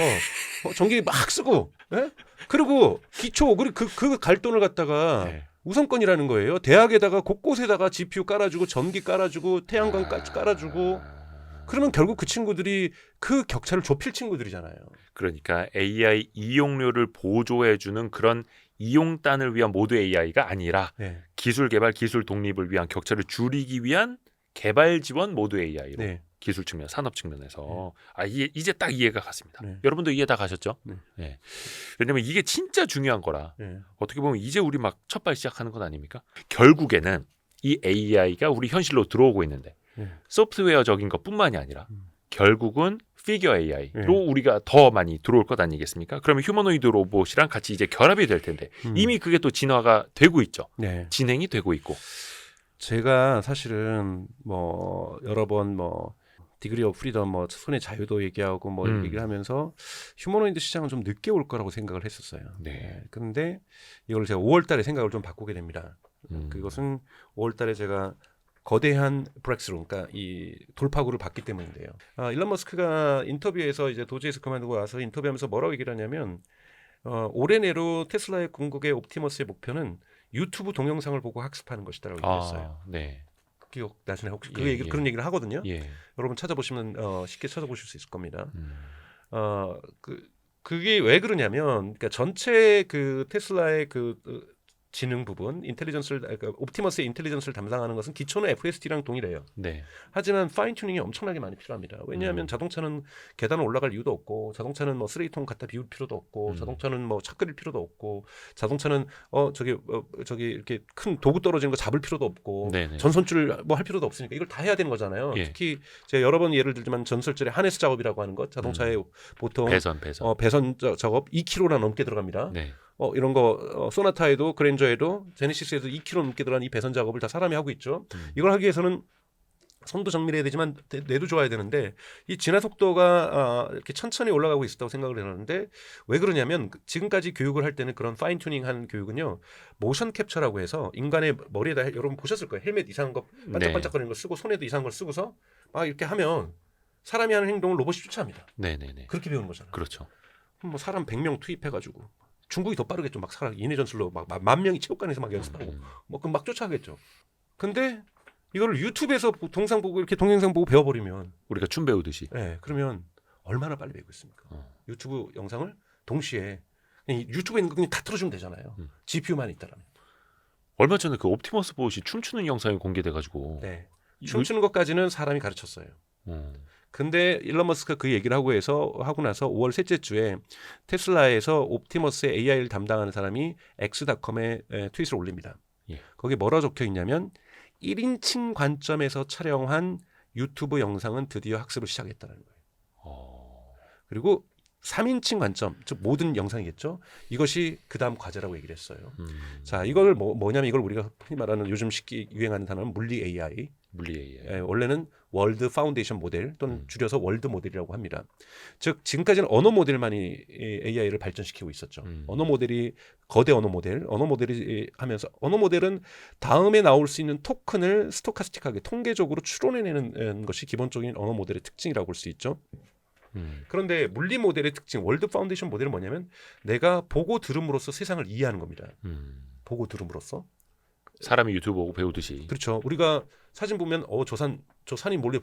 전기 막 쓰고, 예? 그리고 기초 그리고 그 갈 돈을 갖다가 우선권이라는 거예요. 대학에다가 곳곳에다가 GPU 깔아주고 전기 깔아주고 태양광 깔아주고. 그러면 결국 그 친구들이 그 격차를 좁힐 친구들이잖아요. 그러니까 AI 이용료를 보조해주는 그런 이용단을 위한 모두 AI가 아니라 기술 개발, 기술 독립을 위한 격차를 줄이기 위한 개발 지원 모두 AI로 기술 측면, 산업 측면에서 이제 딱 이해가 갔습니다. 여러분도 이해 다 가셨죠? 네. 왜냐면 이게 진짜 중요한 거라. 어떻게 보면 이제 우리 막 첫발 시작하는 건 아닙니까? 결국에는 이 AI가 우리 현실로 들어오고 있는데 소프트웨어적인 것뿐만이 아니라 결국은 피겨 AI로 우리가 더 많이 들어올 것 아니겠습니까? 그러면 휴머노이드 로봇이랑 같이 이제 결합이 될 텐데 이미 그게 또 진화가 되고 있죠. 진행이 되고 있고. 제가 사실은 뭐 여러 번 뭐 디그리 오브 프리덤 뭐 손의 자유도 얘기하고 뭐 얘기를 하면서 휴머노이드 시장은 좀 늦게 올 거라고 생각을 했었어요. 그런데 이걸 제가 5월달에 생각을 좀 바꾸게 됩니다. 그것은 5월달에 제가 거대한 브렉스루, 그러니까 이 돌파구를 봤기 때문인데요. 일론 머스크가 인터뷰에서 이제 도지에서 그만두고 와서 인터뷰하면서 뭐라고 얘기를 하냐면 올해 내로 테슬라의 궁극의 옵티머스의 목표는 유튜브 동영상을 보고 학습하는 것이다라고 얘기했어요. 기억 나시나요? 혹시 그런 얘기를 하거든요. 여러분 찾아보시면 쉽게 찾아보실 수 있을 겁니다. 그게 왜 그러냐면, 그러니까 전체 그 테슬라의 그 지능 부분, 그러니까 옵티머스의 인텔리전스를 담당하는 것은 기초는 FSD랑 동일해요. 네. 하지만 파인 튜닝이 엄청나게 많이 필요합니다. 왜냐하면 자동차는 계단을 올라갈 이유도 없고, 자동차는 뭐 쓰레기통 갖다 비울 필요도 없고, 자동차는 뭐 차 끓일 필요도 없고, 자동차는 저기 이렇게 큰 도구 떨어지는 거 잡을 필요도 없고, 네네. 전선줄 뭐 할 필요도 없으니까 이걸 다 해야 되는 거잖아요. 예. 특히 제가 여러 번 예를 들지만 전설줄의 하네스 작업이라고 하는 것, 자동차에 보통 배선. 배선 작업 2kg나 넘게 들어갑니다. 네. 이런 거 소나타에도 그랜저에도 제네시스에도 2kg 넘게 들어간 이 배선 작업을 다 사람이 하고 있죠. 이걸 하기 위해서는 선도 정밀해야 되지만 뇌도 좋아야 되는데 이 진화 속도가 이렇게 천천히 올라가고 있었다고 생각을 하는데 왜 그러냐면 지금까지 교육을 할 때는 그런 파인 튜닝한 교육은요 모션 캡처라고 해서 인간의 머리에다 여러분 보셨을 거예요. 헬멧 이상한 거 반짝반짝거리는 거 쓰고 손에도 이상한 걸 쓰고서 막 이렇게 하면 사람이 하는 행동을 로봇이 쫓아합니다. 네네네. 그렇게 배우는 거잖아요. 그렇죠. 뭐 사람 100명 투입해가지고 중국이 더 빠르겠죠. 막 사람 인해 전술로 막 10,000명이 체육관에서 막 연습하고 뭐 그럼 막 쫓아가겠죠. 근데 이거를 유튜브에서 동상 보고 이렇게 동영상 보고 배워버리면 우리가 춤 배우듯이. 네, 그러면 얼마나 빨리 배우고 있습니까? 유튜브 영상을 동시에 그냥 유튜브에 있는 거 그냥 다 틀어주면 되잖아요. GPU만 있다라면. 얼마 전에 그 옵티머스 보시 춤추는 영상이 공개돼가지고. 네. 춤추는 것까지는 사람이 가르쳤어요. 근데 일론 머스크가 그 얘기를 하고 나서 5월 셋째 주에 테슬라에서 옵티머스의 AI를 담당하는 사람이 X.com에 트윗을 올립니다. 예. 거기 뭐라 적혀 있냐면 1인칭 관점에서 촬영한 유튜브 영상은 드디어 학습을 시작했다는 거예요. 그리고 3인칭 관점, 즉 모든 영상이겠죠. 이것이 그 다음 과제라고 얘기를 했어요. 자, 이걸 뭐냐면 이걸 우리가 흔히 말하는 요즘 쉽게 유행하는 단어는 물리 AI. 원래는 월드 파운데이션 모델 또는 줄여서 월드 모델이라고 합니다. 즉 지금까지는 언어 모델만이 AI를 발전시키고 있었죠. 언어 모델이 거대 언어 모델이 하면서 언어 모델은 다음에 나올 수 있는 토큰을 스토카스틱하게 통계적으로 추론해내는 것이 기본적인 언어 모델의 특징이라고 볼 수 있죠. 그런데 물리 모델의 특징, 월드 파운데이션 모델은 뭐냐면 내가 보고 들음으로써 세상을 이해하는 겁니다. 보고 들음으로써. 사람이 유튜브 보고 배우듯이. 그렇죠. 우리가 사진 보면 저 산이 멀리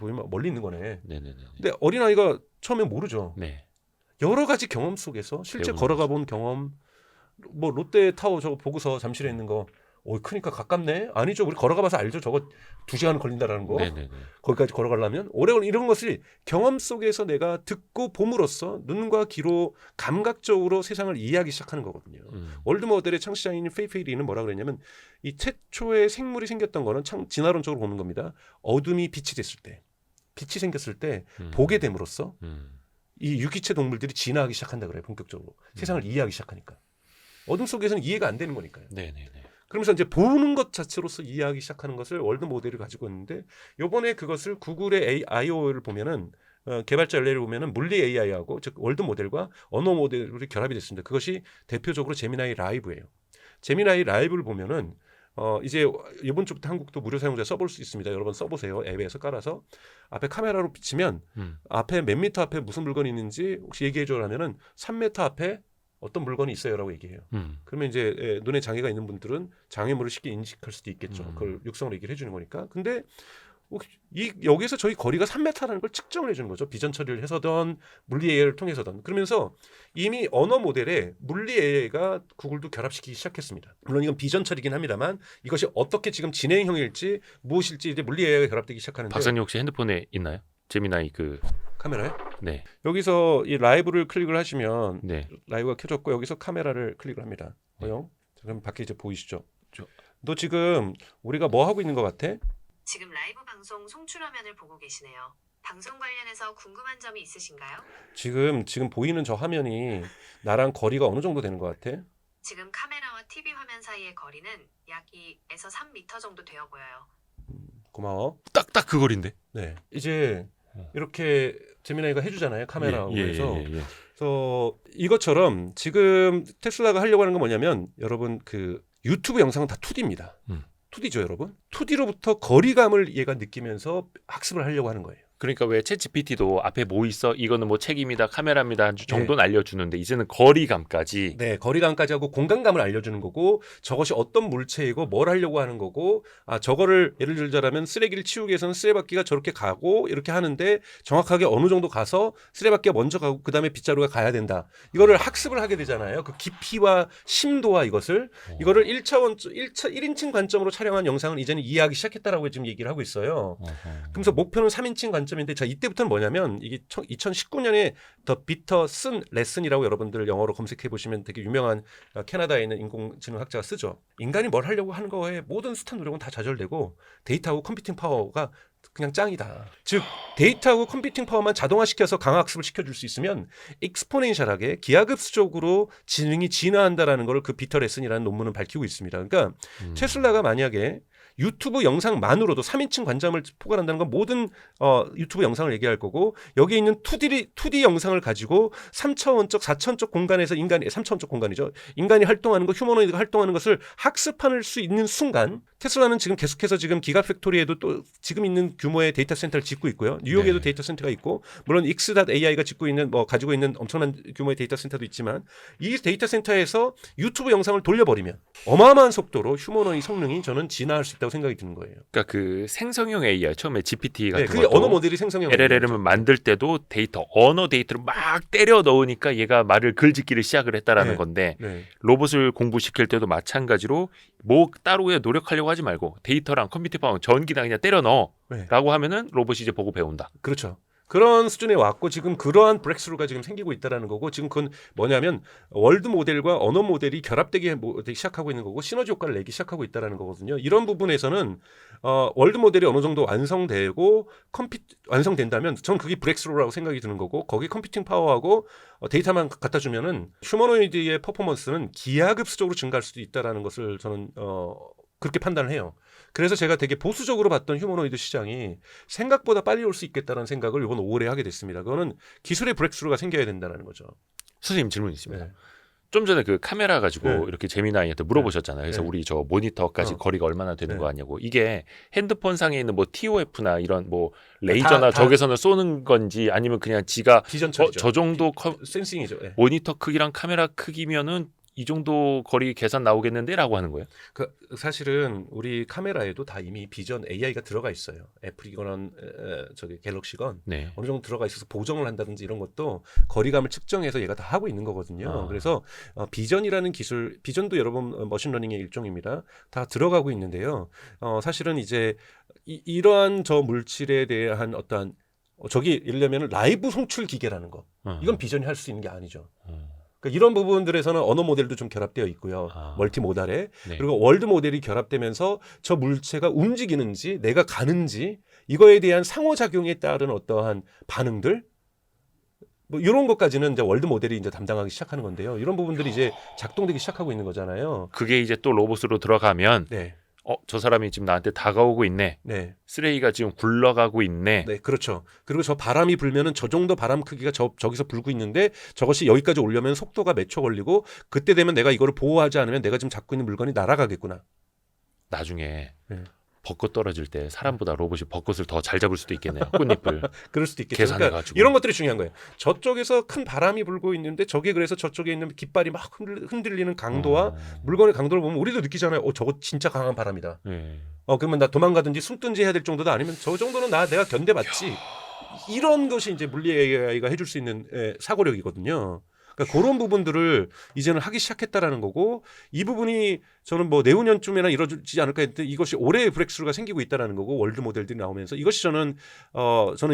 있는 거네. 네네네. 근데 어린아이가 처음에 모르죠. 네. 여러 가지 경험 속에서 실제 배우는 걸어가 본 경험, 뭐 롯데타워 저거 보고서 잠실에 있는 거, 크니까 가깝네? 아니죠. 우리 걸어가 봐서 알죠. 저거 2시간 걸린다라는 거. 네네네. 거기까지 걸어가려면 오래 걸린 이런 것을 경험 속에서 내가 듣고 봄으로써 눈과 귀로 감각적으로 세상을 이해하기 시작하는 거거든요. 월드 모델의 창시자인 페이페이리는 뭐라 그랬냐면 이 최초의 생물이 생겼던 거는 진화론적으로 보는 겁니다. 어둠이 빛이 됐을 때, 빛이 생겼을 때 보게 됨으로써 이 유기체 동물들이 진화하기 시작한다 그래요. 본격적으로 세상을 이해하기 시작하니까. 어둠 속에서는 이해가 안 되는 거니까요. 네네네. 그러면서 이제 보는 것 자체로서 이해하기 시작하는 것을 월드 모델을 가지고 있는데 요번에 그것을 구글의 IO를 보면은 개발자 연례를 보면은 물리 AI하고 즉 월드 모델과 언어 모델이 결합이 됐습니다. 그것이 대표적으로 제미나이 라이브예요. 제미나이 라이브를 보면은 이제 이번 주부터 한국도 무료 사용자 써볼 수 있습니다. 여러분 써보세요. 앱에서 깔아서 앞에 카메라로 비치면 앞에 몇 미터 앞에 무슨 물건이 있는지 혹시 얘기해줘라면은 3m 앞에 어떤 물건이 있어요라고 얘기해요. 그러면 이제 눈에 장애가 있는 분들은 장애물을 쉽게 인식할 수도 있겠죠. 그걸 육성으로 얘기를 해주는 거니까. 근데 여기서 저희 거리가 3m라는 걸 측정을 해주는 거죠. 비전 처리를 해서든 물리 AI를 통해서든. 그러면서 이미 언어 모델에 물리 AI가 구글도 결합시키기 시작했습니다. 물론 이건 비전 처리긴 합니다만 이것이 어떻게 지금 진행형일지 무엇일지 이제 물리 AI가 결합되기 시작하는데. 박사님 혹시 핸드폰에 있나요? 제미나이 카메라에? 네. 여기서 이 라이브를 클릭을 하시면 네. 라이브가 켜졌고 여기서 카메라를 클릭을 합니다. 그럼 밖에 이제 보이시죠? 너 지금 우리가 뭐 하고 있는 것 같아? 지금 라이브 방송 송출화면을 보고 계시네요. 방송 관련해서 궁금한 점이 있으신가요? 지금 보이는 저 화면이 나랑 거리가 어느 정도 되는 것 같아? 지금 카메라와 TV 화면 사이의 거리는 약 2에서 3m 정도 되어 보여요. 고마워. 딱 그 거리인데. 네. 이제 이렇게 제미나이가 해주잖아요. 카메라로 해서. 그래서 이것처럼 지금 테슬라가 하려고 하는 건 뭐냐면 여러분 그 유튜브 영상은 다 2D입니다. 2D죠, 여러분. 2D로부터 거리감을 얘가 느끼면서 학습을 하려고 하는 거예요. 그러니까 왜 챗GPT도 앞에 뭐 있어? 이거는 뭐 책입니다, 카메라입니다 정도는 알려주는데 이제는 거리감까지. 네, 거리감까지 하고 공간감을 알려주는 거고 저것이 어떤 물체이고 뭘 하려고 하는 거고 저거를 예를 들자면 쓰레기를 치우기 위해서는 쓰레받기가 저렇게 가고 이렇게 하는데 정확하게 어느 정도 가서 쓰레받기가 먼저 가고 그다음에 빗자루가 가야 된다. 이거를 학습을 하게 되잖아요. 그 깊이와 심도와 이거를 1인칭 관점으로 촬영한 영상을 이제는 이해하기 시작했다라고 지금 얘기를 하고 있어요. 그래서 목표는 3인칭 관점인데 자 이때부터는 뭐냐면 이게 2019년에 더 비터 쓴 레슨이라고 여러분들 영어로 검색해 보시면 되게 유명한 캐나다에 있는 인공지능학자가 쓰죠. 인간이 뭘 하려고 하는 거에 모든 숱한 노력은 다 좌절되고 데이터하고 컴퓨팅 파워가 그냥 짱이다. 즉 데이터하고 컴퓨팅 파워만 자동화시켜서 강화학습을 시켜줄 수 있으면 익스포넨셜하게 기하급수적으로 지능이 진화한다라는 걸 그 비터 레슨이라는 논문은 밝히고 있습니다. 그러니까 테슬라가 만약에 유튜브 영상만으로도 3인칭 관점을 포괄한다는 건 모든 유튜브 영상을 얘기할 거고 여기 있는 2D 영상을 가지고 3차원적, 4차원적 공간에서 3차원적 공간이죠. 인간이 활동하는 것, 휴머노이드가 활동하는 것을 학습할 수 있는 순간 테슬라는 지금 계속해서 지금 기가팩토리에도 또 지금 있는 규모의 데이터 센터를 짓고 있고요. 뉴욕에도 데이터 센터가 있고 물론 X.AI가 가지고 있는 엄청난 규모의 데이터 센터도 있지만 이 데이터 센터에서 유튜브 영상을 돌려버리면 어마어마한 속도로 휴머노이 성능이 저는 진화할 수 있다고 생각이 드는 거예요. 그러니까 그 생성형 AI 처음에 GPT 같은 그게 것도 언어 모델이 생성형 LLM을 만들 때도 언어 데이터를 막 때려 넣으니까 얘가 말을 글짓기를 시작을 했다라는 건데 로봇을 공부시킬 때도 마찬가지로 뭐 따로에 노력하려고 하지 말고 데이터랑 컴퓨터 파워 전기다 그냥 때려 넣어라고 하면은 로봇이 이제 보고 배운다. 그렇죠. 그런 수준에 왔고 지금 그러한 브렉스루가 지금 생기고 있다라는 거고 지금 그건 뭐냐면 월드 모델과 언어 모델이 결합되기 시작하고 있는 거고 시너지 효과를 내기 시작하고 있다라는 거거든요. 이런 부분에서는 월드 모델이 어느 정도 완성되고 완성된다면 저는 그게 브렉스루라고 생각이 드는 거고 거기 컴퓨팅 파워하고 데이터만 갖다 주면은 휴머노이드의 퍼포먼스는 기하급수적으로 증가할 수도 있다라는 것을 저는 그렇게 판단을 해요. 그래서 제가 되게 보수적으로 봤던 휴머노이드 시장이 생각보다 빨리 올 수 있겠다는 생각을 이번 5월에 하게 됐습니다. 그거는 기술의 브렉스루가 생겨야 된다는 거죠. 선생님 질문 있습니다. 좀 전에 그 카메라 가지고 이렇게 재미나이한테 물어보셨잖아요. 그래서 우리 저 모니터까지 거리가 얼마나 되는 거 아니냐고. 이게 핸드폰 상에 있는 뭐 TOF나 이런 뭐 레이저나 저기서는 쏘는 건지 아니면 그냥 지가 저 정도 센싱이죠. 모니터 크기랑 카메라 크기면은 이 정도 거리 계산 나오겠는데라고 하는 거예요? 사실은 우리 카메라에도 다 이미 비전 AI가 들어가 있어요. 애플이건 갤럭시건 어느 정도 들어가 있어서 보정을 한다든지 이런 것도 거리감을 측정해서 얘가 다 하고 있는 거거든요. 그래서 비전이라는 기술, 비전도 여러분 머신러닝의 일종입니다. 다 들어가고 있는데요. 사실은 이제 이러한 저 물질에 대한 어떠한 저기 예를 들면 라이브 송출 기계라는 거 이건 비전이 할 수 있는 게 아니죠. 그러니까 이런 부분들에서는 언어 모델도 좀 결합되어 있고요. 멀티 모달에. 그리고 월드 모델이 결합되면서 저 물체가 움직이는지 내가 가는지 이거에 대한 상호작용에 따른 어떠한 반응들 뭐 이런 것까지는 이제 월드 모델이 이제 담당하기 시작하는 건데요. 이런 부분들이 이제 작동되기 시작하고 있는 거잖아요. 그게 이제 또 로봇으로 들어가면 저 사람이 지금 나한테 다가오고 있네. 쓰레기가 지금 굴러가고 있네. 그렇죠. 그리고 저 바람이 불면은 저 정도 바람 크기가 저기서 불고 있는데 저것이 여기까지 오려면 속도가 몇 초 걸리고 그때 되면 내가 이거를 보호하지 않으면 내가 지금 잡고 있는 물건이 날아가겠구나. 나중에 벚꽃 떨어질 때 사람보다 로봇이 벚꽃을 더 잘 잡을 수도 있겠네요. 꽃잎을. 그럴 수도 있겠죠. 계산해가지고. 그러니까 이런 것들이 중요한 거예요. 저쪽에서 큰 바람이 불고 있는데 저게 그래서 저쪽에 있는 깃발이 막 흔들리는 강도와 물건의 강도를 보면 우리도 느끼잖아요. 저거 진짜 강한 바람이다. 그러면 나 도망가든지 숨든지 해야 될 정도도 아니면 저 정도는 내가 견뎌봤지. 이런 것이 이제 물리 AI가 해줄 수 있는 사고력이거든요. 그러니까 그런 부분들을 이제는 하기 시작했다라는 거고 이 부분이 저는 뭐 내후년쯤에나 이루어지지 않을까 했는데 이것이 올해의 브렉스루가 생기고 있다라는 거고 월드 모델들이 나오면서 이것이 저는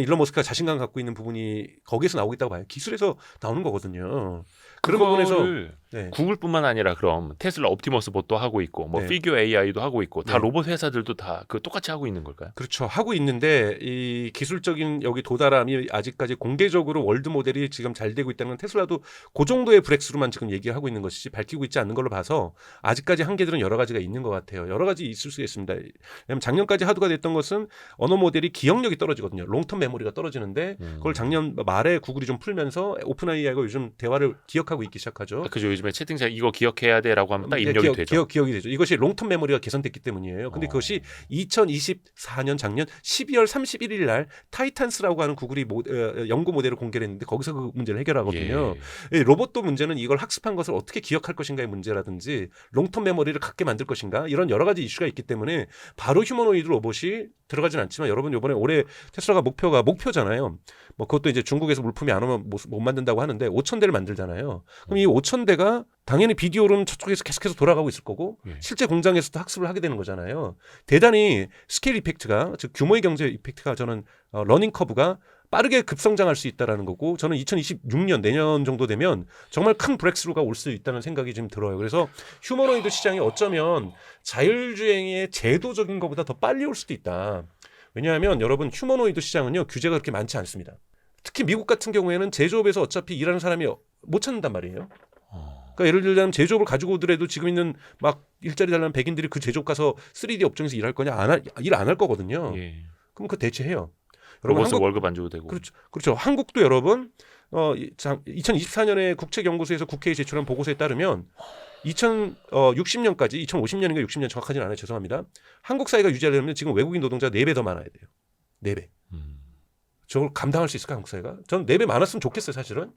일론 머스크가 자신감 갖고 있는 부분이 거기에서 나오고 있다고 봐요. 기술에서 나오는 거거든요. 그런 부분에서 구글뿐만 아니라 그럼 테슬라 옵티머스 봇도 하고 있고 뭐 피규어 AI도 하고 있고 다 로봇 회사들도 다 그 똑같이 하고 있는 걸까요? 그렇죠. 하고 있는데 이 기술적인 여기 도달함이 아직까지 공개적으로 월드 모델이 지금 잘 되고 있다는 건 테슬라도 그 정도의 브렉스루만 지금 얘기를 하고 있는 것이지 밝히고 있지 않는 걸로 봐서 아직까지 한계들은 여러 가지가 있는 것 같아요. 여러 가지 있을 수 있습니다. 왜냐하면 작년까지 하도가 됐던 것은 언어 모델이 기억력이 떨어지거든요. 롱텀 메모리가 떨어지는데 그걸 작년 말에 구글이 좀 풀면서 오픈 AI가 요즘 대화를 기억하고 있기 시작하죠. 그죠. 요즘에 채팅창 이거 기억해야 돼라고 하면 딱 입력이 되죠. 기억이 되죠. 이것이 롱텀 메모리가 개선됐기 때문이에요. 근데 그것이 2024년 작년 12월 31일 날 타이탄스라고 하는 구글이 연구 모델을 공개를 했는데 거기서 그 문제를 해결하거든요. 예. 로봇도 문제는 이걸 학습한 것을 어떻게 기억할 것인가의 문제라든지 롱텀 메모리를 갖게 만들 것인가 이런 여러 가지 이슈가 있기 때문에 바로 휴머노이드 로봇이 들어가진 않지만 여러분 이번에 올해 테슬라가 목표잖아요. 뭐 그것도 이제 중국에서 물품이 안 오면 못 만든다고 하는데 5,000대를 만들잖아요. 그럼 이 5,000대가 당연히 비디오로는 저쪽에서 계속해서 돌아가고 있을 거고 실제 공장에서도 학습을 하게 되는 거잖아요. 대단히 스케일 이펙트가 즉 규모의 경제 이펙트가 저는 러닝 커브가 빠르게 급성장할 수 있다라는 거고 저는 2026년 내년 정도 되면 정말 큰 브렉스루가 올 수 있다는 생각이 지금 들어요. 그래서 휴머노이드 시장이 어쩌면 자율주행의 제도적인 것보다 더 빨리 올 수도 있다. 왜냐하면 여러분 휴머노이드 시장은요 규제가 그렇게 많지 않습니다. 특히 미국 같은 경우에는 제조업에서 어차피 일하는 사람이 못 찾는단 말이에요. 그러니까 예를 들자면 제조업을 가지고 오더라도 지금 있는 막 일자리 달라는 백인들이 그 제조업 가서 3D 업종에서 일할 거냐 일 안 할 거거든요. 그럼 그 대체해요. 로봇은 월급 안 줘도 되고. 그렇죠. 한국도 여러분 2024년에 국책연구소에서 국회에 제출한 보고서에 따르면 2060년까지 2050년인가 60년 정확하지는 않아요. 죄송합니다. 한국 사회가 유지하려면 지금 외국인 노동자가 4배 더 많아야 돼요. 4배. 저걸 감당할 수 있을까 한국 사회가? 저는 4배 많았으면 좋겠어요. 사실은.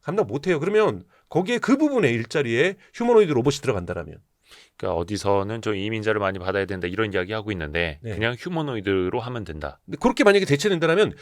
감당 못해요. 그러면 거기에 그 부분의 일자리에 휴머노이드 로봇이 들어간다라면. 그러니까 어디서는 좀 이민자를 많이 받아야 된다 이런 이야기 하고 있는데 그냥 휴머노이드로 하면 된다. 근데 그렇게 만약에 대체된다면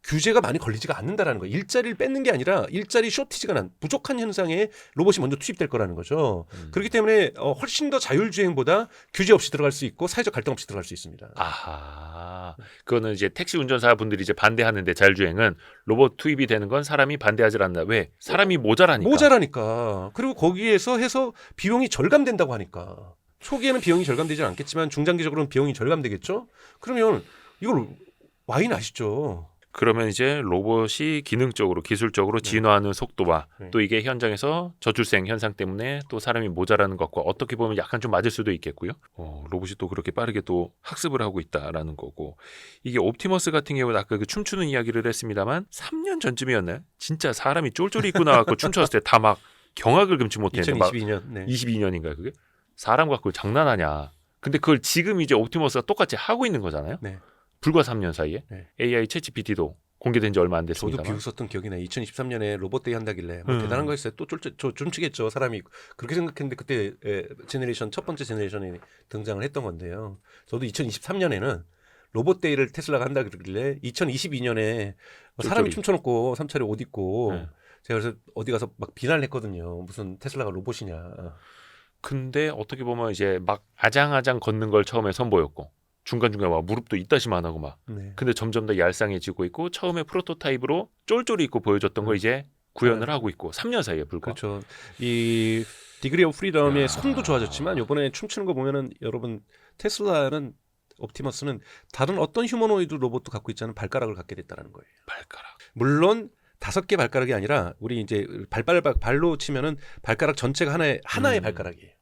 규제가 많이 걸리지가 않는다라는 거예요. 일자리를 뺏는 게 아니라 일자리 쇼티지가 난 부족한 현상에 로봇이 먼저 투입될 거라는 거죠. 그렇기 때문에 훨씬 더 자율주행보다 규제 없이 들어갈 수 있고 사회적 갈등 없이 들어갈 수 있습니다. 아하. 그거는 이제 택시 운전사 분들이 이제 반대하는데 자율주행은 로봇 투입이 되는 건 사람이 반대하지 않는다. 왜? 사람이 모자라니까. 그리고 거기에서 해서 비용이 절감된다고 하니까. 초기에는 비용이 절감되지 않겠지만 중장기적으로는 비용이 절감되겠죠. 그러면 이걸 와인 아시죠? 그러면 이제 로봇이 기능적으로 기술적으로 진화하는 속도와 또 이게 현장에서 저출생 현상 때문에 또 사람이 모자라는 것과 어떻게 보면 약간 좀 맞을 수도 있겠고요. 로봇이 또 그렇게 빠르게 또 학습을 하고 있다라는 거고 이게 옵티머스 같은 경우는 아까 그 춤추는 이야기를 했습니다만 3년 전쯤이었나요? 진짜 사람이 쫄쫄이 입고 나와서 춤췄을 때 다 막 경악을 금치 못했는데 2022년. 22년인가요 그게? 사람 갖고 장난하냐. 근데 그걸 지금 이제 옵티머스가 똑같이 하고 있는 거잖아요. 네. 불과 3년 사이에 네. AI 챗GPT도 공개된 지 얼마 안 저도 됐습니다만 비웃었던 기억이 나요. 2023년에 로봇데이 한다길래 뭐 대단한 거 했어요. 또 춤추겠죠 사람이. 그렇게 생각했는데 그때 제너레이션 첫 번째 제너레이션이 등장을 했던 건데요. 저도 2023년에는 로봇데이를 테슬라가 한다 그러길래 2022년에 사람이 춤춰놓고 3차례 옷 입고 제가 그래서 어디 가서 막 비난을 했거든요. 무슨 테슬라가 로봇이냐. 근데 어떻게 보면 이제 막 아장아장 걷는 걸 처음에 선보였고 중간중간 막 무릎도 이따시만 하고 막. 근데 점점 더 얄쌍해지고 있고 처음에 프로토타입으로 쫄쫄이 입고 보여줬던 거 이제 구현을 하고 있고 3년 사이에 불과. 그렇죠. 이 디그리 오브 프리덤의 손도 좋아졌지만 이번에 춤추는 거 보면은 여러분 테슬라는 옵티머스는 다른 어떤 휴머노이드 로봇도 갖고 있지 않은 발가락을 갖게 됐다는 거예요. 발가락. 물론 5개 발가락이 아니라 우리 이제 발로 치면은 발가락 전체가 하나의 발가락이에요.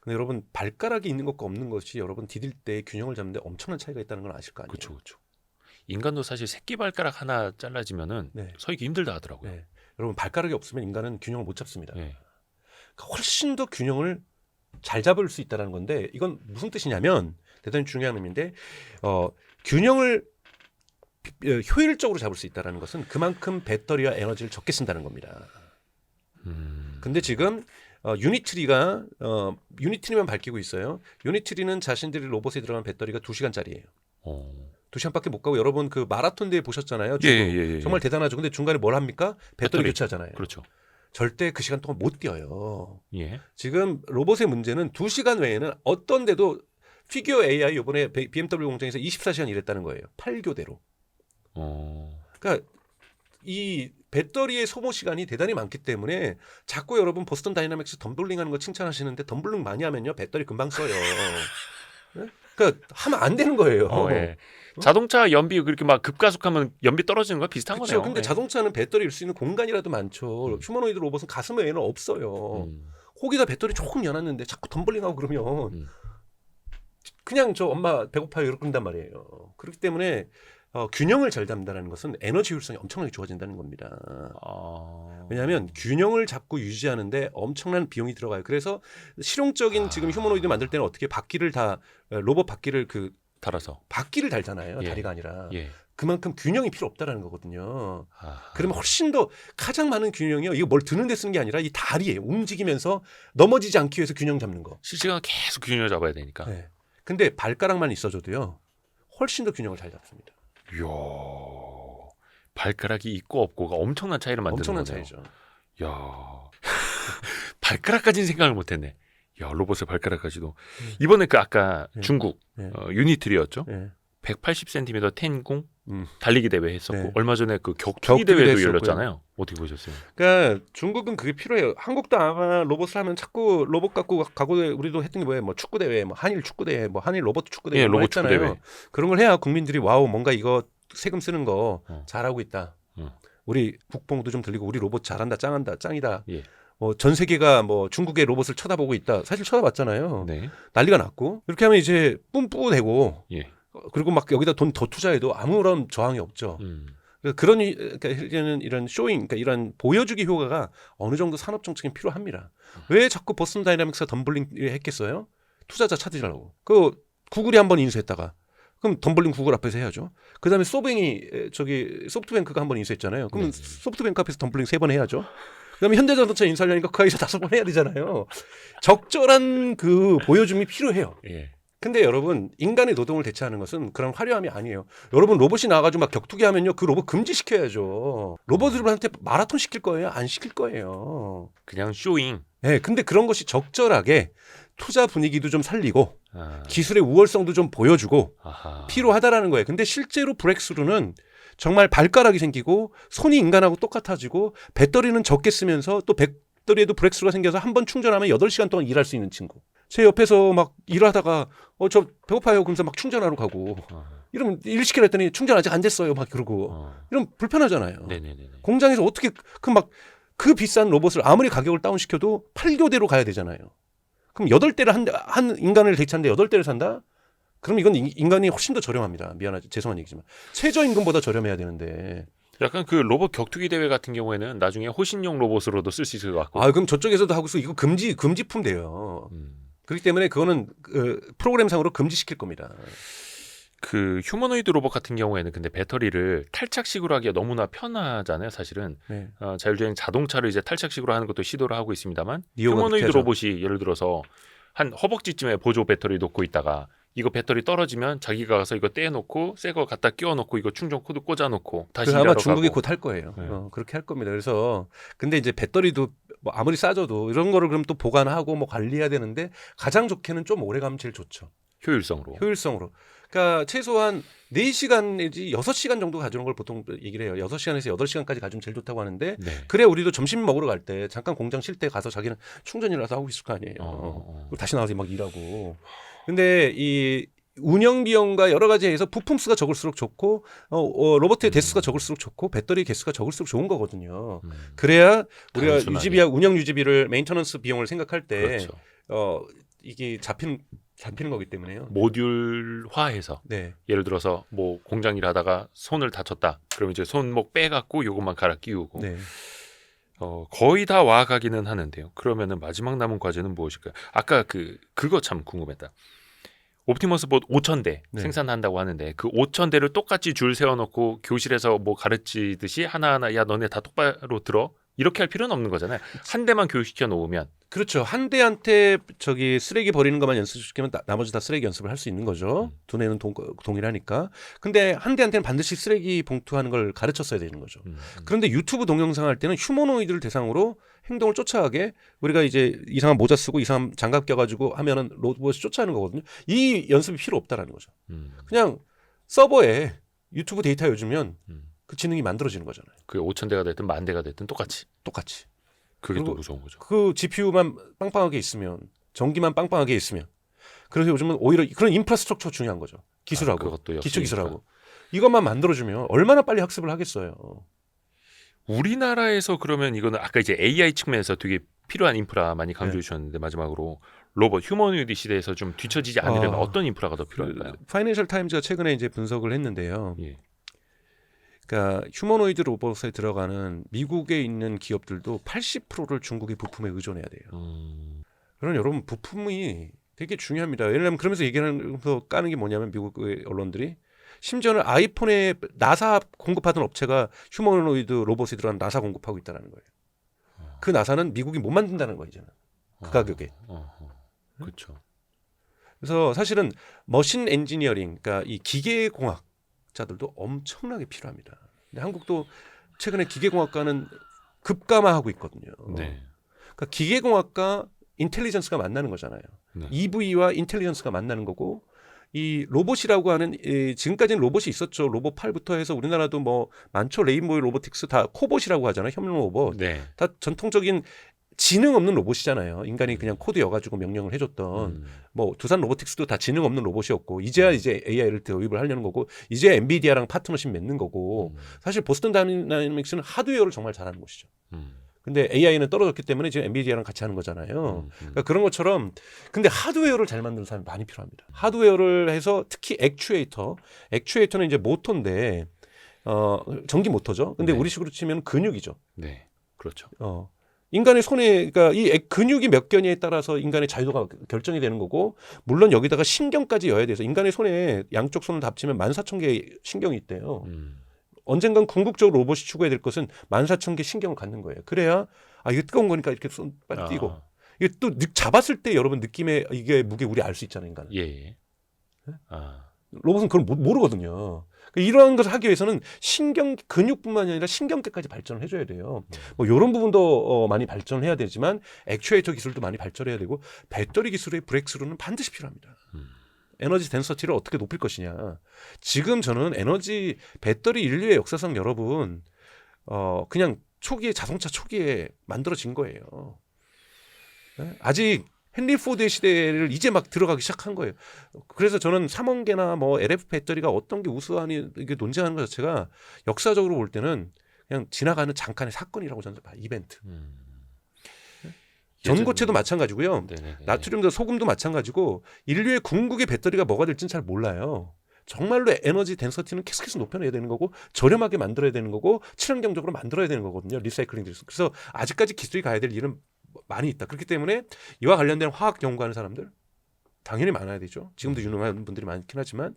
근데 여러분 발가락이 있는 것과 없는 것이 여러분 디딜 때 균형을 잡는데 엄청난 차이가 있다는 걸 아실 거 아니에요. 그렇죠. 인간도 사실 새끼 발가락 하나 잘라지면은 서기 힘들다 하더라고요. 여러분 발가락이 없으면 인간은 균형을 못 잡습니다. 그러니까 훨씬 더 균형을 잘 잡을 수 있다는 건데 이건 무슨 뜻이냐면 대단히 중요한 의미인데 균형을 효율적으로 잡을 수 있다는 것은 그만큼 배터리와 에너지를 적게 쓴다는 겁니다. 근데 지금 유니트리가 유니트리만 밝히고 있어요. 유니트리는 자신들이 로봇에 들어간 배터리가 2시간짜리예요. 2시간밖에 못 가고 여러분 그 마라톤 대회 보셨잖아요. 정말 대단하죠. 근데 중간에 뭘 합니까? 배터리 교체하잖아요. 그렇죠. 절대 그 시간 동안 못 뛰어요. 예. 지금 로봇의 문제는 2시간 외에는 어떤 데도 피규어 AI 이번에 BMW 공장에서 24시간 일했다는 거예요. 8교대로. 그러니까 이 배터리의 소모 시간이 대단히 많기 때문에 자꾸 여러분 보스턴 다이나믹스 덤블링 하는 거 칭찬하시는데 덤블링 많이 하면요 배터리 금방 써요. 그러니까 하면 안 되는 거예요. 자동차 연비 그렇게 막 급가속하면 연비 떨어지는 거 비슷한 그렇죠. 거네요. 근데 예. 자동차는 배터리를 수 있는 공간이라도 많죠. 휴머노이드 로봇은 가슴에는 없어요. 음. 혹이다 배터리 조금 열었는데 자꾸 덤블링하고 그러면 음. 그냥 저 엄마 배고파요 이렇게 한단 말이에요. 그렇기 때문에 균형을 잘 잡는다는 것은 에너지 효율성이 엄청나게 좋아진다는 겁니다. 왜냐하면 균형을 잡고 유지하는데 엄청난 비용이 들어가요. 그래서 실용적인 지금 휴머노이드 만들 때는 어떻게 바퀴를 다 로봇 바퀴를 달아서. 바퀴를 달잖아요. 예. 다리가 아니라. 예. 그만큼 균형이 필요 없다라는 거거든요. 아하. 그러면 훨씬 더 가장 많은 균형이요. 이거 뭘 드는 데 쓰는 게 아니라 이 다리에 움직이면서 넘어지지 않기 위해서 균형 잡는 거. 실시간 계속 균형을 잡아야 되니까. 네. 근데 발가락만 있어줘도요. 훨씬 더 균형을 잘 잡습니다. 이야. 발가락이 있고 없고가 엄청난 차이를 만드는 엄청난 거네요. 차이죠. 야. 발가락까지는 생각을 못 했네. 야, 로봇의 발가락까지도. 이번에 그 아까 네. 중국 네. 유니트리였죠. 네. 180cm 텐공 음. 달리기 대회 했었고 네. 얼마 전에 그 격투기 격투기 대회도 대회 열렸잖아요. 어떻게 보셨어요? 그러니까 중국은 그게 필요해요. 한국도 아마 로봇을 하면 자꾸 로봇 갖고 가고 우리도 했던 게 뭐예요? 뭐 축구 대회, 뭐 한일 축구 대회, 뭐 한일 로봇 축구 대회 예, 이런 거 로봇 축구 했잖아요. 대회. 그런 걸 해야 국민들이 와우 뭔가 이거 세금 쓰는 거 어. 잘하고 있다. 어. 우리 국뽕도 좀 들리고 우리 로봇 잘한다, 짱한다, 짱이다. 예. 뭐 전 세계가 뭐 중국의 로봇을 쳐다보고 있다. 사실 쳐다봤잖아요. 네. 난리가 났고 이렇게 하면 이제 뿜뿌대고 예. 그리고 막 여기다 돈 더 투자해도 아무런 저항이 없죠. 그런 그러니까 이런 쇼잉, 그러니까 이런 보여주기 효과가 어느 정도 산업 정책에 필요합니다. 왜 자꾸 버슨 다이나믹스가 덤블링 했겠어요? 투자자 찾으려고. 그 구글이 한번 인수했다가 그럼 덤블링 구글 앞에서 해야죠. 그다음에 소프트뱅크가 한번 인수했잖아요. 그럼 소프트뱅크 앞에서 덤블링 3번 해야죠. 그다음에 현대자동차 인수하려니까 거기서 5번 해야 되잖아요. 적절한 그 보여줌이 필요해요. 예. 근데 여러분 인간의 노동을 대체하는 것은 그런 화려함이 아니에요. 여러분 로봇이 나와가지고 막 격투기 하면요 그 로봇 금지시켜야죠. 로봇들한테 마라톤 시킬 거예요? 안 시킬 거예요. 그냥 쇼잉. 네, 근데 그런 것이 적절하게 투자 분위기도 좀 살리고 아. 기술의 우월성도 좀 보여주고 아하. 필요하다라는 거예요. 근데 실제로 브렉스루는 정말 발가락이 생기고 손이 인간하고 똑같아지고 배터리는 적게 쓰면서 또 배터리에도 브렉스루가 생겨서 한 번 충전하면 8시간 동안 일할 수 있는 친구. 제 옆에서 막 일하다가 저 배고파요 그러면서 막 충전하러 가고 이러면 일 시키려 했더니 충전 아직 안 됐어요 막 그러고 이러면 불편하잖아요. 네네네. 공장에서 어떻게 그 비싼 로봇을 아무리 가격을 다운시켜도 8교대로 가야 되잖아요. 그럼 8대를 한 인간을 대체하는데 8대를 산다? 그럼 이건 인간이 훨씬 더 저렴합니다. 미안하죠. 죄송한 얘기지만 최저임금보다 저렴해야 되는데. 약간 그 로봇 격투기 대회 같은 경우에는 나중에 호신용 로봇으로도 쓸 수 있을 것 같고. 그럼 저쪽에서도 하고서 이거 금지품 돼요. 그렇기 때문에 그거는 프로그램상으로 금지시킬 겁니다. 그 휴머노이드 로봇 같은 경우에는 근데 배터리를 탈착식으로 하기가 너무나 편하잖아요. 사실은 네. 자율주행 자동차를 이제 탈착식으로 하는 것도 시도를 하고 있습니다만 니오가 휴머노이드 그렇게 하죠. 로봇이 예를 들어서 한 허벅지쯤에 보조 배터리 놓고 있다가 이거 배터리 떨어지면 자기가 가서 이거 떼놓고 새 거 갖다 끼워놓고 이거 충전 코드 꽂아놓고 다시 그래서 아마 일하러 중국이 가고. 곧 할 거예요. 네. 그렇게 할 겁니다. 그래서 근데 이제 배터리도 뭐 아무리 싸져도 이런 거를 그럼 또 보관하고 뭐 관리해야 되는데 가장 좋게는 좀 오래 가면 제일 좋죠. 효율성으로. 효율성으로. 그러니까 최소한 4시간 내지 6시간 정도 가져오는 걸 보통 얘기를 해요. 6시간에서 8시간까지 가지면 제일 좋다고 하는데 네. 그래 우리도 점심 먹으러 갈 때 잠깐 공장 쉴 때 가서 자기는 충전이라서 하고 있을 거 아니에요. 그리고 다시 나와서 막 일하고. 근데 이 운영 비용과 여러 가지에서 부품 수가 적을수록 좋고 로봇의 대수가 적을수록 좋고 배터리 개수가 적을수록 좋은 거거든요. 그래야 우리가 단순하게. 유지비와 운영 유지비를 메인터넌스 비용을 생각할 때 그렇죠. 이게 잡히는 거기 때문에요. 모듈화해서 네. 예를 들어서 뭐 공장 일하다가 손을 다쳤다. 그럼 이제 손목 빼갖고 요것만 갈아 끼우고 네. 거의 다 와가기는 하는데요. 그러면은 마지막 남은 과제는 무엇일까요? 아까 그거 참 궁금했다. 옵티머스 봇 5,000대 네. 생산한다고 하는데 그 5,000대를 똑같이 줄 세워놓고 교실에서 뭐 가르치듯이 하나하나 야 너네 다 똑바로 들어 이렇게 할 필요는 없는 거잖아요. 한 대만 교육시켜 놓으면 그렇죠. 한 대한테 쓰레기 버리는 것만 연습시키면 나머지 다 쓰레기 연습을 할 수 있는 거죠. 두뇌는 동일하니까. 근데 한 대한테는 반드시 쓰레기 봉투하는 걸 가르쳤어야 되는 거죠. 그런데 유튜브 동영상 할 때는 휴머노이드를 대상으로 행동을 쫓아가게 우리가 이제 이상한 모자 쓰고 이상한 장갑 껴가지고 하면은 로봇이 쫓아가는 거거든요. 이 연습이 필요 없다라는 거죠. 그냥 서버에 유튜브 데이터 요주면 그 지능이 만들어지는 거잖아요. 그게 5,000대가 됐든 10,000대가 됐든 똑같이. 그게 또 그리고 무서운 거죠. 그 GPU만 빵빵하게 있으면 전기만 빵빵하게 있으면 그래서 요즘은 오히려 그런 인프라스트럭처 중요한 거죠. 기술하고 그것도 기초 였으니까. 기술하고 이것만 만들어주면 얼마나 빨리 학습을 하겠어요. 우리나라에서 그러면 이거는 아까 이제 AI 측면에서 되게 필요한 인프라 많이 강조해 주셨는데 마지막으로 로봇 휴머노이드 시대에서 좀 뒤처지지 않으려면 어떤 인프라가 더 필요할까요? 파이낸셜 타임즈가 최근에 이제 분석을 했는데요. 예. 그러니까 휴머노이드 로봇에 들어가는 미국에 있는 기업들도 80%를 중국의 부품에 의존해야 돼요. 그럼 여러분 부품이 되게 중요합니다. 왜냐하면 그러면서 얘기하면서 까는 게 뭐냐면 미국의 언론들이 심지어는 아이폰에 나사 공급하던 업체가 휴머노이드 로봇에 들어가는 나사 공급하고 있다는 거예요. 그 나사는 미국이 못 만든다는 거예요. 이제는 그 가격에. 그렇죠. 그래서 사실은 머신 엔지니어링, 그러니까 이 기계공학자들도 엄청나게 필요합니다. 근데 한국도 최근에 기계공학과는 급감화하고 있거든요. 네. 그러니까 기계공학과 인텔리전스가 만나는 거잖아요. 네. EV와 인텔리전스가 만나는 거고 이 로봇이라고 하는 지금까지는 로봇이 있었죠. 로봇 8부터 해서 우리나라도 뭐 많죠. 레인보우 로보틱스 다 코봇이라고 하잖아요. 협력 로봇. 네. 다 전통적인 지능 없는 로봇이잖아요. 인간이 그냥 코드 여가지고 명령을 해줬던 뭐 두산 로보틱스도 다 지능 없는 로봇이었고 이제야 이제 AI를 도입을 하려는 거고 이제 엔비디아랑 파트너십 맺는 거고 사실 보스턴 다이내믹스는 하드웨어를 정말 잘하는 곳이죠. 근데 AI는 떨어졌기 때문에 지금 엔비디아랑 같이 하는 거잖아요. 그러니까 그런 것처럼 근데 하드웨어를 잘 만드는 사람이 많이 필요합니다. 하드웨어를 해서 특히 액추에이터는 이제 모터인데 전기 모터죠. 근데 네. 우리식으로 치면 근육이죠. 네. 그렇죠. 인간의 손에 그러니까 이 근육이 몇 개냐에 따라서 인간의 자유도가 결정이 되는 거고 물론 여기다가 신경까지 여야 돼서 인간의 손에 양쪽 손을 다 합치면 14,000개의 신경이 있대요. 언젠간 궁극적으로 로봇이 추구해야 될 것은 14,000개 신경을 갖는 거예요. 그래야 이게 뜨거운 거니까 이렇게 손 빨리 띄고 이게 또 잡았을 때 여러분 느낌의 이게 무게 우리 알 수 있잖아요, 인간은. 예. 로봇은 그걸 모르거든요. 이러한 것을 하기 위해서는 신경 근육뿐만이 아니라 신경계까지 발전을 해줘야 돼요. 뭐 이런 부분도 많이 발전해야 되지만 액추에이터 기술도 많이 발전해야 되고 배터리 기술의 브레이크스루는 반드시 필요합니다. 에너지 덴서티를 어떻게 높일 것이냐. 지금 저는 에너지 배터리 인류의 역사상 여러분 그냥 자동차 초기에 만들어진 거예요. 네? 아직 헨리 포드의 시대를 이제 막 들어가기 시작한 거예요. 그래서 저는 3원계나 뭐 LF 배터리가 어떤 게 우수하니 이게 논쟁하는 것 자체가 역사적으로 볼 때는 그냥 지나가는 잠깐의 사건이라고 저는 봐요. 이벤트. 전고체도 마찬가지고요. 네네네. 나트륨도 소금도 마찬가지고 인류의 궁극의 배터리가 뭐가 될지는 잘 몰라요. 정말로 에너지 덴서티는 계속해서 높여내야 되는 거고 저렴하게 만들어야 되는 거고 친환경적으로 만들어야 되는 거거든요. 리사이클링 돼서. 그래서 아직까지 기술이 가야 될 일은 많이 있다. 그렇기 때문에 이와 관련된 화학 연구하는 사람들 당연히 많아야 되죠. 지금도 유능한 분들이 많긴 하지만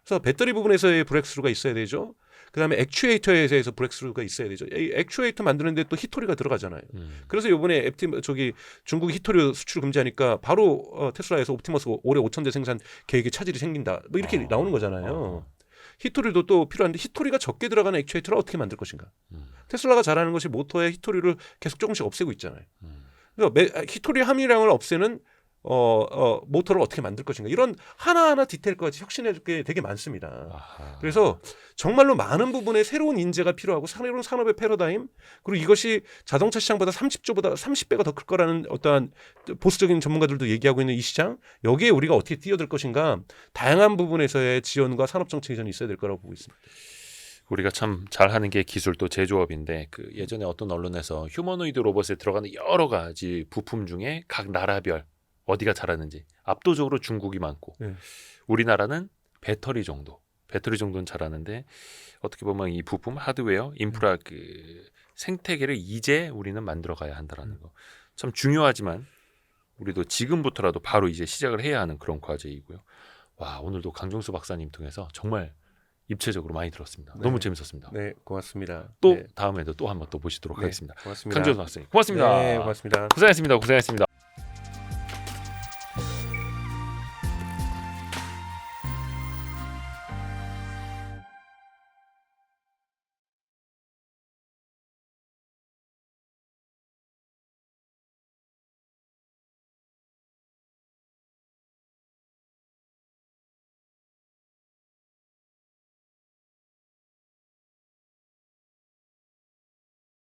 그래서 배터리 부분에서의 브렉스루가 있어야 되죠. 그다음에 액추에이터에서 브렉스루가 있어야 되죠. 이 액추에이터 만드는데 또 히토리가 들어가잖아요. 그래서 이번에 중국이 히토리 수출 금지하니까 바로 테슬라에서 옵티머스 올해 5,000대 생산 계획에 차질이 생긴다. 뭐 이렇게 나오는 거잖아요. 히토리도 또 필요한데 히토리가 적게 들어가는 액추에이터를 어떻게 만들 것인가. 테슬라가 잘하는 것이 모터의 히토리를 계속 조금씩 없애고 있잖아요. 그러니까 히토리 함유량을 없애는 모터를 어떻게 만들 것인가 이런 하나하나 디테일까지 혁신할 게 되게 많습니다. 그래서 정말로 많은 부분에 새로운 인재가 필요하고 새로운 산업의 패러다임 그리고 이것이 자동차 시장보다 30배가 더 클 거라는 어떠한 보수적인 전문가들도 얘기하고 있는 이 시장 여기에 우리가 어떻게 뛰어들 것인가 다양한 부분에서의 지원과 산업정책 이전이 있어야 될 거라고 보고 있습니다. 우리가 참 잘하는 게 기술 또 제조업인데 그 예전에 어떤 언론에서 휴머노이드 로봇에 들어가는 여러 가지 부품 중에 각 나라별 어디가 잘하는지 압도적으로 중국이 많고 우리나라는 배터리 정도는 잘하는데 어떻게 보면 이 부품 하드웨어 인프라 그 생태계를 이제 우리는 만들어가야 한다라는 거 참 중요하지만 우리도 지금부터라도 바로 이제 시작을 해야 하는 그런 과제이고요. 와 오늘도 강정수 박사님 통해서 정말 입체적으로 많이 들었습니다. 네. 너무 재밌었습니다. 네, 고맙습니다. 또 네. 다음에도 또 한번 또 모시도록 하겠습니다. 고맙습니다. 강정수 박사님 고맙습니다. 네, 고맙습니다. 고생했습니다.